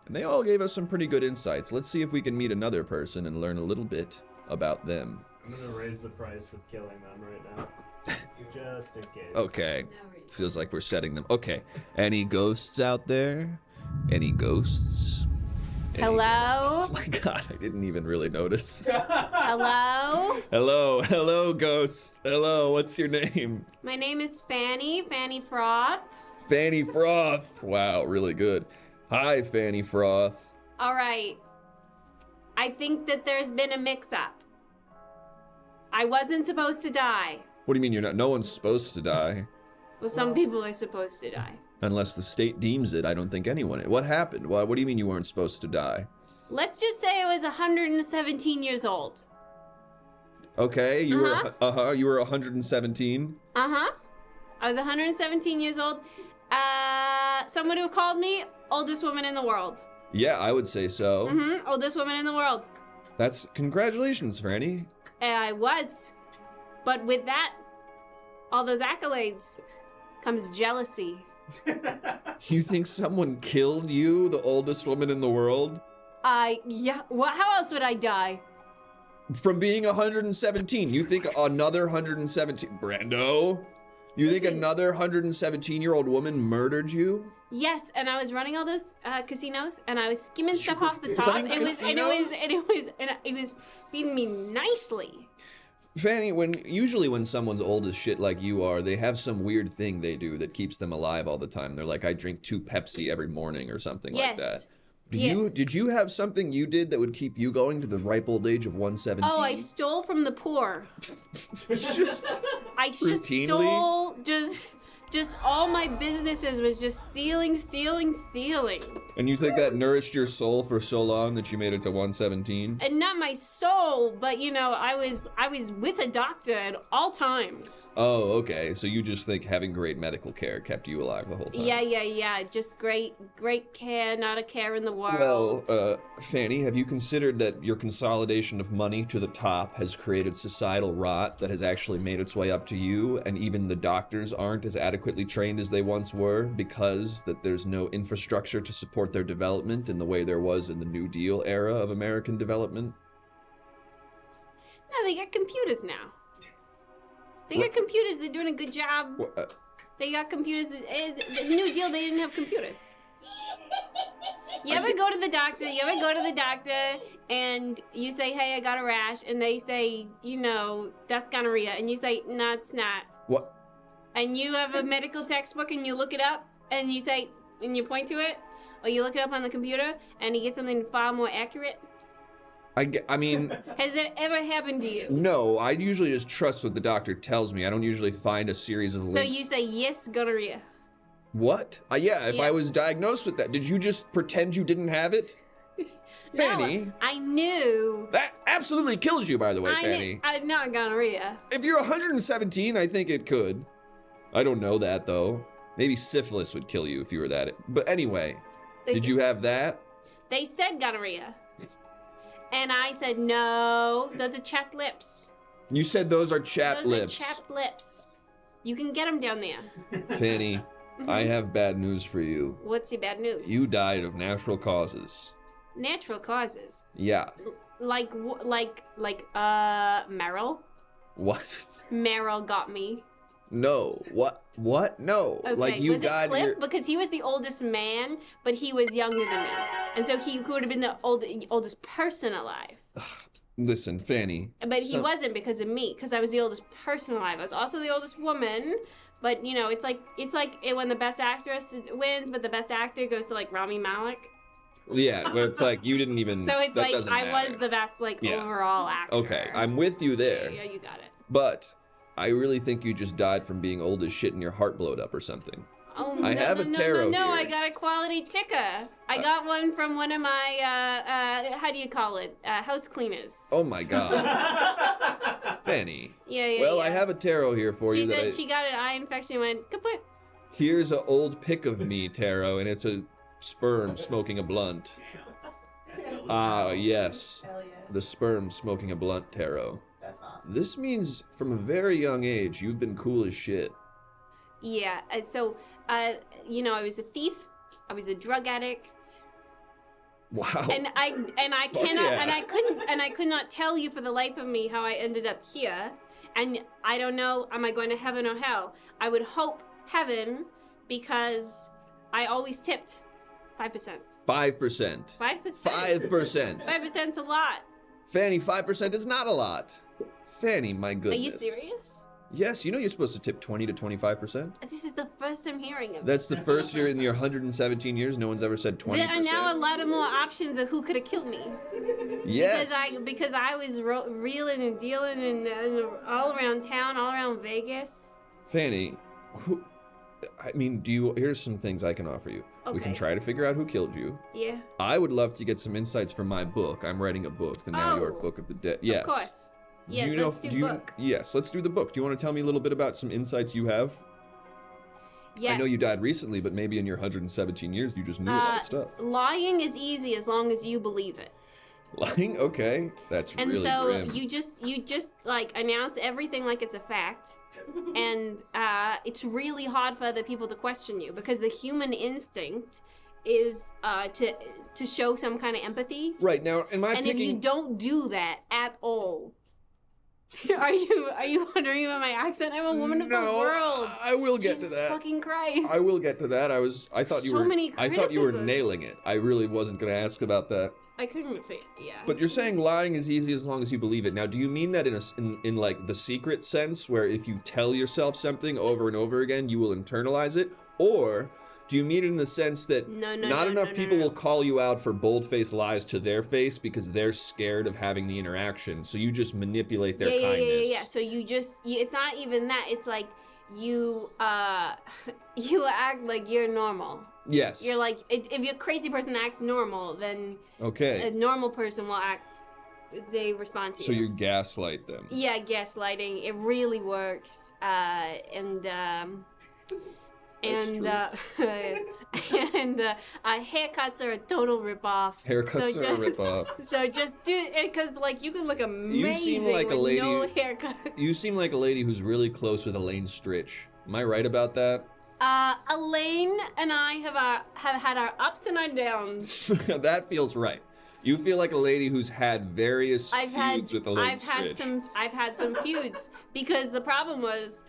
Speaker 1: And they all gave us some pretty good insights. Let's see if we can meet another person and learn a little bit about them.
Speaker 11: I'm gonna raise the price of killing them right now. Just in case.
Speaker 1: Okay. Feels like we're setting them. Okay. Any ghosts out there? Any ghosts?
Speaker 8: Hello?
Speaker 1: Oh my god, I didn't even really notice.
Speaker 8: Hello?
Speaker 1: Hello, ghosts. Hello, what's your name?
Speaker 8: My name is Fanny Froth.
Speaker 1: Fanny Froth. Wow, really good. Hi, Fanny Froth.
Speaker 8: All right. I think that there's been a mix-up. I wasn't supposed to die.
Speaker 1: What do you mean you're not? No one's supposed to die.
Speaker 8: Well, some people are supposed to die.
Speaker 1: Unless the state deems it, I don't think anyone. What happened? What do you mean you weren't supposed to die?
Speaker 8: Let's just say I was 117 years old.
Speaker 1: Okay, you were 117.
Speaker 8: I was 117 years old. Someone who called me oldest woman in the world.
Speaker 1: Yeah, I would say so.
Speaker 8: Oldest woman in the world.
Speaker 1: That's congratulations, Franny.
Speaker 8: And I was. But with that, all those accolades comes jealousy.
Speaker 1: You think someone killed you, the oldest woman in the world?
Speaker 8: Yeah. How else would I die?
Speaker 1: From being 117. You think another 117... Brando? You think another 117-year-old woman murdered you?
Speaker 8: Yes, and I was running all those casinos, and I was skimming stuff off the top.
Speaker 1: running
Speaker 8: It was feeding me nicely.
Speaker 1: Fanny, usually when someone's old as shit like you are, they have some weird thing they do that keeps them alive all the time. They're like, I drink 2 Pepsi every morning or something like that. Did you have something you did that would keep you going to the ripe old age of 117?
Speaker 8: Oh, I stole from the poor. I just
Speaker 1: routinely?
Speaker 8: stole just all my businesses was just stealing.
Speaker 1: And you think that nourished your soul for so long that you made it to 117?
Speaker 8: And not my soul, but I was with a doctor at all times.
Speaker 1: Oh, okay. So you just think having great medical care kept you alive the whole time?
Speaker 8: Yeah. Just great care, not a care in the world.
Speaker 1: Well, Fanny, have you considered that your consolidation of money to the top has created societal rot that has actually made its way up to you, and even the doctors aren't as adequately trained as they once were because that there's no infrastructure to support their development in the way there was in the New Deal era of American development?
Speaker 8: No, they got computers now. Got computers. They're doing a good job. They got computers. The New Deal, they didn't have computers. You ever go to the doctor and you say, hey, I got a rash, and they say, that's gonorrhea, and you say, no, it's not.
Speaker 1: What?
Speaker 8: and you have a medical textbook and you look it up and you say, and you point to it, or you look it up on the computer and you get something far more accurate?
Speaker 1: I mean...
Speaker 8: Has it ever happened to you?
Speaker 1: No, I usually just trust what the doctor tells me. I don't usually find a series of links.
Speaker 8: So you say, yes, gonorrhea.
Speaker 1: What? Yeah, if
Speaker 8: Yeah.
Speaker 1: I was diagnosed with that, did you just pretend you didn't have it? Fanny.
Speaker 8: No, I knew.
Speaker 1: That absolutely kills you, by the way, Fanny.
Speaker 8: I not gonorrhea.
Speaker 1: If you're 117, I think it could. I don't know that, though. Maybe syphilis would kill you if you were that. But anyway, did you have that?
Speaker 8: They said gonorrhea. And I said, no, those are chapped lips.
Speaker 1: You said those are chapped
Speaker 8: Those
Speaker 1: lips.
Speaker 8: are chapped lips. You can get them down there.
Speaker 1: Fanny, I have bad news for you.
Speaker 8: What's your bad news?
Speaker 1: You died of natural causes.
Speaker 8: Natural causes.
Speaker 1: Yeah.
Speaker 8: Like Meryl.
Speaker 1: What?
Speaker 8: Meryl got me.
Speaker 1: No. What? No.
Speaker 8: Okay,
Speaker 1: Like you
Speaker 8: was
Speaker 1: died.
Speaker 8: it Cliff? Because he was the oldest man, but he was younger than me. And so he could have been the oldest person alive.
Speaker 1: Listen, Fanny.
Speaker 8: But he wasn't because of me, because I was the oldest person alive. I was also the oldest woman. But you know, it's like when the best actress wins, but the best actor goes to like Rami Malek.
Speaker 1: Yeah, but it's like you didn't even.
Speaker 8: So it's
Speaker 1: that
Speaker 8: like
Speaker 1: doesn't
Speaker 8: I
Speaker 1: matter.
Speaker 8: was the best
Speaker 1: Yeah.
Speaker 8: overall actor.
Speaker 1: Okay, I'm with you there.
Speaker 8: Yeah, you got it.
Speaker 1: But I really think you just died from being old as shit and your heart blowed up or something.
Speaker 8: Oh,
Speaker 1: I
Speaker 8: no,
Speaker 1: have
Speaker 8: no,
Speaker 1: a
Speaker 8: no,
Speaker 1: tarot
Speaker 8: no,
Speaker 1: here.
Speaker 8: I got a quality ticker. I got one from one of my, how do you call it? House cleaners.
Speaker 1: Oh my god. Fanny.
Speaker 8: Yeah,
Speaker 1: Well,
Speaker 8: yeah.
Speaker 1: I have a tarot here for
Speaker 8: She
Speaker 1: you.
Speaker 8: said
Speaker 1: that
Speaker 8: she got an eye infection and went, kaput.
Speaker 1: Here's an old pic of me, tarot, and it's a sperm smoking a blunt. Ah, yes. The sperm smoking a blunt, tarot.
Speaker 9: That's awesome.
Speaker 1: This means from a very young age, you've been cool as shit.
Speaker 8: Yeah, so, you know, I was a thief. I was a drug addict.
Speaker 1: Wow.
Speaker 8: And I
Speaker 1: Fuck
Speaker 8: cannot,
Speaker 1: yeah.
Speaker 8: and I could not tell you for the life of me how I ended up here. And I don't know, am I going to heaven or hell? I would hope heaven because I always tipped 5%.
Speaker 1: 5%.
Speaker 8: 5%.
Speaker 1: 5%.
Speaker 8: 5%'s a lot.
Speaker 1: Fanny, 5% is not a lot. Fanny, my
Speaker 8: Are
Speaker 1: goodness.
Speaker 8: you serious?
Speaker 1: Yes, you know you're supposed to tip 20 to 25%.
Speaker 8: This is the first I'm hearing of
Speaker 1: That's
Speaker 8: it.
Speaker 1: the first year in your 117 years no one's ever said 20%.
Speaker 8: There are now a lot of more options of who could have killed me.
Speaker 1: Yes.
Speaker 8: Because I was reeling and dealing and all around town, all around Vegas.
Speaker 1: Fanny, here's some things I can offer you. We can
Speaker 8: Okay.
Speaker 1: try to figure out who killed you.
Speaker 8: Yeah.
Speaker 1: I would love to get some insights from my book. I'm writing a book, the Now York Book of the Dead. Yes.
Speaker 8: Of course.
Speaker 1: Do
Speaker 8: Yes,
Speaker 1: you know,
Speaker 8: let's do book.
Speaker 1: Yes, let's do the book. Do you want to tell me a little bit about some insights you have?
Speaker 8: Yes.
Speaker 1: I know you died recently, but maybe in your 117 years you just knew a lot of stuff.
Speaker 8: Lying is easy as long as you believe it.
Speaker 1: Lying? Okay. That's
Speaker 8: And
Speaker 1: really
Speaker 8: so
Speaker 1: grim.
Speaker 8: you just like announce everything like it's a fact. And it's really hard for other people to question you because the human instinct is to show some kind of empathy.
Speaker 1: Right, now, am I
Speaker 8: And if you don't do that at all, are you wondering about my accent? I'm a woman of the world.
Speaker 1: I will get
Speaker 8: Jesus
Speaker 1: to that.
Speaker 8: fucking Christ.
Speaker 1: I will get to that. I thought you
Speaker 8: So
Speaker 1: were
Speaker 8: many
Speaker 1: I thought you were
Speaker 8: criticisms.
Speaker 1: nailing it. I really wasn't going to ask about that.
Speaker 8: I couldn't fit. Yeah.
Speaker 1: But you're saying lying is easy as long as you believe it. Now, do you mean that in like the secret sense, where if you tell yourself something over and over again, you will internalize it, or do you mean it in the sense that not enough people will call you out for bold-faced lies to their face because they're scared of having the interaction, so you just manipulate their kindness?
Speaker 8: Yeah. So it's not even that. It's like you act like you're normal.
Speaker 1: Yes.
Speaker 8: You're like, if you're a crazy person that acts normal, then
Speaker 1: Okay.
Speaker 8: a normal person will act, they respond to
Speaker 1: So
Speaker 8: you.
Speaker 1: you gaslight them.
Speaker 8: Yeah, gaslighting. It really works. And haircuts are a total ripoff.
Speaker 1: Haircuts
Speaker 8: So
Speaker 1: are a
Speaker 8: just-
Speaker 1: ripoff.
Speaker 8: So just do it, because like you can look amazing
Speaker 1: You seem like a
Speaker 8: with
Speaker 1: lady.
Speaker 8: no haircut.
Speaker 1: You seem like a lady who's really close with Elaine Stritch. Am I right about that?
Speaker 8: Elaine and I have had our ups and our downs.
Speaker 1: That feels right. You feel like a lady who's had various
Speaker 8: I've
Speaker 1: feuds with Elaine
Speaker 8: I've had
Speaker 1: Stritch.
Speaker 8: I've had some feuds because the problem was,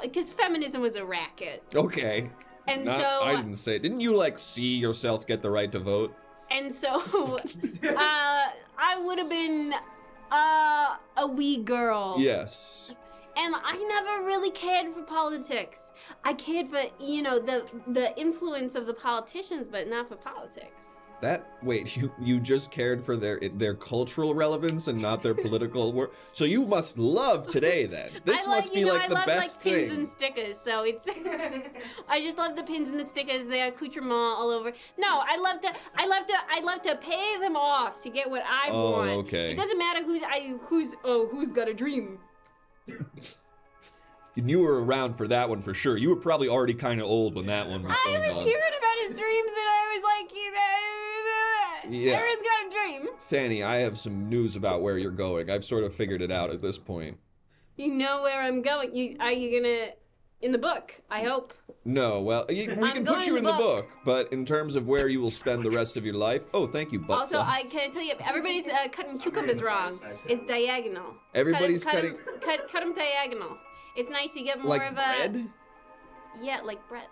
Speaker 8: because feminism was a racket.
Speaker 1: Okay.
Speaker 8: And
Speaker 1: Not-
Speaker 8: so-
Speaker 1: I didn't say it. Didn't you like see yourself get the right to vote?
Speaker 8: And so, I would have been a wee girl.
Speaker 1: Yes.
Speaker 8: And I never really cared for politics. I cared for, you know, the influence of the politicians, but not for politics.
Speaker 1: Wait, you just cared for their cultural relevance and not their political work. So you must love today then. This must be like the best thing.
Speaker 8: I love pins and stickers, so it's I just love the pins and the stickers, the accoutrement all over. No, I love to pay them off to get what I want.
Speaker 1: Oh, okay.
Speaker 8: It doesn't matter who's got a dream.
Speaker 1: You were around for that one for sure. You were probably already kind of old when that one was going on.
Speaker 8: I was hearing about his dreams and I was like, you know,
Speaker 1: yeah.
Speaker 8: everyone's got a dream.
Speaker 1: Fanny, I have some news about where you're going. I've sort of figured it out at this point.
Speaker 8: You know where I'm going. Are you gonna in the book? I hope.
Speaker 1: No, well, we can put you in the book, but in terms of where you will spend the rest of your life, oh, thank you, butt
Speaker 8: Also,
Speaker 1: sock.
Speaker 8: I can tell you, everybody's cutting cucumbers wrong. It's diagonal.
Speaker 1: Everybody's
Speaker 8: cut them diagonal. It's nice. You get more
Speaker 1: like
Speaker 8: of a
Speaker 1: bread?
Speaker 8: Yeah, like bread.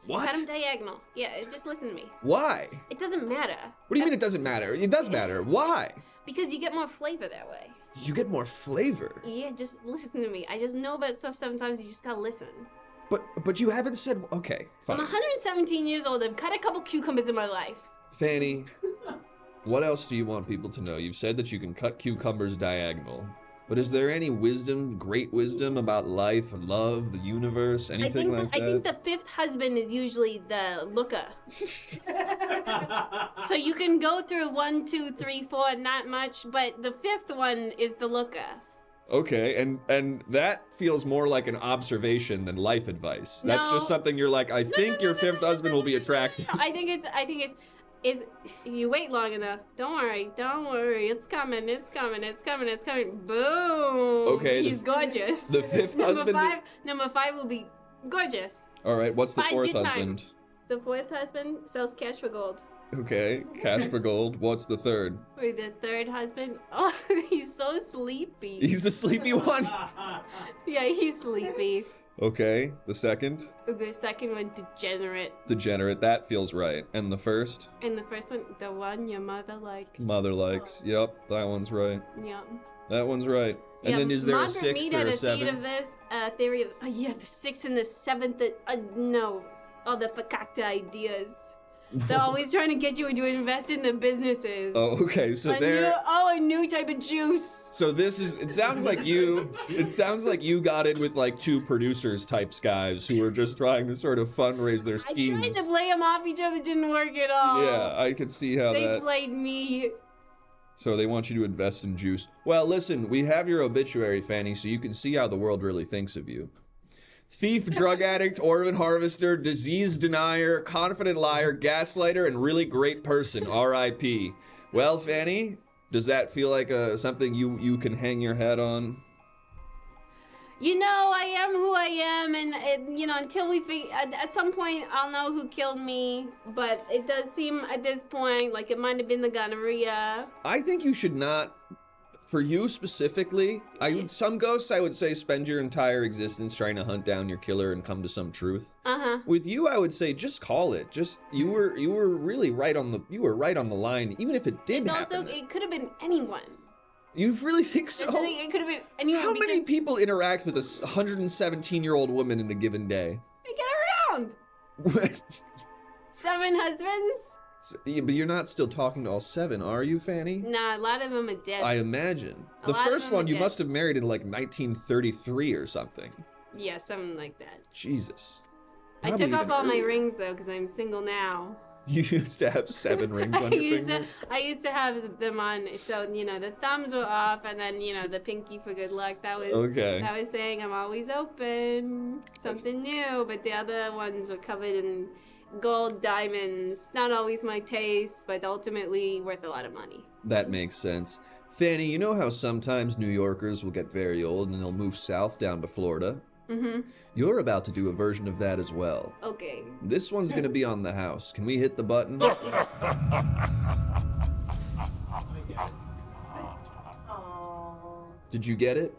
Speaker 1: What?
Speaker 8: Cut them diagonal. Yeah, just listen to me.
Speaker 1: Why?
Speaker 8: It doesn't matter.
Speaker 1: What do you mean it doesn't matter? It does matter. Why?
Speaker 8: Because you get more flavor that way.
Speaker 1: You get more flavor.
Speaker 8: Yeah, just listen to me. I just know about stuff sometimes. You just gotta listen.
Speaker 1: But you haven't said. Okay, fine.
Speaker 8: I'm 117 years old. I've cut a couple cucumbers in my life.
Speaker 1: Fanny, what else do you want people to know? You've said that you can cut cucumbers diagonal. But is there any wisdom, great wisdom about life, love, the universe, anything like that?
Speaker 8: I think the fifth husband is usually the looker. So you can go through 1, 2, 3, 4, not much, but the fifth one is the looker.
Speaker 1: Okay, and that feels more like an observation than life advice. That's just something you're like, I think your fifth husband will be attractive.
Speaker 8: I think it's you wait long enough. Don't worry. It's coming. Boom.
Speaker 1: Okay.
Speaker 8: He's gorgeous.
Speaker 1: The fifth husband.
Speaker 8: Number 5 will be gorgeous.
Speaker 1: All right. What's the fourth
Speaker 8: Bide your
Speaker 1: husband?
Speaker 8: time. The fourth husband sells cash for gold.
Speaker 1: Okay. Cash for gold. What's the third?
Speaker 8: Wait, the third husband? Oh, he's so sleepy.
Speaker 1: He's the sleepy one?
Speaker 8: Yeah, he's sleepy.
Speaker 1: Okay. The second?
Speaker 8: The second one, degenerate.
Speaker 1: Degenerate. That feels right. And the first?
Speaker 8: And the first one, the one your mother likes.
Speaker 1: Mother likes. Yep. That one's right.
Speaker 8: Yep.
Speaker 1: That one's right. And then is there a sixth or a seventh?
Speaker 8: Of this theory of, the 6th and the 7th. No, all the fakakta ideas. They're always trying to get you to invest in the businesses.
Speaker 1: Oh, okay. So
Speaker 8: a new type of juice.
Speaker 1: So it sounds like you got in with like 2 producers types guys who were just trying to sort of fundraise their schemes.
Speaker 8: I tried to play them off each other, didn't work at all.
Speaker 1: Yeah, I could see how
Speaker 8: they played me.
Speaker 1: So they want you to invest in juice. Well, listen, we have your obituary, Fanny, so you can see how the world really thinks of you. Thief, drug addict, orphan harvester, disease denier, confident liar, gaslighter, and really great person, R.I.P. Well, Fanny, does that feel like something you can hang your head on?
Speaker 8: You know, I am who I am, and until we at some point, I'll know who killed me. But it does seem at this point like it might have been the gonorrhea.
Speaker 1: I think you should not. For you specifically, some ghosts I would say spend your entire existence trying to hunt down your killer and come to some truth. With you, I would say just call it. Just you were really right on the line, even if it did happen.
Speaker 8: Also, it could have been anyone.
Speaker 1: You really think so?
Speaker 8: It could have been anyone.
Speaker 1: How many people interact with a 117-year-old woman in a given day?
Speaker 8: I get around. 7 husbands.
Speaker 1: But you're not still talking to all 7, are you, Fanny?
Speaker 8: Nah, a lot of them are dead.
Speaker 1: I imagine. The first one you must have married in like 1933 or something.
Speaker 8: Yeah, something like that.
Speaker 1: Jesus.
Speaker 8: I took off all my rings though, because I'm single now.
Speaker 1: You used to have 7 rings on your finger?
Speaker 8: I used to have them on, so, the thumbs were off, and then, the pinky for good luck. That was
Speaker 1: okay.
Speaker 8: That was saying I'm always open, something new, but the other ones were covered in gold, diamonds. Not always my taste, but ultimately worth a lot of money.
Speaker 1: That makes sense. Fanny, you know how sometimes New Yorkers will get very old and they'll move south down to Florida?
Speaker 8: Mm-hmm.
Speaker 1: You're about to do a version of that as well.
Speaker 8: Okay.
Speaker 1: This one's gonna be on the house. Can we hit the button? Did you get it?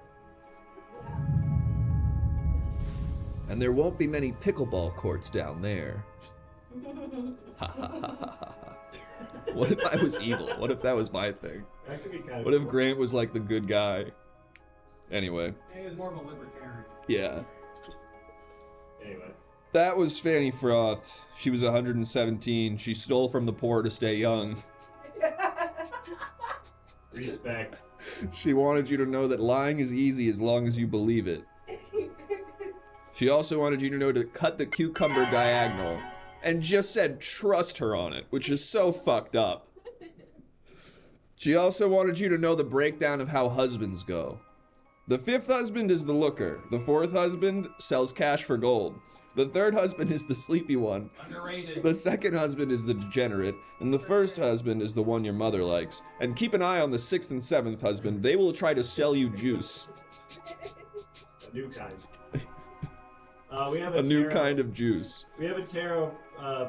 Speaker 1: And there won't be many pickleball courts down there. What if I was evil? What if that was my thing?
Speaker 11: That could be kind of
Speaker 1: What if Grant was like the good guy? Anyway.
Speaker 7: He was more of a libertarian.
Speaker 1: Yeah.
Speaker 11: Anyway.
Speaker 1: That was Fanny Froth. She was 117. She stole from the poor to stay young.
Speaker 11: Respect.
Speaker 1: She wanted you to know that lying is easy as long as you believe it. She also wanted you to know to cut the cucumber diagonal. And just said trust her on it, which is so fucked up. She also wanted you to know the breakdown of how husbands go. The fifth husband is the looker. The fourth husband sells cash for gold. The third husband is the sleepy one.
Speaker 7: Underrated.
Speaker 1: The second husband is the degenerate. And the first husband is the one your mother likes. And keep an eye on the sixth and seventh husband. They will try to sell you juice.
Speaker 11: A new kind. We have
Speaker 1: A new
Speaker 11: tarot.
Speaker 1: kind of juice.
Speaker 11: We have a tarot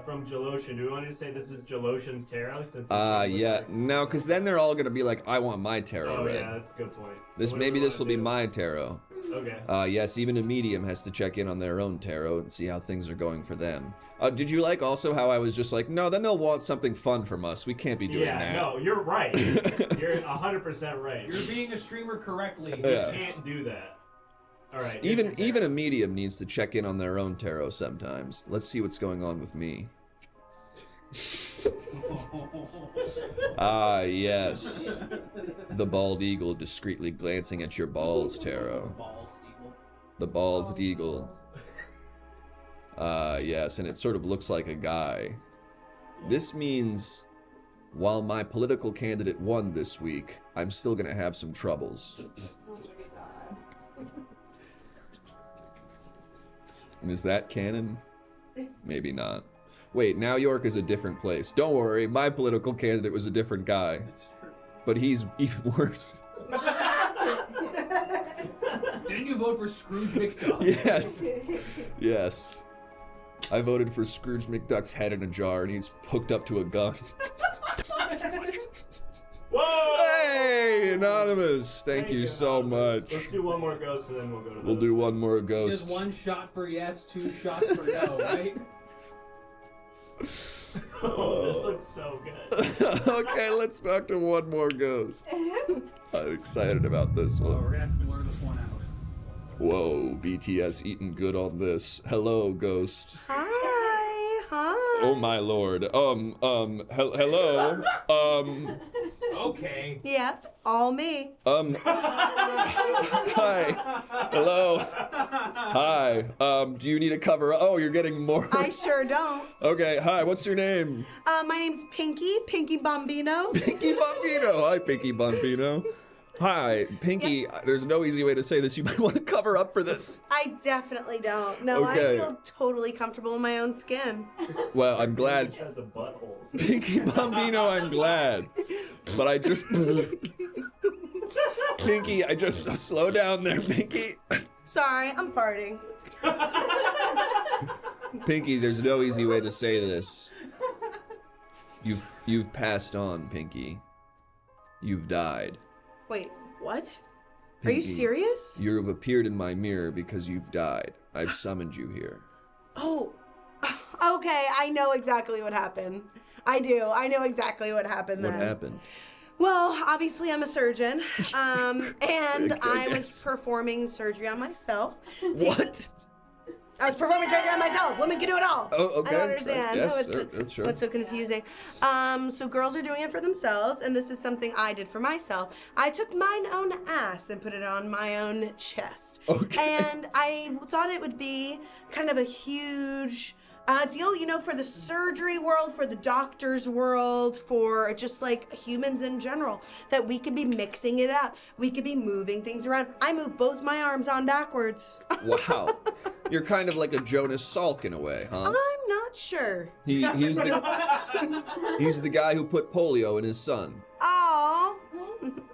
Speaker 11: from Jaloshin. Do we want to say this is Jaloshin's tarot? Since
Speaker 1: Yeah. No, because then they're all going to be like, I want my tarot
Speaker 11: Oh,
Speaker 1: read.
Speaker 11: yeah, that's a good point.
Speaker 1: This
Speaker 11: So what do
Speaker 1: maybe
Speaker 11: we
Speaker 1: this will
Speaker 11: wanna
Speaker 1: be
Speaker 11: do?
Speaker 1: my tarot.
Speaker 11: Okay.
Speaker 1: Yes, even a medium has to check in on their own tarot and see how things are going for them. Did you like also how I was just like, no, then they'll want something fun from us. We can't be doing that.
Speaker 11: Yeah, no, you're right. You're 100% right.
Speaker 7: You're being a streamer correctly.
Speaker 11: You
Speaker 1: Yeah.
Speaker 11: can't do that. All right.
Speaker 1: Even a medium needs to check in on their own tarot sometimes. Let's see what's going on with me. Yes. The bald eagle discreetly glancing at your balls, tarot. The bald eagle. Yes, and it sort of looks like a guy. This means, while my political candidate won this week, I'm still gonna have some troubles. And is that canon? Maybe not. Wait, now York is a different place. Don't worry, my political candidate was a different guy. But he's even worse.
Speaker 7: Didn't you vote for Scrooge McDuck?
Speaker 1: Yes. Yes. I voted for Scrooge McDuck's head in a jar and he's hooked up to a gun.
Speaker 11: Whoa!
Speaker 1: Hey, Anonymous! Thank you so much.
Speaker 11: Let's do one more ghost and then we'll go to the...
Speaker 1: We'll do one more
Speaker 7: Just
Speaker 1: ghost.
Speaker 7: one shot for yes, 2 shots for no, right?
Speaker 11: Oh, this looks so good.
Speaker 1: Okay, let's talk to one more ghost. I'm excited about this
Speaker 7: Oh,
Speaker 1: one.
Speaker 7: we're gonna have to blur this one out.
Speaker 1: Whoa, BTS eating good on this. Hello, ghost.
Speaker 9: Hi.
Speaker 1: Oh my lord. Hello.
Speaker 7: Okay.
Speaker 9: Yep, all me.
Speaker 1: Hi. Hello. Hi. Do you need a cover? Oh, you're getting more.
Speaker 9: I sure don't.
Speaker 1: Okay, hi, what's your name?
Speaker 9: My name's Pinky Bombino.
Speaker 1: Pinky Bombino. Hi, Pinky Bombino. Hi, Pinky. There's no easy way to say this. You might want to cover up for this.
Speaker 9: I definitely don't. No,
Speaker 1: Okay.
Speaker 9: I feel totally comfortable in my own skin.
Speaker 1: Well, I'm glad.
Speaker 11: She has a butthole.
Speaker 1: Pinky Bombino, I'm glad. But I just... Pinky, I just... Slow down there, Pinky.
Speaker 9: Sorry, I'm farting.
Speaker 1: Pinky, there's no easy way to say this. You've passed on, Pinky. You've died.
Speaker 9: Wait, what? Are you
Speaker 1: Pinky,
Speaker 9: serious?
Speaker 1: You've appeared in my mirror because you've died. I've summoned you here.
Speaker 9: Oh, okay, I know exactly what happened. I do. I know exactly what happened
Speaker 1: What
Speaker 9: then.
Speaker 1: happened?
Speaker 9: Well, obviously I'm a surgeon, and I was
Speaker 1: Yes.
Speaker 9: performing surgery on myself.
Speaker 1: What?
Speaker 9: I was performing surgery on myself. Women can do it all.
Speaker 1: Oh, okay.
Speaker 9: I don't understand.
Speaker 1: Yes,
Speaker 9: What's
Speaker 1: sure.
Speaker 9: so confusing? So girls are doing it for themselves, and this is something I did for myself. I took mine own ass and put it on my own chest.
Speaker 1: Okay.
Speaker 9: And I thought it would be kind of a huge deal, you know, for the surgery world, for the doctor's world, for just like humans in general, that we could be mixing it up. We could be moving things around. I moved both my arms on backwards.
Speaker 1: Wow. You're kind of like a Jonas Salk in a way, huh?
Speaker 9: I'm not sure.
Speaker 1: He's the guy who put polio in his son.
Speaker 9: Aw,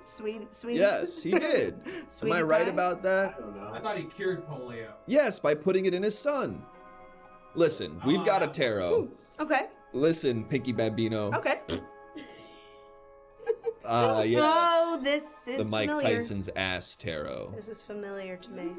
Speaker 9: sweet.
Speaker 1: Yes, he did. Am
Speaker 9: Sweetie
Speaker 1: I right
Speaker 9: pie.
Speaker 1: about
Speaker 11: I
Speaker 1: that?
Speaker 11: don't know.
Speaker 7: I thought he cured polio.
Speaker 1: Yes, by putting it in his son. Listen, we've got a tarot.
Speaker 9: Okay,
Speaker 1: Listen, Pinky Bambino.
Speaker 9: okay.
Speaker 1: Yes.
Speaker 9: Oh, this is
Speaker 1: The Mike
Speaker 9: familiar.
Speaker 1: Tyson's ass tarot.
Speaker 9: This is familiar to me.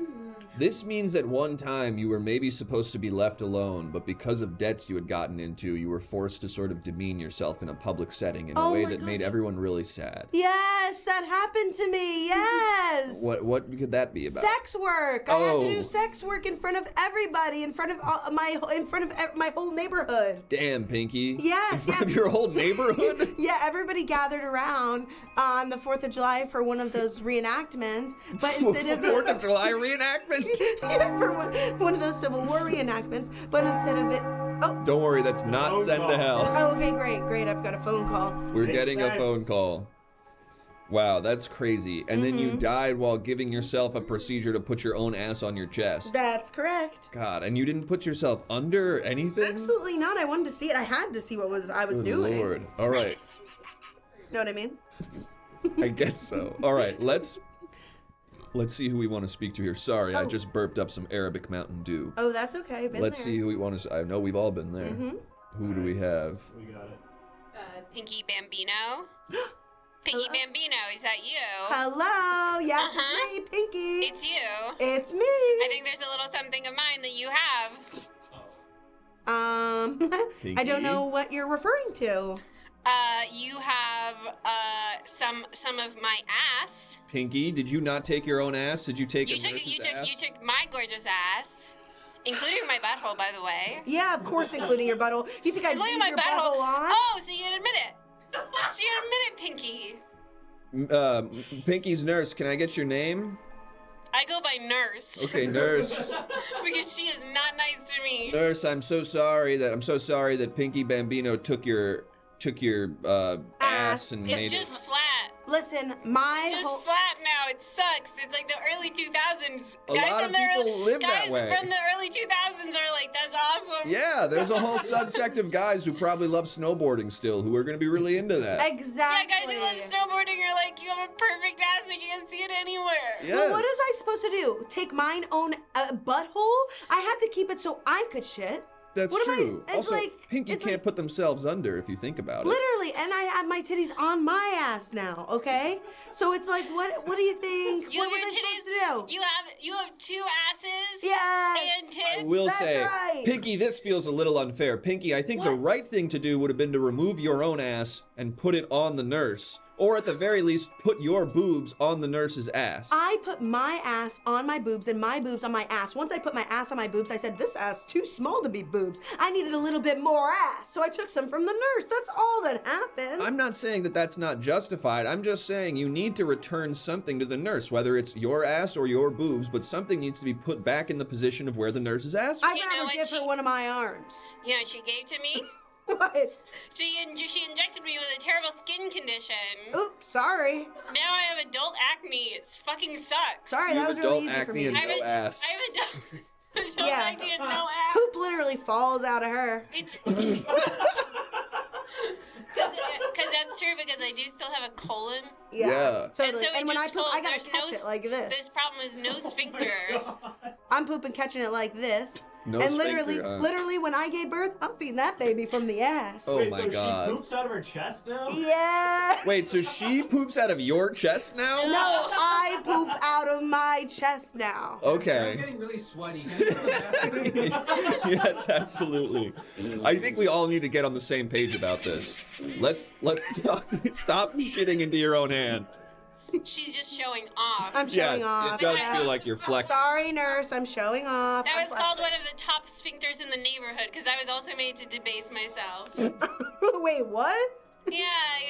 Speaker 1: This means at one time you were maybe supposed to be left alone, but because of debts you had gotten into, you were forced to sort of demean yourself in a public setting in a way that made everyone really sad.
Speaker 9: Yes, that happened to me. Yes.
Speaker 1: What could that be about?
Speaker 9: Sex work. I had to do sex work in front of everybody, in front of my whole neighborhood.
Speaker 1: Damn, Pinky.
Speaker 9: Yes,
Speaker 1: In front of your whole neighborhood?
Speaker 9: Yeah, everybody gathered around on the 4th of July for one of those reenactments, but instead of
Speaker 1: 4th of July reenactment?
Speaker 9: for one of those Civil War reenactments, but instead of it,
Speaker 1: Don't worry, that's not send to hell.
Speaker 9: oh, okay, great, I've got a phone call.
Speaker 1: We're getting a phone call. Wow, that's crazy. And then you died while giving yourself a procedure to put your own ass on your chest.
Speaker 9: That's correct.
Speaker 1: God, and you didn't put yourself under anything?
Speaker 9: Absolutely not. I wanted to see it. I had to see what I was
Speaker 1: Good
Speaker 9: doing.
Speaker 1: Lord. All right.
Speaker 9: Know what I mean?
Speaker 1: I guess so. All right, let's see who we want to speak to here. Sorry, I just burped up some Arabic Mountain Dew.
Speaker 9: Oh, that's okay.
Speaker 1: Let's see who we want to. I know we've all been there. Who do we have?
Speaker 11: We got it.
Speaker 8: Pinky Bambino. Pinky Bambino, is that you?
Speaker 9: Hello. Yes, it's me, Pinky.
Speaker 8: It's you.
Speaker 9: It's me.
Speaker 8: I think there's a little something of mine that you have.
Speaker 9: I don't know what you're referring to.
Speaker 8: You have some of my ass.
Speaker 1: Pinky, did you not take your own ass? Did you take
Speaker 8: You
Speaker 1: a
Speaker 8: took
Speaker 1: nurse's ass?
Speaker 8: you took my gorgeous ass, including my butthole, by the way.
Speaker 9: Yeah, of course, including your butthole. You think I leave
Speaker 8: Including my
Speaker 9: your
Speaker 8: butthole.
Speaker 9: butthole on?
Speaker 8: Oh, so you'd admit it. So you'd admit it, Pinky.
Speaker 1: Pinky's nurse, can I get your name?
Speaker 8: I go by nurse.
Speaker 1: Okay, nurse.
Speaker 8: Because she is not nice to me.
Speaker 1: Nurse, I'm so sorry that Pinky Bambino took your ass and made
Speaker 8: It's just flat.
Speaker 9: Listen,
Speaker 8: Just flat now. It sucks. It's like the early 2000s.
Speaker 1: A lot of people live that way.
Speaker 8: Guys from the early 2000s are like, that's awesome.
Speaker 1: Yeah, there's a whole subsect of guys who probably love snowboarding still, who are going to be really into that.
Speaker 9: Exactly.
Speaker 8: Yeah, guys who love snowboarding are like, you have a perfect ass and you can't see it anywhere.
Speaker 9: Well, what was I supposed to do? Take mine own butthole? I had to keep it so I could shit.
Speaker 1: That's
Speaker 9: What am I-
Speaker 1: true.
Speaker 9: it's
Speaker 1: Also,
Speaker 9: like-
Speaker 1: Pinky
Speaker 9: it's
Speaker 1: can't put themselves under if you think about it.
Speaker 9: Literally, and I have my titties on my ass now, okay? So it's like, what do you think?
Speaker 8: You
Speaker 9: what
Speaker 8: have
Speaker 9: was
Speaker 8: your
Speaker 9: I
Speaker 8: titties.
Speaker 9: supposed to do?
Speaker 8: You have two asses.
Speaker 9: Yes.
Speaker 8: And tits.
Speaker 1: I will
Speaker 9: That's
Speaker 1: say,
Speaker 9: right.
Speaker 1: Pinky, this feels a little unfair. Pinky, I think the right thing to do would have been to remove your own ass and put it on the nurse. Or at the very least, put your boobs on the nurse's ass.
Speaker 9: I put my ass on my boobs and my boobs on my ass. Once I put my ass on my boobs, I said, this ass too small to be boobs. I needed a little bit more ass. So I took some from the nurse. That's all that happened.
Speaker 1: I'm not saying that that's not justified. I'm just saying you need to return something to the nurse, whether it's your ass or your boobs, but something needs to be put back in the position of where the nurse's ass was.
Speaker 9: I'd rather give her one of my arms.
Speaker 8: You know what she gave to me?
Speaker 9: What?
Speaker 8: She injected me with a terrible skin condition.
Speaker 9: Oops, sorry.
Speaker 8: Now I have adult acne. It's fucking sucks.
Speaker 9: Sorry,
Speaker 1: You
Speaker 9: that
Speaker 1: have
Speaker 9: was really
Speaker 1: adult
Speaker 9: easy for
Speaker 1: acne
Speaker 9: me.
Speaker 1: and
Speaker 8: I have
Speaker 1: no
Speaker 8: a-
Speaker 1: ass.
Speaker 8: I have adult
Speaker 9: Yeah.
Speaker 8: acne and no ass.
Speaker 9: Poop literally falls out of her.
Speaker 8: It's because that's true. Because I do still have a colon.
Speaker 1: Yeah.
Speaker 9: Totally.
Speaker 8: And so it
Speaker 9: when I
Speaker 8: just
Speaker 9: poop, I
Speaker 8: falls.
Speaker 9: gotta
Speaker 8: There's
Speaker 9: catch
Speaker 8: no
Speaker 9: it like this.
Speaker 8: This problem is no sphincter.
Speaker 9: I'm pooping, catching it like this.
Speaker 1: No
Speaker 9: and
Speaker 1: sphincter,
Speaker 9: literally, when I gave birth, I'm feeding that baby from the ass.
Speaker 1: Oh
Speaker 11: Wait,
Speaker 1: my
Speaker 11: so
Speaker 1: God.
Speaker 11: she poops out of her chest now?
Speaker 9: Yeah.
Speaker 1: Wait, so she poops out of your chest now?
Speaker 9: No, I poop out of my chest now.
Speaker 1: Okay.
Speaker 7: getting really sweaty.
Speaker 1: Yes, absolutely. I think we all need to get on the same page about this. Let's stop shitting into your own hand.
Speaker 8: She's just showing off.
Speaker 9: I'm showing
Speaker 1: Yes,
Speaker 9: off.
Speaker 1: it does feel like you're flexing.
Speaker 9: Sorry, nurse, I'm showing off.
Speaker 8: That
Speaker 9: I'm
Speaker 8: was called
Speaker 9: flexing.
Speaker 8: one of the top sphincters in the neighborhood because I was also made to debase myself.
Speaker 9: Wait, what?
Speaker 8: Yeah.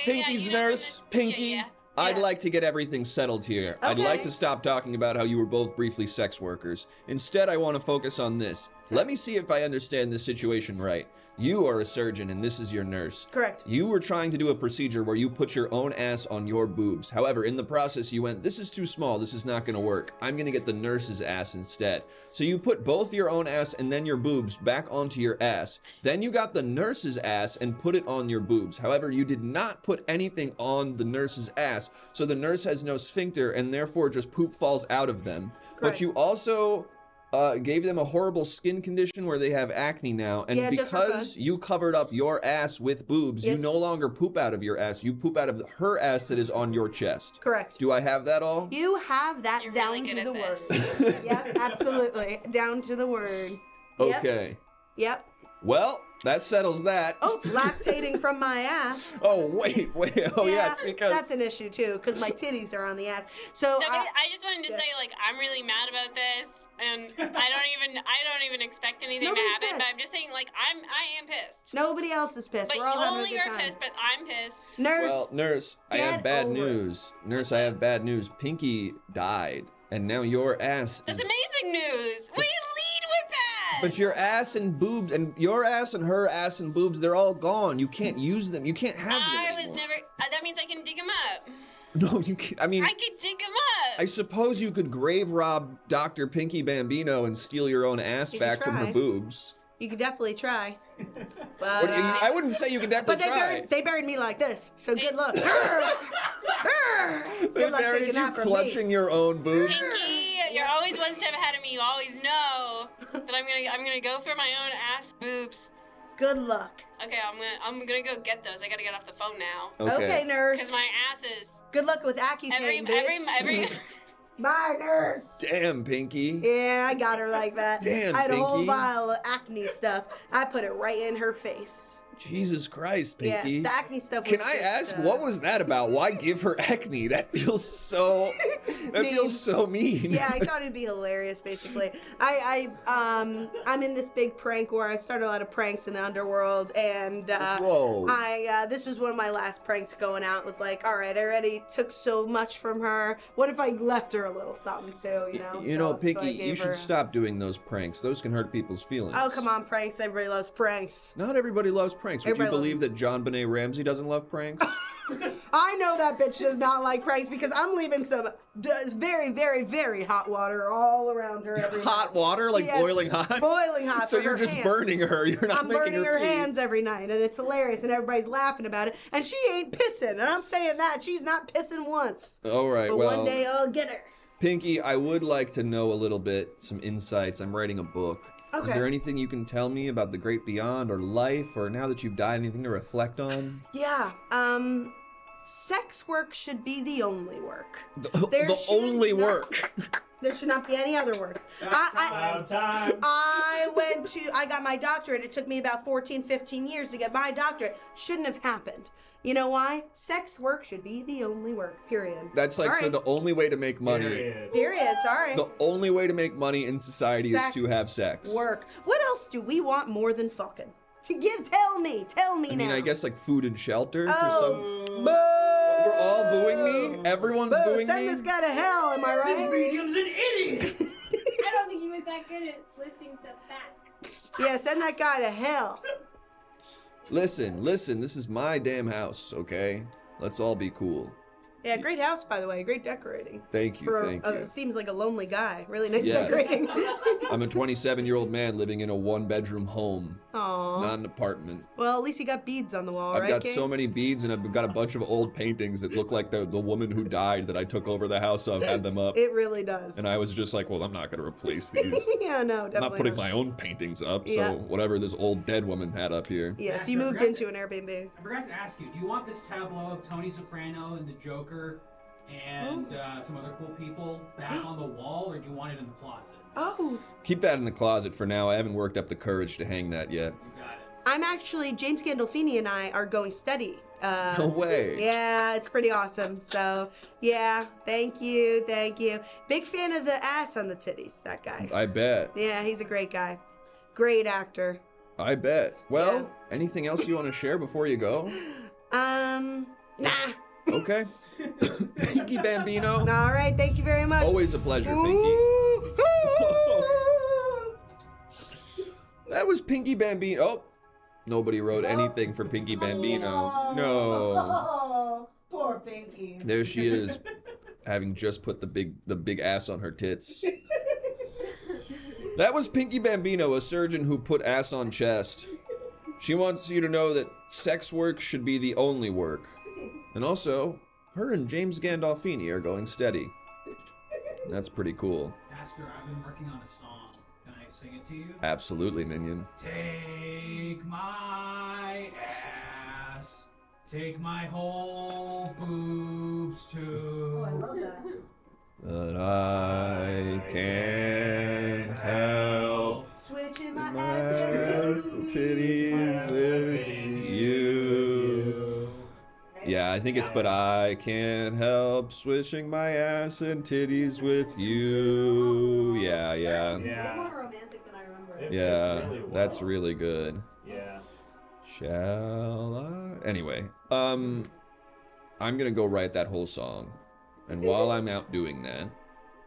Speaker 1: Pinky's
Speaker 8: you know,
Speaker 1: nurse, Pinky.
Speaker 8: Yeah.
Speaker 1: I'd
Speaker 9: Yes.
Speaker 1: like to get everything settled here. I'd
Speaker 9: Okay.
Speaker 1: like to stop talking about how you were both briefly sex workers. Instead, I want to focus on this. Let me see if I understand this situation right. You are a surgeon and this is your nurse.
Speaker 9: Correct.
Speaker 1: You were trying to do a procedure where you put your own ass on your boobs. However, in the process, you went, this is too small. This is not going to work. I'm going to get the nurse's ass instead. So you put both your own ass and then your boobs back onto your ass. Then you got the nurse's ass and put it on your boobs. However, you did not put anything on the nurse's ass. So the nurse has no sphincter and therefore just poop falls out of them.
Speaker 9: Correct.
Speaker 1: But you also gave them a horrible skin condition where they have acne now, and
Speaker 9: Yeah, just for
Speaker 1: because
Speaker 9: fun.
Speaker 1: you covered up your ass with boobs,
Speaker 9: Yes.
Speaker 1: you no longer poop out of your ass. You poop out of her ass that is on your chest.
Speaker 9: Correct.
Speaker 1: Do I have that all?
Speaker 9: You have that
Speaker 8: You're
Speaker 9: down
Speaker 8: really good
Speaker 9: to
Speaker 8: at
Speaker 9: the
Speaker 8: this.
Speaker 9: word. Yep, absolutely. Down to the word. Yep.
Speaker 1: Okay.
Speaker 9: Yep.
Speaker 1: Well, that settles that.
Speaker 9: Oh, lactating from my ass.
Speaker 1: Oh, wait. Oh,
Speaker 9: Yeah,
Speaker 1: yes, because...
Speaker 9: that's an issue too, because my titties are on the ass. So
Speaker 8: So I just wanted to say, like, I'm really mad about this, and I don't even expect anything to
Speaker 9: Nobody's
Speaker 8: happen. But
Speaker 9: pissed.
Speaker 8: I'm just saying, like, I am pissed.
Speaker 9: nobody else is pissed.
Speaker 8: But
Speaker 9: We're all having a
Speaker 8: only
Speaker 9: good
Speaker 8: you're
Speaker 9: time.
Speaker 8: pissed, but I'm pissed.
Speaker 9: Nurse,
Speaker 1: Well, nurse, I have
Speaker 9: Get
Speaker 1: bad
Speaker 9: over it.
Speaker 1: news. Nurse, I have bad news. Pinky died, and now your ass
Speaker 8: That's
Speaker 1: is...
Speaker 8: amazing news. Way to lead with that.
Speaker 1: But your ass and boobs, and your ass and her ass and boobs, they're all gone. You can't use them. You can't have them
Speaker 8: I was
Speaker 1: anymore.
Speaker 8: never. That means I can dig him up.
Speaker 1: No, you can't. I mean,
Speaker 8: I could dig him up.
Speaker 1: I suppose you could grave rob Dr. Pinky Bambino and steal your own ass
Speaker 9: You
Speaker 1: back from her
Speaker 9: try.
Speaker 1: boobs.
Speaker 9: you could definitely try. But,
Speaker 1: What do you- I wouldn't say you could
Speaker 9: but
Speaker 1: definitely
Speaker 9: they
Speaker 1: try.
Speaker 9: buried me like this, so good luck.
Speaker 1: They
Speaker 9: Good luck
Speaker 1: buried
Speaker 9: taking
Speaker 1: you
Speaker 9: that from
Speaker 1: clutching
Speaker 9: me.
Speaker 1: your own boobs.
Speaker 8: Pinky, you're always one step ahead of me. You always know that I'm gonna go for my own ass boobs.
Speaker 9: Good luck.
Speaker 8: Okay, I'm gonna go get those. I gotta get off the phone now.
Speaker 9: Okay, nurse.
Speaker 8: Cause my ass is
Speaker 9: Good luck with Accutane,
Speaker 8: every.
Speaker 9: Bye, nurse.
Speaker 1: Damn, Pinky.
Speaker 9: Yeah, I got her like that.
Speaker 1: Damn,
Speaker 9: I had a whole
Speaker 1: Pinky.
Speaker 9: vial of acne stuff. I put it right in her face.
Speaker 1: Jesus Christ, Pinky.
Speaker 9: Yeah, the acne stuff was
Speaker 1: Can I
Speaker 9: just,
Speaker 1: ask, what was that about? Why give her acne? That feels so... That
Speaker 9: Mean.
Speaker 1: feels so mean.
Speaker 9: Yeah, I thought it'd be hilarious. Basically, I'm in this big prank where I start a lot of pranks in the underworld, and
Speaker 1: Whoa.
Speaker 9: this was one of my last pranks going out. It was like, all right, I already took so much from her. What if I left her a little something too? You know.
Speaker 1: You know,
Speaker 9: So I
Speaker 1: Pinky,
Speaker 9: gave
Speaker 1: you should
Speaker 9: her-
Speaker 1: stop doing those pranks. Those can hurt people's feelings.
Speaker 9: Oh come on, pranks! Everybody loves pranks.
Speaker 1: Not everybody loves pranks. Would you
Speaker 9: Everybody loves
Speaker 1: believe that John Benet Ramsey doesn't love pranks?
Speaker 9: I know that bitch does not like pranks because I'm leaving some very, very, very hot water all around her. Every
Speaker 1: Hot water? Like
Speaker 9: Yes,
Speaker 1: boiling hot?
Speaker 9: Boiling hot.
Speaker 1: So
Speaker 9: for
Speaker 1: you're
Speaker 9: her
Speaker 1: just
Speaker 9: hands.
Speaker 1: burning her. You're not
Speaker 9: I'm
Speaker 1: making
Speaker 9: burning her
Speaker 1: pee.
Speaker 9: hands every night, and it's hilarious, and everybody's laughing about it. And she ain't pissing, and I'm saying that she's not pissing once.
Speaker 1: All right,
Speaker 9: But
Speaker 1: well,
Speaker 9: one day I'll get her.
Speaker 1: Pinky, I would like to know a little bit, some insights. I'm writing a book. Is
Speaker 9: Okay.
Speaker 1: there anything you can tell me about the great beyond or life, or now that you've died, anything to reflect on?
Speaker 9: Yeah. Sex work should be the only work.
Speaker 1: The
Speaker 9: There should
Speaker 1: only
Speaker 9: not-
Speaker 1: work.
Speaker 9: There should not be any other work.
Speaker 11: About time.
Speaker 9: I got my doctorate. It took me about 14, 15 years to get my doctorate. Shouldn't have happened. You know why? Sex work should be the only work, period.
Speaker 1: That's like, so
Speaker 9: Sorry.
Speaker 1: the only way to make money,
Speaker 9: Period, sorry.
Speaker 1: the only way to make money in society is
Speaker 9: Sex
Speaker 1: to have sex.
Speaker 9: Work. What else do we want more than fucking? Tell me
Speaker 1: I
Speaker 9: now.
Speaker 1: mean, I guess like food and shelter for
Speaker 9: Oh,
Speaker 1: some...
Speaker 9: boo!
Speaker 1: We're all booing me? Everyone's
Speaker 9: Boo,
Speaker 1: booing
Speaker 9: send
Speaker 1: me?
Speaker 9: this guy to hell, am I right?
Speaker 11: medium's an idiot.
Speaker 12: I don't think he was that good at listing stuff back.
Speaker 9: Yeah, send that guy to hell.
Speaker 1: Listen, this is my damn house, okay? Let's all be cool.
Speaker 9: Yeah, great house, by the way. Great decorating.
Speaker 1: Thank you, thank you.
Speaker 9: Seems like a lonely guy. Really nice
Speaker 1: Yes.
Speaker 9: decorating.
Speaker 1: I'm a 27-year-old man living in a one-bedroom home,
Speaker 9: Aww.
Speaker 1: not an apartment.
Speaker 9: Well, at least you got beads on the wall,
Speaker 1: I've
Speaker 9: right,
Speaker 1: got
Speaker 9: King?
Speaker 1: so many beads, and I've got a bunch of old paintings that look like the woman who died that I took over the house of, had them up.
Speaker 9: It really does.
Speaker 1: And I was just like, well, I'm not going to replace these.
Speaker 9: Yeah, no, definitely
Speaker 1: I'm not putting
Speaker 9: not.
Speaker 1: my own paintings up, so
Speaker 9: Yeah.
Speaker 1: whatever this old dead woman had up here.
Speaker 9: Yes, you moved into an Airbnb.
Speaker 7: I forgot to ask you, do you want this tableau of Tony Soprano and the Joker and some other cool people back on the wall, or do you want it in the closet?
Speaker 9: Oh.
Speaker 1: Keep that in the closet for now. I haven't worked up the courage to hang that yet.
Speaker 7: You got it.
Speaker 9: I'm actually, James Gandolfini and I are going steady.
Speaker 1: No way.
Speaker 9: Yeah, it's pretty awesome. So, yeah, thank you. Big fan of the ass on the titties, that guy.
Speaker 1: I bet.
Speaker 9: Yeah, he's a great guy. Great actor.
Speaker 1: I bet. Well,
Speaker 9: Yeah.
Speaker 1: anything else you want to share before you go?
Speaker 9: Nah.
Speaker 1: Okay. Pinky Bambino.
Speaker 9: All right, thank you very much.
Speaker 1: Always a pleasure, Pinky. That was Pinky Bambino. Oh, nobody wrote anything for Pinky Bambino. No.
Speaker 9: Oh, poor Pinky.
Speaker 1: There she is, having just put the big ass on her tits. That was Pinky Bambino, a surgeon who put ass on chest. She wants you to know that sex work should be the only work. And also, her and James Gandolfini are going steady. That's pretty cool.
Speaker 7: Ask her, I've been working on a song. Can I sing it to you?
Speaker 1: Absolutely, minion.
Speaker 7: Take my ass. Take my whole boobs too.
Speaker 9: Oh, I love that.
Speaker 1: But I can't help
Speaker 9: Switching my
Speaker 1: ass
Speaker 9: ass
Speaker 1: and titties with you. Yeah, I think it's but I can't help switching my ass and titties with you. Yeah.
Speaker 9: Way more romantic than I remember.
Speaker 1: Yeah, that's really good.
Speaker 11: Yeah.
Speaker 1: Shall I? Anyway, I'm gonna go write that whole song. And while I'm out doing that,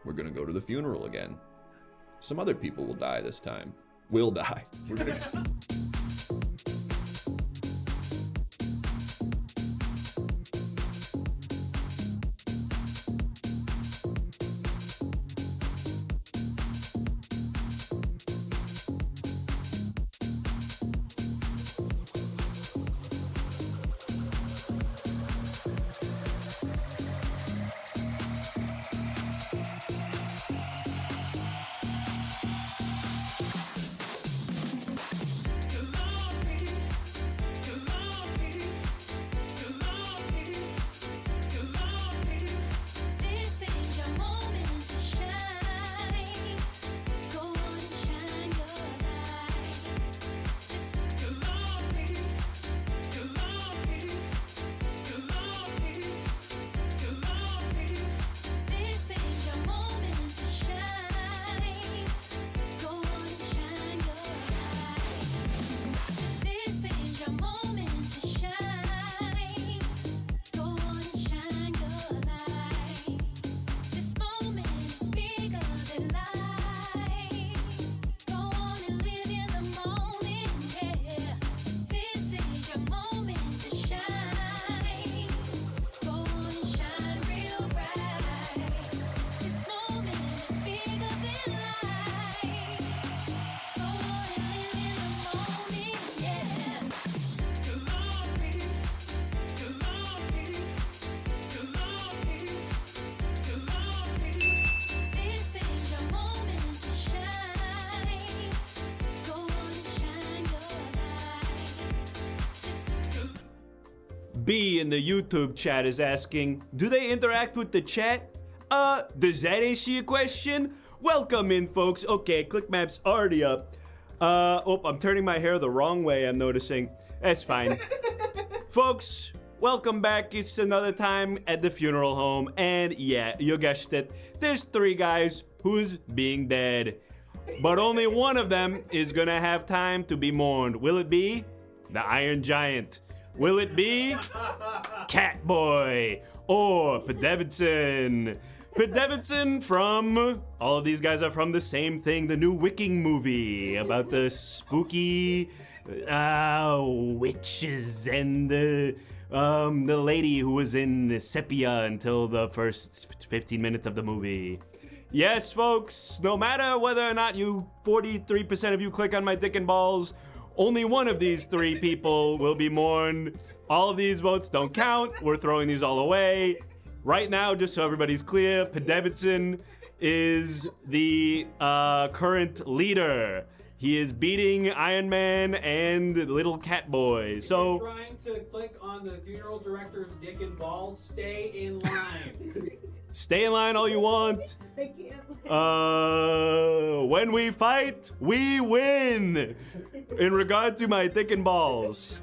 Speaker 1: we're gonna go to the funeral again. Some other people will die this time. Will die. We're gonna...
Speaker 6: B in the YouTube chat is asking, do they interact with the chat? Does that answer your question? Welcome in, folks. Okay, ClickMap's already up. Oh, I'm turning my hair the wrong way, I'm noticing. That's fine. Folks, welcome back. It's another time at the funeral home. And yeah, you guessed it. There's 3 guys who's being dead. But only one of them is gonna have time to be mourned. Will it be the Iron Giant? Will it be Catboy or Pete Davidson? Pete Davidson from, all of these guys are from the same thing, the new Wicking movie about the spooky witches and the lady who was in sepia until the first 15 minutes of the movie. Yes, folks, no matter whether or not 43% of you click on my dick and balls, only one of these 3 people will be mourned. All of these votes don't count. We're throwing these all away. Right now, just so everybody's clear, Pete Davidson is the current leader. He is beating Iron Man and Little Catboy. So,
Speaker 7: if you're trying to click on the funeral director's dick and balls, stay in line.
Speaker 6: Stay in line all you want. When we fight, we win. In regard to my dick and balls.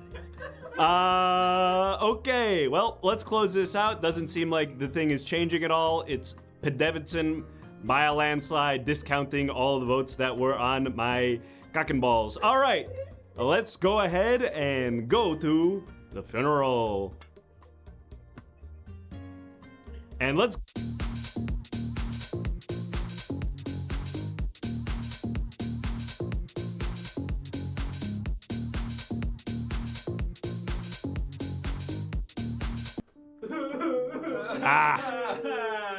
Speaker 6: Okay, well, let's close this out. Doesn't seem like the thing is changing at all. It's Pete Davidson by a landslide, discounting all the votes that were on my cock and balls. All right, let's go ahead and go to the funeral. And let's...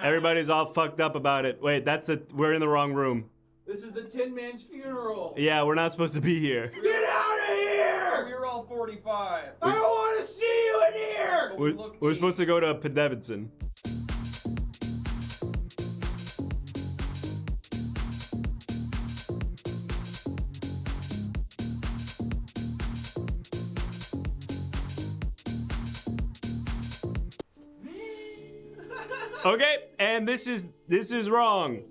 Speaker 6: Everybody's all fucked up about it. Wait, we're in the wrong room.
Speaker 7: This is the Tin Man's funeral.
Speaker 6: Yeah, we're not supposed to be here.
Speaker 7: Get out of here!
Speaker 1: You're all 45.
Speaker 7: I don't want to see you in here!
Speaker 6: We're supposed to go to Pete Davidson. Okay, and this is wrong.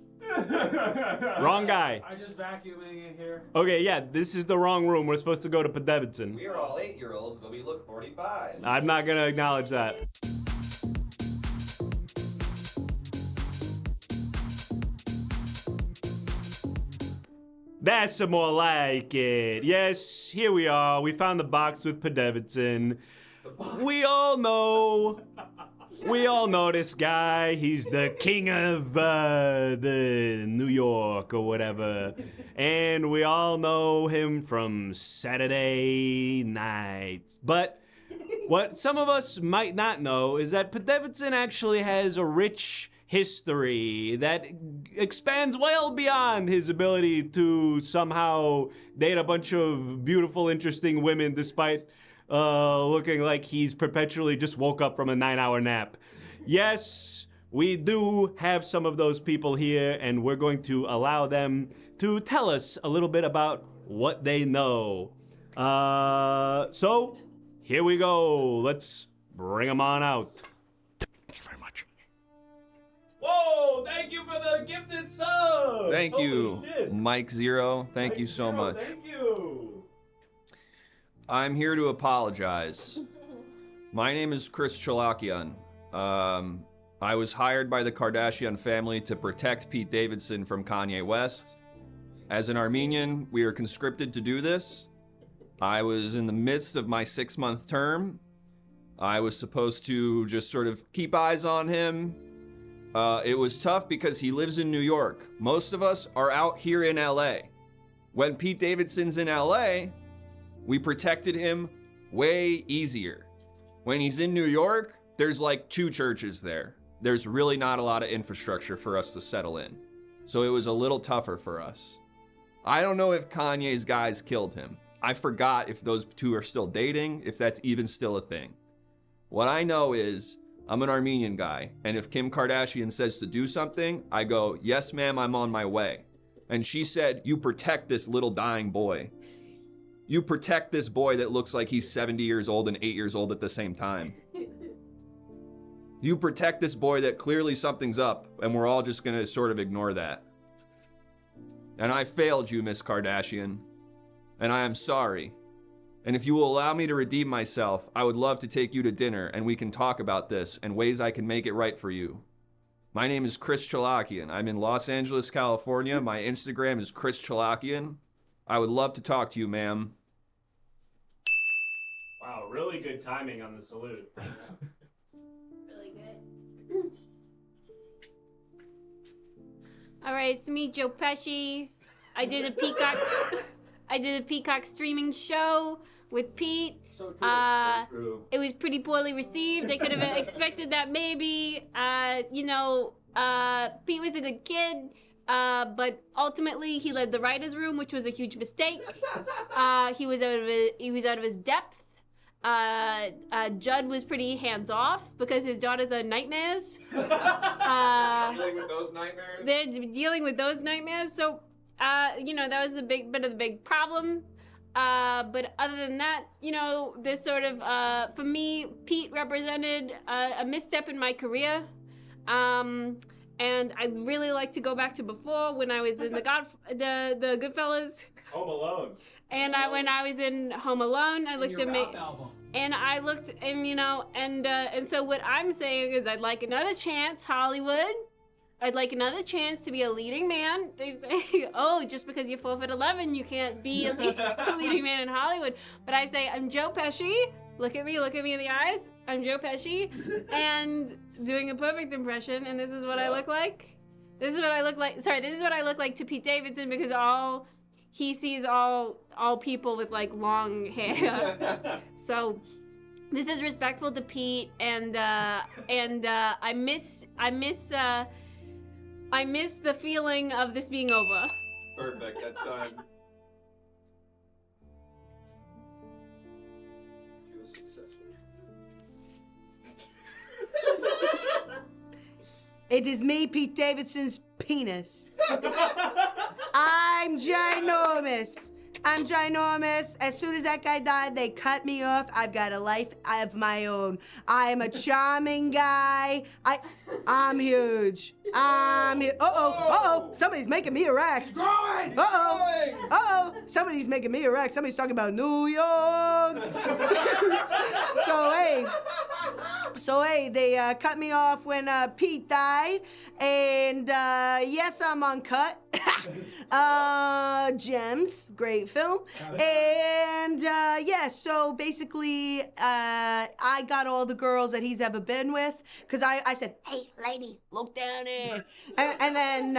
Speaker 6: Wrong guy.
Speaker 7: I'm just vacuuming it here.
Speaker 6: Okay, yeah, this is the wrong room. We're supposed to go to Davidson.
Speaker 1: We are all 8-year-olds, but we look 45.
Speaker 6: I'm not gonna acknowledge that. That's some more like it. Yes, here we are. We found the box with Davidson. We all know this guy. He's the king of the New York or whatever. And we all know him from Saturday night. But what some of us might not know is that Davidson actually has a rich history that expands well beyond his ability to somehow date a bunch of beautiful, interesting women despite looking like he's perpetually just woke up from a 9-hour nap. Yes, we do have some of those people here, and we're going to allow them to tell us a little bit about what they know. So, here we go. Let's bring them on out. Thank you very much. Whoa, thank you for the gifted sub!
Speaker 1: Thank
Speaker 6: Holy
Speaker 1: you,
Speaker 6: shit.
Speaker 1: Mike Zero. Thank you
Speaker 6: Mike
Speaker 1: so
Speaker 6: Zero,
Speaker 1: much.
Speaker 6: Thank you.
Speaker 1: I'm here to apologize. My name is Chris Chalakian. I was hired by the Kardashian family to protect Pete Davidson from Kanye West. As an Armenian, we are conscripted to do this. I was in the midst of my 6-month term. I was supposed to just sort of keep eyes on him. It was tough because he lives in New York. Most of us are out here in LA. When Pete Davidson's in LA, we protected him way easier. When he's in New York, there's like 2 churches there. There's really not a lot of infrastructure for us to settle in. So it was a little tougher for us. I don't know if Kanye's guys killed him. I forgot if those 2 are still dating, if that's even still a thing. What I know is I'm an Armenian guy, and if Kim Kardashian says to do something, I go, yes, ma'am, I'm on my way. And she said, you protect this little dying boy. You protect this boy that looks like he's 70 years old and 8 years old at the same time. You protect this boy that clearly something's up, and we're all just gonna sort of ignore that. And I failed you, Miss Kardashian, and I am sorry. And if you will allow me to redeem myself, I would love to take you to dinner and we can talk about this and ways I can make it right for you. My name is Chris Chalakian. I'm in Los Angeles, California. My Instagram is Chris Chalakian. I would love to talk to you, ma'am.
Speaker 6: Wow, really good timing on the salute.
Speaker 8: Really good. All right, it's me, Joe Pesci. I did a Peacock streaming show with Pete.
Speaker 1: So true.
Speaker 8: It was pretty poorly received. They could have expected that maybe. Pete was a good kid, but ultimately he led the writers' room, which was a huge mistake. He was out of his depth. Judd was pretty hands off because his daughters are nightmares.
Speaker 1: Dealing with those nightmares?
Speaker 8: They're dealing with those nightmares. So, that was a big bit of the big problem. But other than that, this sort of, for me, Pete represented a misstep in my career. And I'd really like to go back to before when I was in the Goodfellas.
Speaker 6: Home Alone.
Speaker 8: And when I was in Home Alone, I looked at me, and I looked, and so what I'm saying is, I'd like another chance, Hollywood. I'd like another chance to be a leading man. They say, oh, just because you're 4'11", you can't be a leading man in Hollywood. But I say, I'm Joe Pesci. Look at me in the eyes. I'm Joe Pesci, and doing a perfect impression. And this is what I look like. This is what I look like. Sorry, this is what I look like to Pete Davidson because he sees all people with like long hair. So this is respectful to Pete, and I miss the feeling of this being over.
Speaker 1: Perfect, that's time.
Speaker 9: It is me, Pete Davidson's penis. I'm ginormous. I'm ginormous. As soon as that guy died, they cut me off. I've got a life of my own. I am a charming guy. I'm huge. Uh-oh. Somebody's making me erect. Uh-oh. Somebody's making me erect. Somebody's talking about New York. So hey, they cut me off when Pete died. And yes, I'm uncut. Gems, great film. And yeah, so basically, I got all the girls that he's ever been with. Because I said, hey, lady, look down there. And then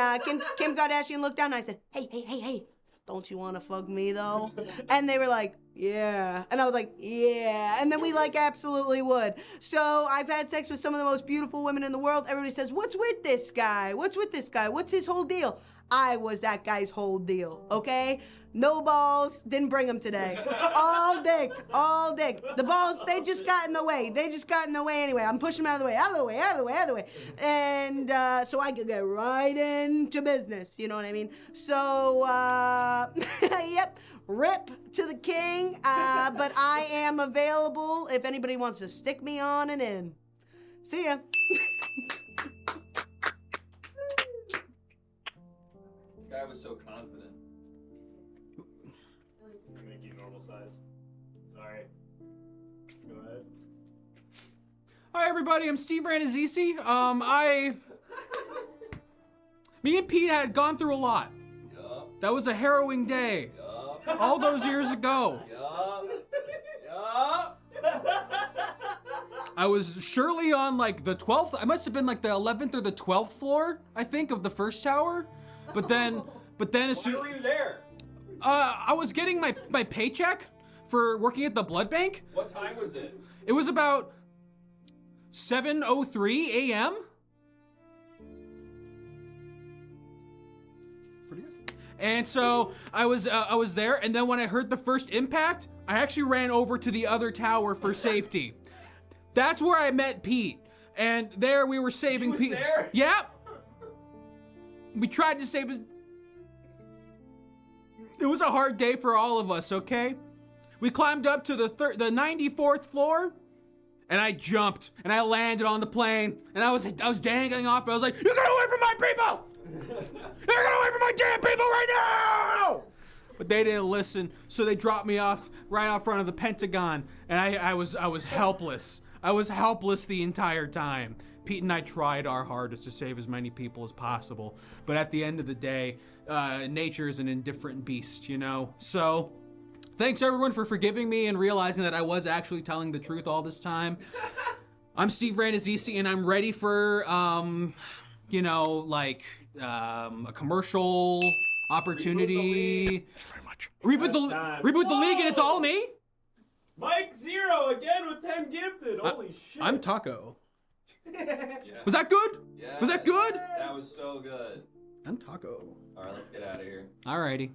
Speaker 9: Kim Kardashian looked down and I said, hey, don't you want to fuck me though? And they were like, yeah. And I was like, yeah. And then we like absolutely would. So I've had sex with some of the most beautiful women in the world. Everybody says, what's with this guy? What's with this guy? What's his whole deal? I was that guy's whole deal, okay? No balls, didn't bring them today. All dick. The balls, they just got in the way. Anyway. I'm pushing them out of the way. And so I could get right into business, you know what I mean? So, yep, rip to the king. But I am available if anybody wants to stick me on and in. See ya.
Speaker 1: The guy was so confident.
Speaker 11: Make you normal size. Sorry. Go ahead.
Speaker 7: Hi everybody, I'm Steve Ranazisi. Me and Pete had gone through a lot.
Speaker 1: Yup.
Speaker 7: That was a harrowing day.
Speaker 1: Yup.
Speaker 7: All those years ago.
Speaker 1: Yup.
Speaker 7: I was surely on like the 12th, I must have been like the 11th or the 12th floor, I think, of the first tower. But then as soon—
Speaker 1: Why were you there?
Speaker 7: I was getting my paycheck for working at the blood bank.
Speaker 1: What time was it?
Speaker 7: It was about 7:03 a.m. Pretty good. And so I was there, and then when I heard the first impact, I actually ran over to the other tower for safety. That's where I met Pete, and there we were saving Pete.
Speaker 1: There?
Speaker 7: Yep. We tried to save his. It was a hard day for all of us, okay? We climbed up to the 94th floor, and I jumped, and I landed on the plane, and I was dangling off, and I was like, "You get away from my people! You get away from my damn people right now!" But they didn't listen, so they dropped me off right out front of the Pentagon, and I was helpless. I was helpless the entire time. Pete and I tried our hardest to save as many people as possible, but at the end of the day, nature is an indifferent beast, you know? So, thanks everyone for forgiving me and realizing that I was actually telling the truth all this time. I'm Steve Ranazisi, and I'm ready for, you know, like, a commercial opportunity. Reboot the league, and it's all me?
Speaker 11: Mike Zero again with 10 gifted. Holy shit.
Speaker 7: I'm Taco.
Speaker 1: Yeah.
Speaker 7: Was that good?
Speaker 1: Yeah.
Speaker 7: Was that good?
Speaker 1: That was so good.
Speaker 7: I'm Taco.
Speaker 1: All right, let's get out of here.
Speaker 7: Alrighty.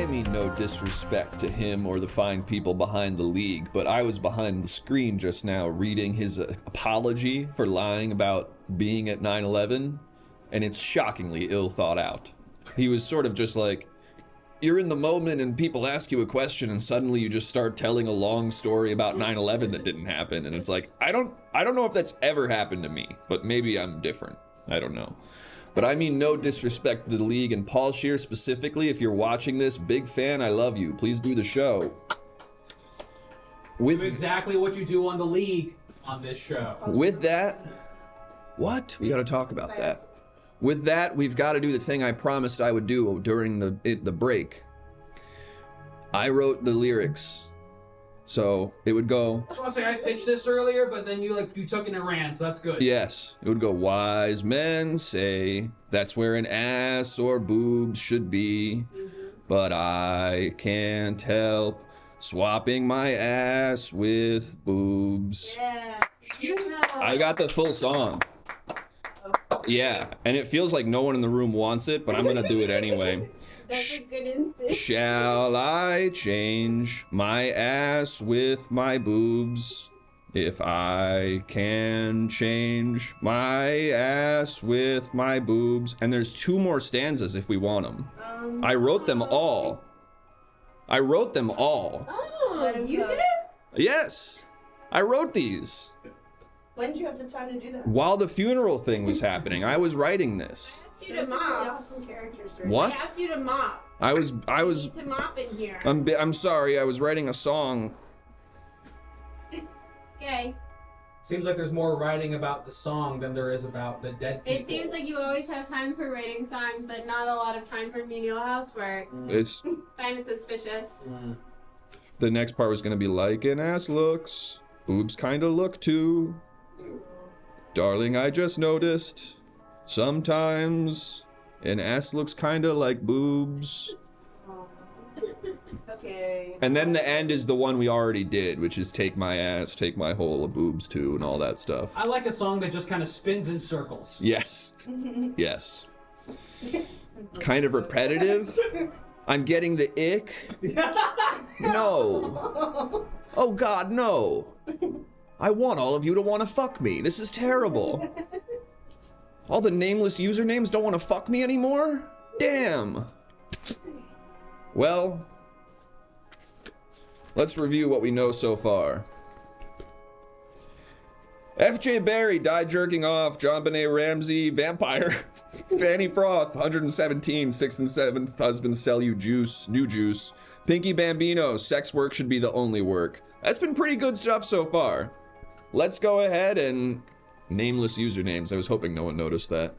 Speaker 1: I mean no disrespect to him or the fine people behind the league, but I was behind the screen just now reading his apology for lying about being at 9/11, and it's shockingly ill thought out. He was sort of just like, you're in the moment and people ask you a question and suddenly you just start telling a long story about 9/11 that didn't happen, and it's like, I don't know if that's ever happened to me, but maybe I'm different. I don't know. But I mean no disrespect to the league, and Paul Scheer specifically, if you're watching this, big fan, I love you. Please do the show.
Speaker 7: Do exactly what you do on the league on this show.
Speaker 1: With that, what? We gotta talk about that. With that, we've got to do the thing I promised I would do during the break. I wrote the lyrics. So it would go.
Speaker 7: I just want to say I pitched this earlier, but then you took it and ran, so that's good.
Speaker 1: Yes, it would go. Wise men say that's where an ass or boobs should be, but I can't help swapping my ass with boobs.
Speaker 9: Yeah.
Speaker 1: I got the full song. Yeah, and it feels like no one in the room wants it, but I'm gonna do it anyway.
Speaker 8: That's a good instinct.
Speaker 1: Shall I change my ass with my boobs? If I can change my ass with my boobs. And there's 2 more stanzas if we want them. I wrote them all.
Speaker 8: Oh, you did it?
Speaker 1: Yes, I wrote these.
Speaker 9: When did you have the time to do that?
Speaker 1: While the funeral thing was happening, I was writing this.
Speaker 8: I asked you to mop.
Speaker 9: Awesome characters.
Speaker 1: What?
Speaker 8: I asked you to mop.
Speaker 1: I was.
Speaker 8: You need to mop in here.
Speaker 1: I'm sorry. I was writing a song.
Speaker 8: Okay.
Speaker 7: Seems like there's more writing about the song than there is about the dead people.
Speaker 8: It seems like you always have time for writing songs, but not a lot of time for menial housework.
Speaker 1: It's.
Speaker 8: Find it suspicious.
Speaker 1: The next part was gonna be like an ass looks, boobs kinda look too. Darling, I just noticed. Sometimes an ass looks kinda like boobs.
Speaker 9: Okay.
Speaker 1: And then the end is the one we already did, which is take my ass, take my hole of boobs too, and all that stuff.
Speaker 7: I like a song that just kind of spins in circles.
Speaker 1: Yes. Yes. Kind of repetitive. I'm getting the ick. No. Oh God, no. I want all of you to want to fuck me. This is terrible. All the nameless usernames don't want to fuck me anymore? Damn. Well, let's review what we know so far. F.J. Barry died jerking off. John Benet Ramsey, vampire. Fanny Froth, 117, 6th and 7th husband sell you juice, new juice. Pinky Bambino, sex work should be the only work. That's been pretty good stuff so far. Let's go ahead and nameless usernames. I was hoping no one noticed that.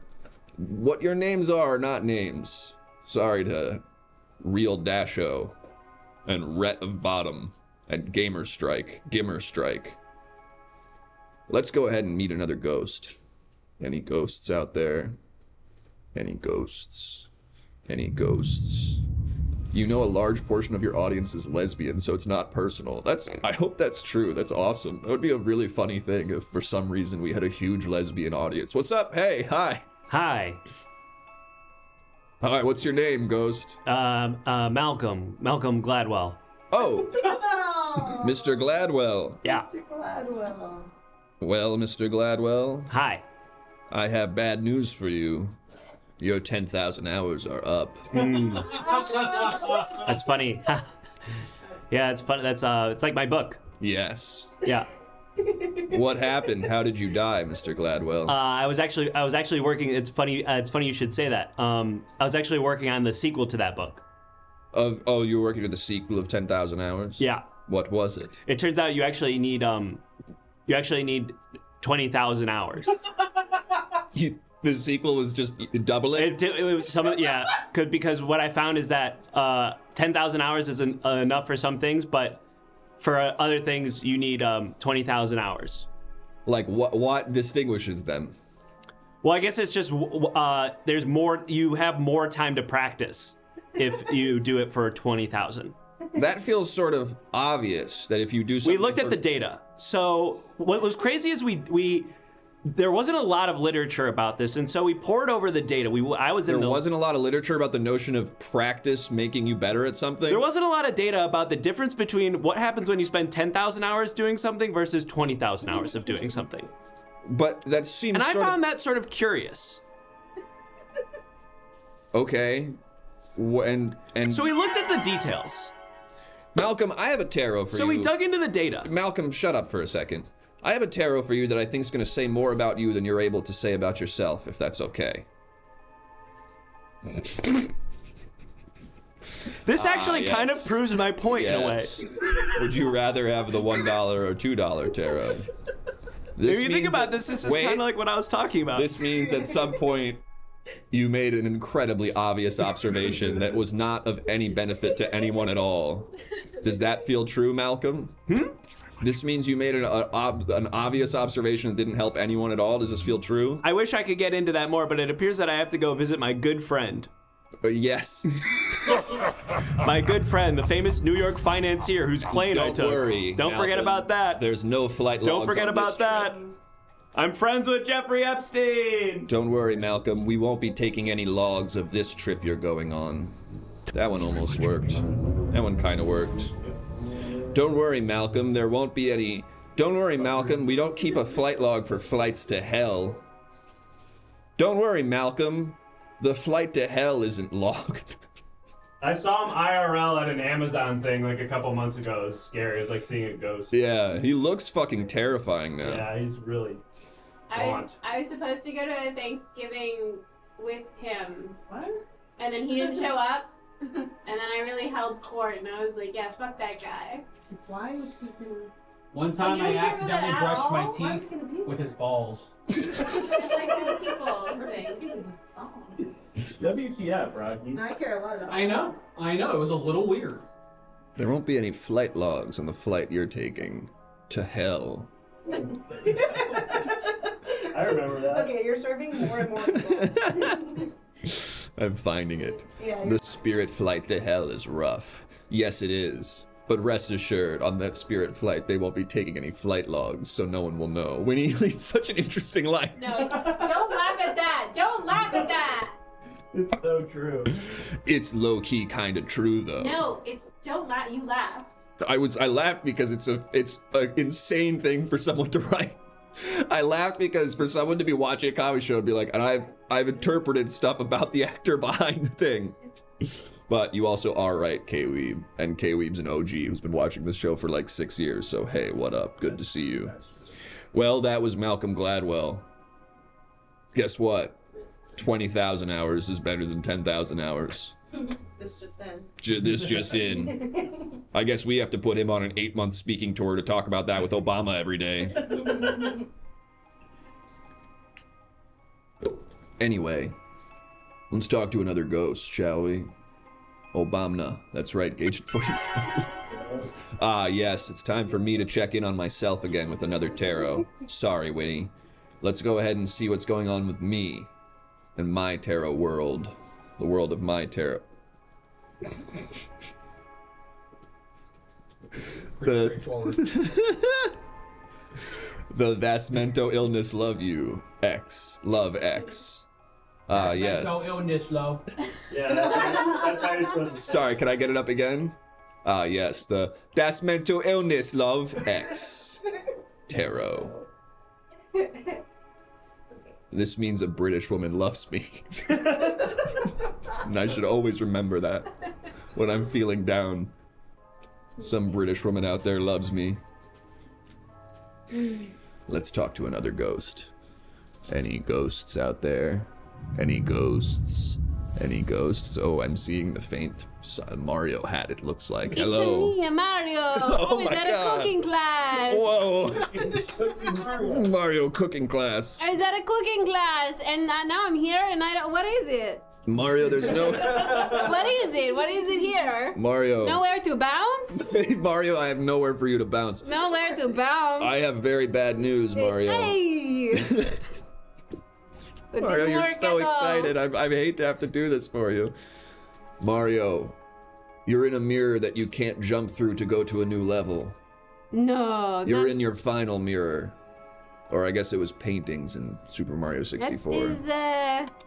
Speaker 1: What your names are not names. Sorry to Real Dasho and Rhett of Bottom and Gimmer Strike. Let's go ahead and meet another ghost. Any ghosts out there? Any ghosts? Any ghosts? You know a large portion of your audience is lesbian, so it's not personal. I hope that's true. That's awesome. That would be a really funny thing if for some reason we had a huge lesbian audience. What's up? Hey, hi.
Speaker 6: Hi.
Speaker 1: Hi, what's your name, ghost?
Speaker 6: Malcolm Gladwell.
Speaker 1: Oh, Mr. Gladwell.
Speaker 6: Yeah.
Speaker 9: Mr. Gladwell.
Speaker 1: Well, Mr. Gladwell,
Speaker 6: Hi.
Speaker 1: I have bad news for you. Your 10,000 hours are up.
Speaker 6: That's funny. Yeah, it's funny. That's it's like my book.
Speaker 1: Yes.
Speaker 6: Yeah.
Speaker 1: What happened? How did you die, Mr. Gladwell?
Speaker 6: I was actually working. It's funny you should say that. I was actually working on the sequel to that book.
Speaker 1: Oh, you were working on the sequel of 10,000 Hours?
Speaker 6: Yeah.
Speaker 1: What was it?
Speaker 6: It turns out you actually need 20,000 hours.
Speaker 1: The sequel was just double it?
Speaker 6: It was because what I found is that 10,000 hours isn't enough for some things, but for other things you need 20,000 hours.
Speaker 1: Like what distinguishes them?
Speaker 6: Well, I guess it's just there's more. You have more time to practice if you do it for 20,000.
Speaker 1: That feels sort of obvious that if you do something.
Speaker 6: We looked at the data. So what was crazy is we there wasn't a lot of literature about this, and so we poured over the data.
Speaker 1: There wasn't a lot of literature about the notion of practice making you better at something.
Speaker 6: There wasn't a lot of data about the difference between what happens when you spend 10,000 hours doing something versus 20,000 hours of doing something.
Speaker 1: But that seems.
Speaker 6: And I found that sort of curious.
Speaker 1: Okay, and
Speaker 6: so we looked at the details.
Speaker 1: Malcolm, I have a tarot for you.
Speaker 6: So we dug into the data.
Speaker 1: Malcolm, shut up for a second. I have a tarot for you that I think is going to say more about you than you're able to say about yourself, if that's okay.
Speaker 6: This actually kind of proves my point in a way.
Speaker 1: Would you rather have the $1 or $2 tarot?
Speaker 6: If you think about this, this is kind of like what I was talking about.
Speaker 1: This means at some point you made an incredibly obvious observation that was not of any benefit to anyone at all. Does that feel true, Malcolm? This means you made an obvious observation that didn't help anyone at all. Does this feel true?
Speaker 6: I wish I could get into that more, but it appears that I have to go visit my good friend.
Speaker 1: Yes.
Speaker 6: My good friend, the famous New York financier whose plane I took.
Speaker 1: Don't worry.
Speaker 6: Don't forget about that.
Speaker 1: There's no flight logs.
Speaker 6: Don't forget about that. I'm friends with Jeffrey Epstein.
Speaker 1: Don't worry, Malcolm. We won't be taking any logs of this trip you're going on. That one almost worked. That one kind of worked. Don't worry, Malcolm. There won't be any... Don't worry, Malcolm. We don't keep a flight log for flights to hell. Don't worry, Malcolm. The flight to hell isn't logged.
Speaker 11: I saw him IRL at an Amazon thing like a couple months ago. It was scary. It was like seeing a ghost.
Speaker 1: Yeah, he looks fucking terrifying now.
Speaker 11: Yeah, he's really gaunt.
Speaker 8: I was supposed to go to a Thanksgiving with him. What? And then he didn't show up. And then I really held court, and I was like, yeah, fuck that guy.
Speaker 9: Why would he do?
Speaker 7: One time I accidentally brushed my teeth with his balls.
Speaker 8: It's like old people thing.
Speaker 11: WTF, Rocky?
Speaker 9: I care a lot about
Speaker 7: I know. It was a little weird.
Speaker 1: There won't be any flight logs on the flight you're taking to hell.
Speaker 11: I remember that.
Speaker 9: Okay, you're serving more and more people.
Speaker 1: I'm finding it.
Speaker 9: Yeah,
Speaker 1: The spirit flight to hell is rough. Yes, it is. But rest assured, on that spirit flight, they won't be taking any flight logs, so no one will know. Winnie leads such an interesting life.
Speaker 8: No, don't laugh at that. Don't laugh at that.
Speaker 11: It's so true.
Speaker 1: It's low-key kind of true, though.
Speaker 8: No, it's don't laugh. You laugh.
Speaker 1: I laughed because it's an insane thing for someone to write. I laughed because for someone to be watching a comedy show and be like, and I've interpreted stuff about the actor behind the thing. But you also are right, K-Weeb. And K-Weeb's an OG who's been watching this show for like 6 years, so hey, what up? Good to see you. Well, that was Malcolm Gladwell. Guess what? 20,000 hours is better than 10,000 hours.
Speaker 9: This just in.
Speaker 1: This just in. I guess we have to put him on an 8-month speaking tour to talk about that with Obama every day. Anyway, let's talk to another ghost, shall we? Obama. That's right, gauge it for yourself. Ah, yes, it's time for me to check in on myself again with another tarot. Sorry, Winnie. Let's go ahead and see what's going on with me and my tarot world. The world of my tarot. The That's Mental Illness Love You X. Love X. Ah, yes.
Speaker 7: Mental illness, love.
Speaker 11: Yeah, that's how you're supposed to say.
Speaker 1: Sorry, can I get it up again? Ah, yes. The Das Mental Illness Love X. Tarot. This means a British woman loves me. And I should always remember that when I'm feeling down. Some British woman out there loves me. Let's talk to another ghost. Any ghosts out there? Any ghosts? Any ghosts? Oh, I'm seeing the faint Mario hat, it looks like. Hello.
Speaker 8: It's me, Mario.
Speaker 1: Oh
Speaker 8: I was
Speaker 1: my
Speaker 8: at
Speaker 1: God.
Speaker 8: a cooking class.
Speaker 1: Whoa. Mario cooking class.
Speaker 8: I was at a cooking class, and now I'm here, and I don't. What is it?
Speaker 1: Mario, there's no...
Speaker 8: What is it? What is it here?
Speaker 1: Mario.
Speaker 8: Nowhere to bounce?
Speaker 1: Mario, I have nowhere for you to bounce.
Speaker 8: Nowhere to bounce.
Speaker 1: I have very bad news, Mario.
Speaker 8: Hey. It
Speaker 1: Mario,
Speaker 8: didn't
Speaker 1: you're
Speaker 8: work
Speaker 1: so
Speaker 8: at all.
Speaker 1: excited. I hate to have to do this for you. Mario, you're in a mirror that you can't jump through to go to a new level.
Speaker 8: No.
Speaker 1: You're in your final mirror. Or I guess it was paintings in Super Mario 64.
Speaker 8: That is,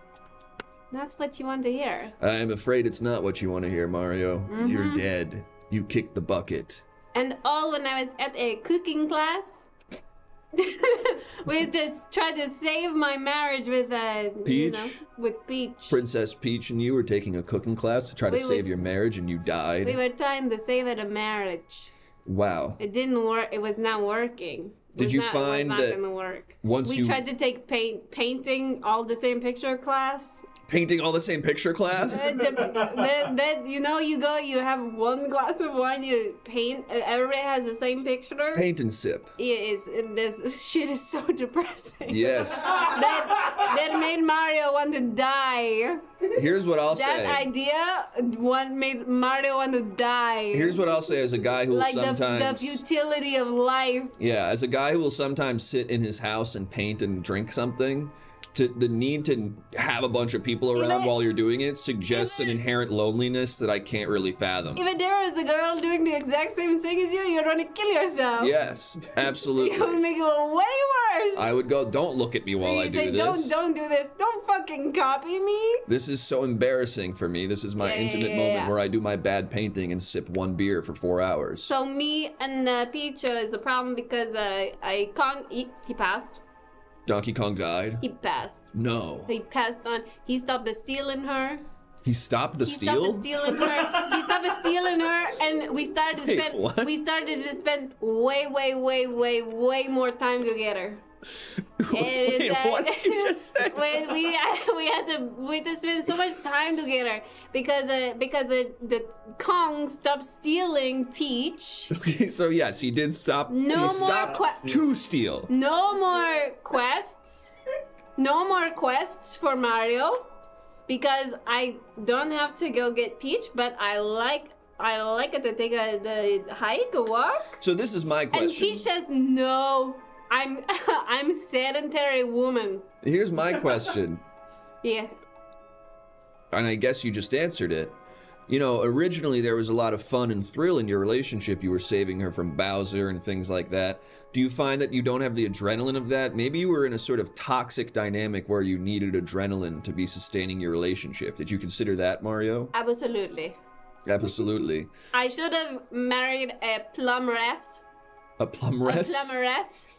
Speaker 8: that's what you want to hear.
Speaker 1: I'm afraid it's not what you want to hear, Mario. You're dead. You kicked the bucket.
Speaker 8: And all when I was at a cooking class. We just tried to save my marriage with
Speaker 1: Peach?
Speaker 8: with Peach.
Speaker 1: Princess Peach and you were taking a cooking class to try to
Speaker 8: We
Speaker 1: save
Speaker 8: would-
Speaker 1: your marriage and you died.
Speaker 8: We were trying to save it a marriage.
Speaker 1: Wow.
Speaker 8: It didn't work. It was not working.
Speaker 1: Did you find
Speaker 8: it was not
Speaker 1: that
Speaker 8: gonna work?
Speaker 1: once
Speaker 8: we
Speaker 1: you-
Speaker 8: tried to take painting all the same picture class.
Speaker 1: Painting all the same picture class?
Speaker 8: That you have one glass of wine, you paint. Everybody has the same picture.
Speaker 1: Paint and sip.
Speaker 8: This shit is so depressing.
Speaker 1: Yes.
Speaker 8: That made Mario want to die.
Speaker 1: Here's what I'll
Speaker 8: That
Speaker 1: say.
Speaker 8: idea made Mario want to die.
Speaker 1: Here's what I'll say as a guy who will
Speaker 8: like
Speaker 1: sometimes...
Speaker 8: the futility of life.
Speaker 1: Yeah, as a guy who will sometimes sit in his house and paint and drink something, the need to have a bunch of people around
Speaker 8: Even-
Speaker 1: while you're doing it suggests an inherent loneliness that I can't really fathom.
Speaker 8: If there was a girl doing the exact same thing as you, you'd want to kill yourself.
Speaker 1: Yes,
Speaker 8: It would
Speaker 1: absolutely.
Speaker 8: make it way worse.
Speaker 1: I would go, don't look at me while I
Speaker 8: You say,
Speaker 1: do this.
Speaker 8: don't do this. Don't fucking copy me.
Speaker 1: This is so embarrassing for me. This is my intimate moment where I do my bad painting and sip one beer for 4 hours.
Speaker 8: So me and Peach is a problem because he passed.
Speaker 1: Donkey Kong died?
Speaker 8: He passed.
Speaker 1: No.
Speaker 8: He passed on. He stopped stealing her.
Speaker 1: He stopped the
Speaker 8: He
Speaker 1: steal?
Speaker 8: stopped stealing her. He stopped stealing her, and we started to
Speaker 1: Wait,
Speaker 8: spend.
Speaker 1: what?
Speaker 8: We started to spend way more time together.
Speaker 1: Wait, what did you just say?
Speaker 8: we had to spend so much time together because the Kong stopped stealing Peach.
Speaker 1: Okay, so yes, he did stop.
Speaker 8: No
Speaker 1: he
Speaker 8: more
Speaker 1: stopped to steal.
Speaker 8: No more quests. No more quests for Mario because I don't have to go get Peach, but I like it to take the hike, a walk.
Speaker 1: So this is my
Speaker 8: And
Speaker 1: question.
Speaker 8: Peach says no. I'm sedentary woman.
Speaker 1: Here's my question,
Speaker 8: Yeah.
Speaker 1: and I guess you just answered it. You know, originally there was a lot of fun and thrill in your relationship. You were saving her from Bowser and things like that. Do you find that you don't have the adrenaline of that? Maybe you were in a sort of toxic dynamic where you needed adrenaline to be sustaining your relationship. Did you consider that, Mario?
Speaker 8: Absolutely.
Speaker 1: Absolutely.
Speaker 8: I should have married a plumberess.
Speaker 1: A plumberess?
Speaker 8: A plumberess.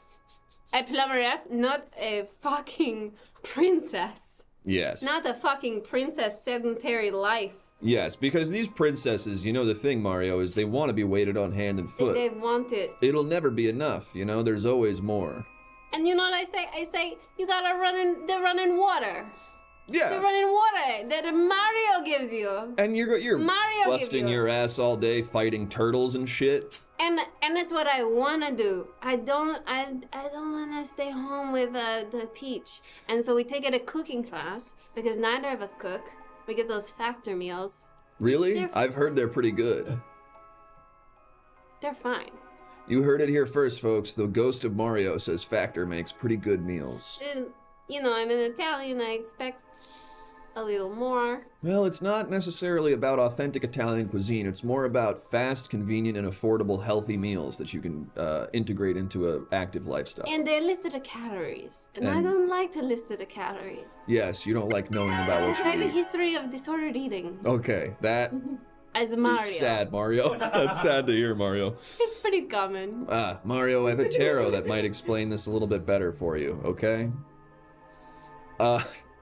Speaker 8: A plumberess, not a fucking princess.
Speaker 1: Yes.
Speaker 8: Not a fucking princess sedentary life.
Speaker 1: Yes, because these princesses, you know the thing, Mario, is they want to be weighted on hand and foot.
Speaker 8: They want it.
Speaker 1: It'll never be enough, you know? There's always more.
Speaker 8: And you know what I say? I say, you gotta run in water.
Speaker 1: Yeah.
Speaker 8: The running water that Mario gives you.
Speaker 1: And you're
Speaker 8: Mario
Speaker 1: busting
Speaker 8: gives you.
Speaker 1: your ass all day fighting turtles and shit.
Speaker 8: And it's what I wanna do. I don't wanna stay home with the Peach. And so we take it a cooking class because neither of us cook. We get those factor meals.
Speaker 1: Really? I've heard they're pretty good.
Speaker 8: They're fine.
Speaker 1: You heard it here first, folks. The ghost of Mario says Factor makes pretty good meals.
Speaker 8: And, you know, I'm an Italian. I expect a little more.
Speaker 1: Well, it's not necessarily about authentic Italian cuisine. It's more about fast, convenient, and affordable healthy meals that you can integrate into an active lifestyle.
Speaker 8: And they listed the calories. And I
Speaker 1: And-
Speaker 8: don't like to list the calories.
Speaker 1: Yes, you don't like knowing about
Speaker 8: I
Speaker 1: what
Speaker 8: have
Speaker 1: you
Speaker 8: a
Speaker 1: eat.
Speaker 8: history of disordered eating.
Speaker 1: Okay, that
Speaker 8: As Mario.
Speaker 1: is sad, Mario. That's sad to hear, Mario.
Speaker 8: It's pretty common.
Speaker 1: Mario, I have a tarot that might explain this a little bit better for you, okay?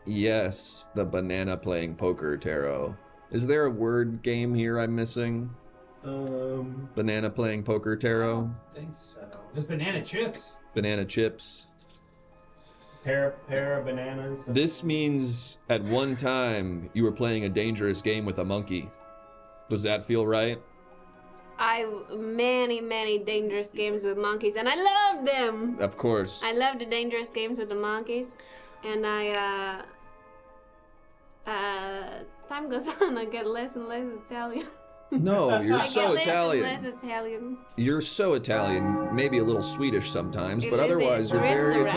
Speaker 1: Yes, the banana playing poker tarot. Is there a word game here I'm missing? Banana playing poker tarot?
Speaker 11: I think so.
Speaker 7: There's banana chips.
Speaker 1: Banana chips.
Speaker 11: Pair of bananas.
Speaker 1: This means at one time you were playing a dangerous game with a monkey. Does that feel right?
Speaker 8: Many dangerous games with monkeys, and I love them.
Speaker 1: Of course.
Speaker 8: I love the dangerous games with the monkeys, and time goes on, I get less and less Italian.
Speaker 1: No, you're
Speaker 8: I
Speaker 1: so
Speaker 8: get less and
Speaker 1: Italian.
Speaker 8: less Italian.
Speaker 1: You're so Italian, maybe a little Swedish sometimes, but
Speaker 8: It
Speaker 1: otherwise you're
Speaker 8: drifts
Speaker 1: very
Speaker 8: around.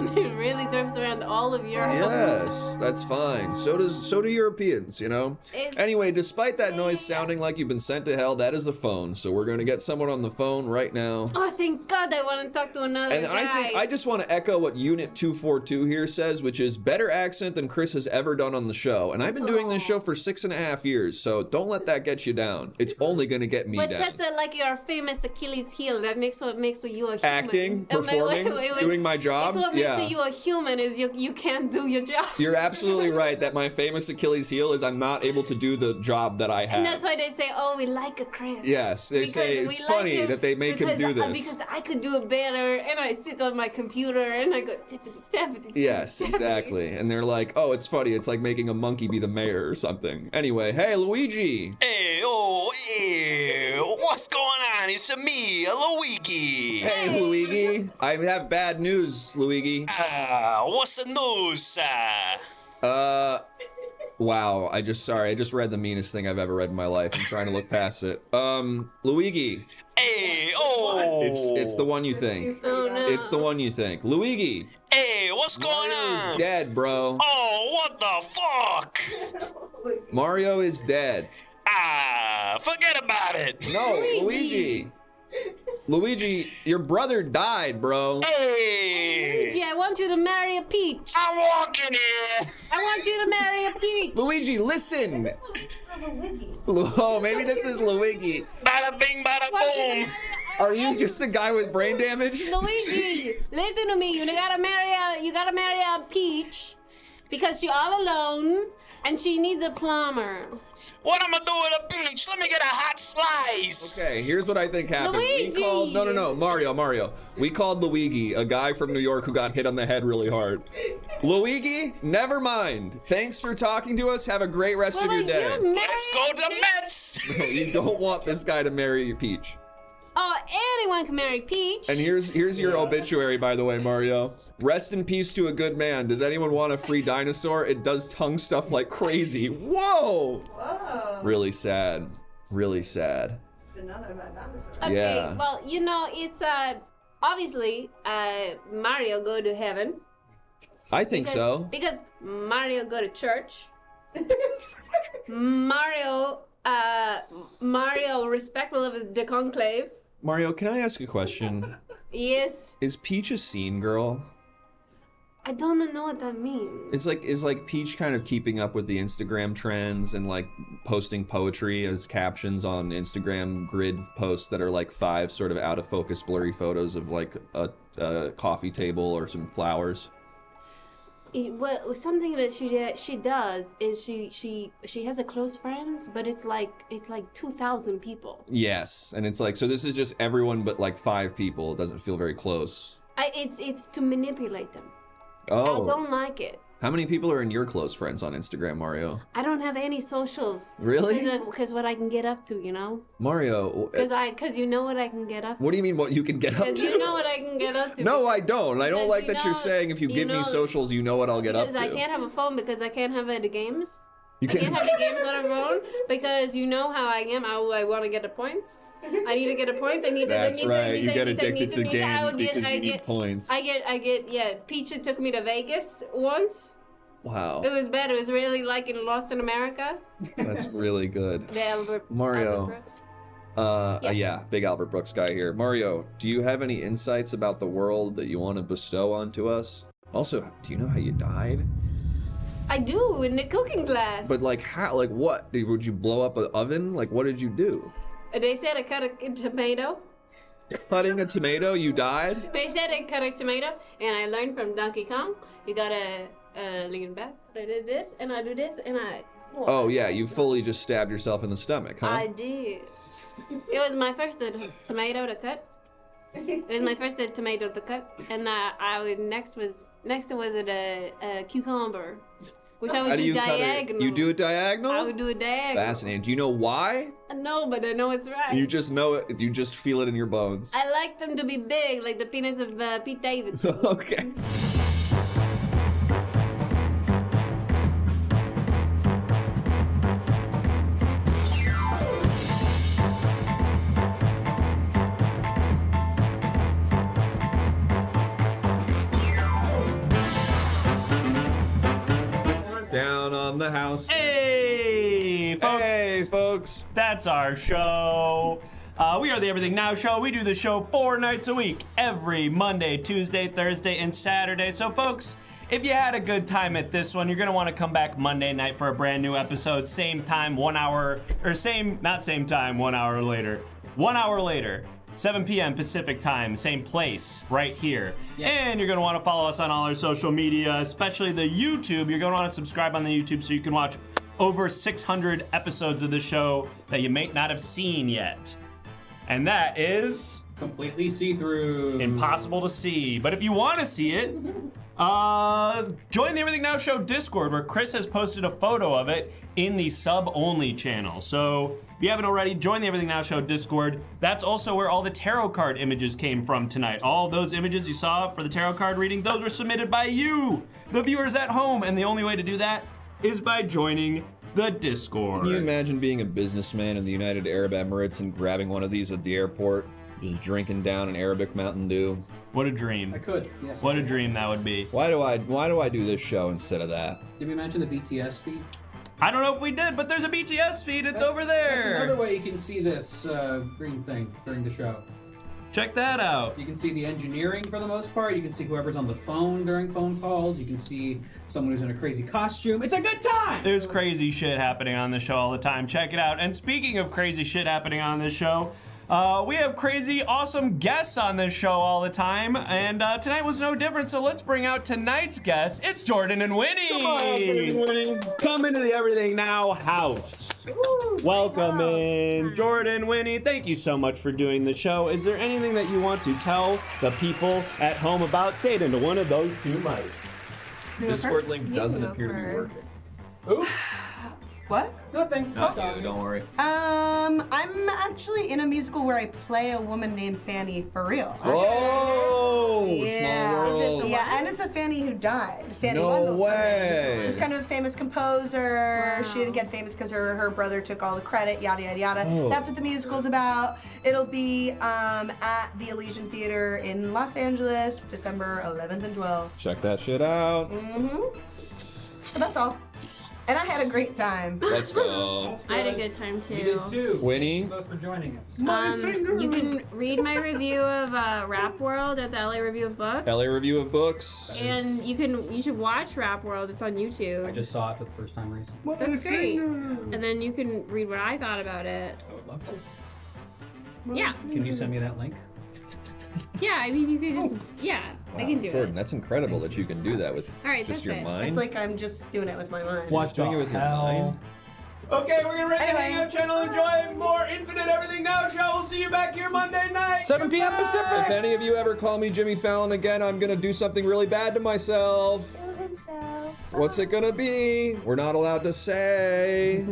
Speaker 1: Italian.
Speaker 8: It really drifts around all of Europe.
Speaker 1: Yes, that's fine. So do Europeans, you know?
Speaker 8: It's-
Speaker 1: Anyway, despite that noise sounding like you've been sent to hell, that is a phone. So we're going to get someone on the phone right now.
Speaker 8: Oh, thank God I want to talk to another
Speaker 1: And
Speaker 8: guy.
Speaker 1: I just want to echo what Unit 242 here says, which is better accent than Chris has ever done on the show. And I've been doing this show for 6.5 years, so don't let that get you down. It's only going to get me
Speaker 8: But
Speaker 1: down.
Speaker 8: that's like your famous Achilles heel. That makes what makes you a human.
Speaker 1: Acting,
Speaker 8: Oh, wait,
Speaker 1: performing, doing my job.
Speaker 8: It's what
Speaker 1: Yeah.
Speaker 8: makes you a human is you can't do your job.
Speaker 1: You're absolutely right that my famous Achilles heel is I'm not able to do the job that I have.
Speaker 8: And that's why they say, oh, we like a Chris.
Speaker 1: Yes, they say
Speaker 8: Because
Speaker 1: it's
Speaker 8: we like
Speaker 1: funny
Speaker 8: him
Speaker 1: that they make him
Speaker 8: because
Speaker 1: do this.
Speaker 8: Because I could do it better, and I sit on my computer and I go tippity tappity.
Speaker 1: Yes,
Speaker 8: tippity,
Speaker 1: exactly. And they're like, oh, it's funny. It's like making a monkey be the mayor or something. Anyway, hey, Luigi.
Speaker 10: Hey, what's going on? It's me, Luigi.
Speaker 1: Hey, Luigi. I have bad news, Luigi.
Speaker 10: What's the news?
Speaker 1: Wow. I just read the meanest thing I've ever read in my life. I'm trying to look past it. Luigi.
Speaker 10: Hey,
Speaker 1: It's the one you think.
Speaker 8: Oh, no.
Speaker 1: It's the one you think. Luigi.
Speaker 10: Hey, what's going
Speaker 1: Mario's
Speaker 10: on?
Speaker 1: dead, bro.
Speaker 10: Oh, what the fuck?
Speaker 1: Mario is dead.
Speaker 10: Forget about it.
Speaker 1: No, Luigi. Luigi, your brother died, bro.
Speaker 10: Hey,
Speaker 8: Luigi, I want you to marry a peach.
Speaker 10: I'm walking here.
Speaker 8: I want you to marry a peach.
Speaker 1: Luigi, listen. Oh, maybe this is Luigi.
Speaker 10: Bada bing, bada boom.
Speaker 1: Are you just a guy with brain damage?
Speaker 8: Luigi, listen to me. You gotta marry a peach because she's all alone and she needs a plumber.
Speaker 10: What I'm gonna do with a peach? Let me get a hot slice.
Speaker 1: Okay, here's what I think happened.
Speaker 8: Luigi!
Speaker 1: We called Mario. We called Luigi, a guy from New York who got hit on the head really hard. Luigi, never mind. Thanks for talking to us. Have a great rest of your day.
Speaker 10: Let's go to the Mets.
Speaker 1: No, you don't want this guy to marry Peach.
Speaker 8: Oh, anyone can marry Peach.
Speaker 1: And here's your obituary, by the way, Mario. Rest in peace to a good man. Does anyone want a free dinosaur? It does tongue stuff like crazy. Whoa!
Speaker 9: Whoa.
Speaker 1: Really sad. Really sad.
Speaker 8: Okay,
Speaker 1: Yeah.
Speaker 8: well, it's obviously Mario go to heaven.
Speaker 1: I think so.
Speaker 8: Because Mario go to church. Mario respectful of the conclave.
Speaker 1: Mario, can I ask a question?
Speaker 8: Yes.
Speaker 1: Is Peach a scene girl?
Speaker 8: I don't know what that means.
Speaker 1: Is like Peach kind of keeping up with the Instagram trends and like posting poetry as captions on Instagram grid posts that are like 5 sort of out of focus blurry photos of like a coffee table or some flowers?
Speaker 8: Well, something that she does is she has a close friends, but it's like 2,000 people.
Speaker 1: Yes, and it's like, so this is just everyone but like 5 people. It doesn't feel very close.
Speaker 8: It's to manipulate them.
Speaker 1: Oh.
Speaker 8: I don't like it.
Speaker 1: How many people are in your close friends on Instagram, Mario?
Speaker 8: I don't have any socials.
Speaker 1: Really?
Speaker 8: Because what I can get up to,
Speaker 1: Mario.
Speaker 8: Because you know what I can get up to.
Speaker 1: What do you mean what you can get up to?
Speaker 8: Because you know what I can get up to.
Speaker 1: No, I don't. I don't
Speaker 8: Because
Speaker 1: like that you're saying if you give me socials, you know what I'll get up to.
Speaker 8: Because I can't have a phone because I can't have the games.
Speaker 1: You
Speaker 8: I can't have the games on a phone because you know how I am. I want to get the points. I need to get the points. I need to.
Speaker 1: That's right. You get addicted to games because you need points.
Speaker 8: I get. Yeah. Peach took me to Vegas once.
Speaker 1: Wow.
Speaker 8: It was bad. It was really like in Lost in America.
Speaker 1: That's really good.
Speaker 8: The Albert
Speaker 1: Mario.
Speaker 8: Brooks.
Speaker 1: Yeah, big Albert Brooks guy here. Mario, do you have any insights about the world that you want to bestow onto us? Also, do you know how you died?
Speaker 8: I do in the cooking class.
Speaker 1: But like how? Like what? Would you blow up an oven? Like what did you do?
Speaker 8: They said I cut a tomato.
Speaker 1: Cutting a tomato, you died?
Speaker 8: They said I cut a tomato, and I learned from Donkey Kong. You gotta lean back. I did this, and I do this, and I.
Speaker 1: Oh yeah, you fully just stabbed yourself in the stomach, huh?
Speaker 8: I did. It was my first tomato to cut. It was my first tomato to cut, and next was a cucumber, which I would
Speaker 1: How do
Speaker 8: do
Speaker 1: you cut it?
Speaker 8: diagonal.
Speaker 1: You do it diagonal?
Speaker 8: I would do it diagonal.
Speaker 1: Fascinating. Do you know why?
Speaker 8: No, but I know it's right.
Speaker 1: You just know it. You just feel it in your bones.
Speaker 8: I like them to be big, like the penis of Pete Davidson.
Speaker 1: Okay. Down on the house.
Speaker 6: Hey, folks.
Speaker 1: Hey, folks.
Speaker 6: That's our show. We are the Everything Now Show. We do the show 4 nights a week, every Monday, Tuesday, Thursday, and Saturday. So, folks, if you had a good time at this one, you're going to want to come back Monday night for a brand new episode. Same time, 1 hour, or not same time, 1 hour later. 1 hour later, 7 p.m. Pacific time, same place, right here. Yeah. And you're going to want to follow us on all our social media, especially the YouTube. You're going to want to subscribe on the YouTube so you can watch over 600 episodes of the show that you may not have seen yet. And that is
Speaker 7: completely see-through.
Speaker 6: Impossible to see. But if you want to see it, join the Everything Now Show Discord, where Chris has posted a photo of it in the sub-only channel. So if you haven't already, join the Everything Now Show Discord. That's also where all the tarot card images came from tonight. All those images you saw for the tarot card reading, those were submitted by you, the viewers at home. And the only way to do that is by joining the Discord.
Speaker 1: Can you imagine being a businessman in the United Arab Emirates and grabbing one of these at the airport, just drinking down an Arabic Mountain Dew?
Speaker 6: What a dream.
Speaker 7: I could, yes.
Speaker 6: What a dream that would be.
Speaker 1: Why do I do this show instead of that?
Speaker 7: Did we mention the BTS feed?
Speaker 6: I don't know if we did, but there's a BTS feed. It's over there.
Speaker 7: That's another way you can see this green thing during the show.
Speaker 6: Check that out.
Speaker 7: You can see the engineering for the most part. You can see whoever's on the phone during phone calls. You can see someone who's in a crazy costume. It's a good time!
Speaker 6: There's crazy shit happening on this show all the time. Check it out. And speaking of crazy shit happening on this show, we have crazy, awesome guests on this show all the time. And tonight was no different, so let's bring out tonight's guests. It's Jordan and Winnie.
Speaker 11: Come on, Jordan and Winnie. Come into the Everything Now house.
Speaker 6: Welcome in, Jordan, Winnie. Thank you so much for doing the show. Is there anything that you want to tell the people at home about? Say it into one of those two mics.
Speaker 1: Discord link doesn't appear to be working.
Speaker 11: Oops.
Speaker 9: What?
Speaker 11: Nothing.
Speaker 1: No, don't worry.
Speaker 9: I'm actually in a musical where I play a woman named Fanny for real.
Speaker 1: Whoa!
Speaker 9: Yeah.
Speaker 1: Small world.
Speaker 9: Yeah, and it's a Fanny who died. Fanny
Speaker 1: No
Speaker 9: Wendelssohn.
Speaker 1: way.
Speaker 9: Who's kind of a famous composer. Wow. She didn't get famous because her brother took all the credit, yada, yada, yada.
Speaker 1: Oh.
Speaker 9: That's what the musical's about. It'll be at the Elysian Theater in Los Angeles, December 11th and 12th.
Speaker 1: Check that shit out.
Speaker 9: But that's all. And I had a great time.
Speaker 1: Let's go.
Speaker 8: I had a good time too.
Speaker 11: We did too.
Speaker 1: Winnie?
Speaker 11: Thank you both for joining us.
Speaker 8: You can read my review of Rap World at the LA Review of Books.
Speaker 1: LA Review of Books.
Speaker 8: And you should watch Rap World. It's on YouTube.
Speaker 7: I just saw it for the first time recently.
Speaker 8: That's great. And then you can read what I thought about it.
Speaker 7: I would love to.
Speaker 8: Yeah.
Speaker 7: Can you send me that link?
Speaker 8: Yeah, I mean, you could just, I can do
Speaker 1: Jordan,
Speaker 8: it.
Speaker 1: that's incredible that you can do that with
Speaker 8: All right,
Speaker 1: just
Speaker 8: that's
Speaker 1: your
Speaker 8: it.
Speaker 1: mind.
Speaker 9: It's like I'm just doing it with my mind.
Speaker 1: Watch doing it with your mind.
Speaker 6: Okay, we're gonna rate the
Speaker 9: Anyway.
Speaker 6: Hangout channel. Enjoy more Infinite Everything Now show. We'll see you back here Monday night.
Speaker 11: 7 p.m. Pacific.
Speaker 1: If any of you ever call me Jimmy Fallon again, I'm gonna do something really bad to myself.
Speaker 9: Himself.
Speaker 1: What's it gonna be? We're not allowed to say.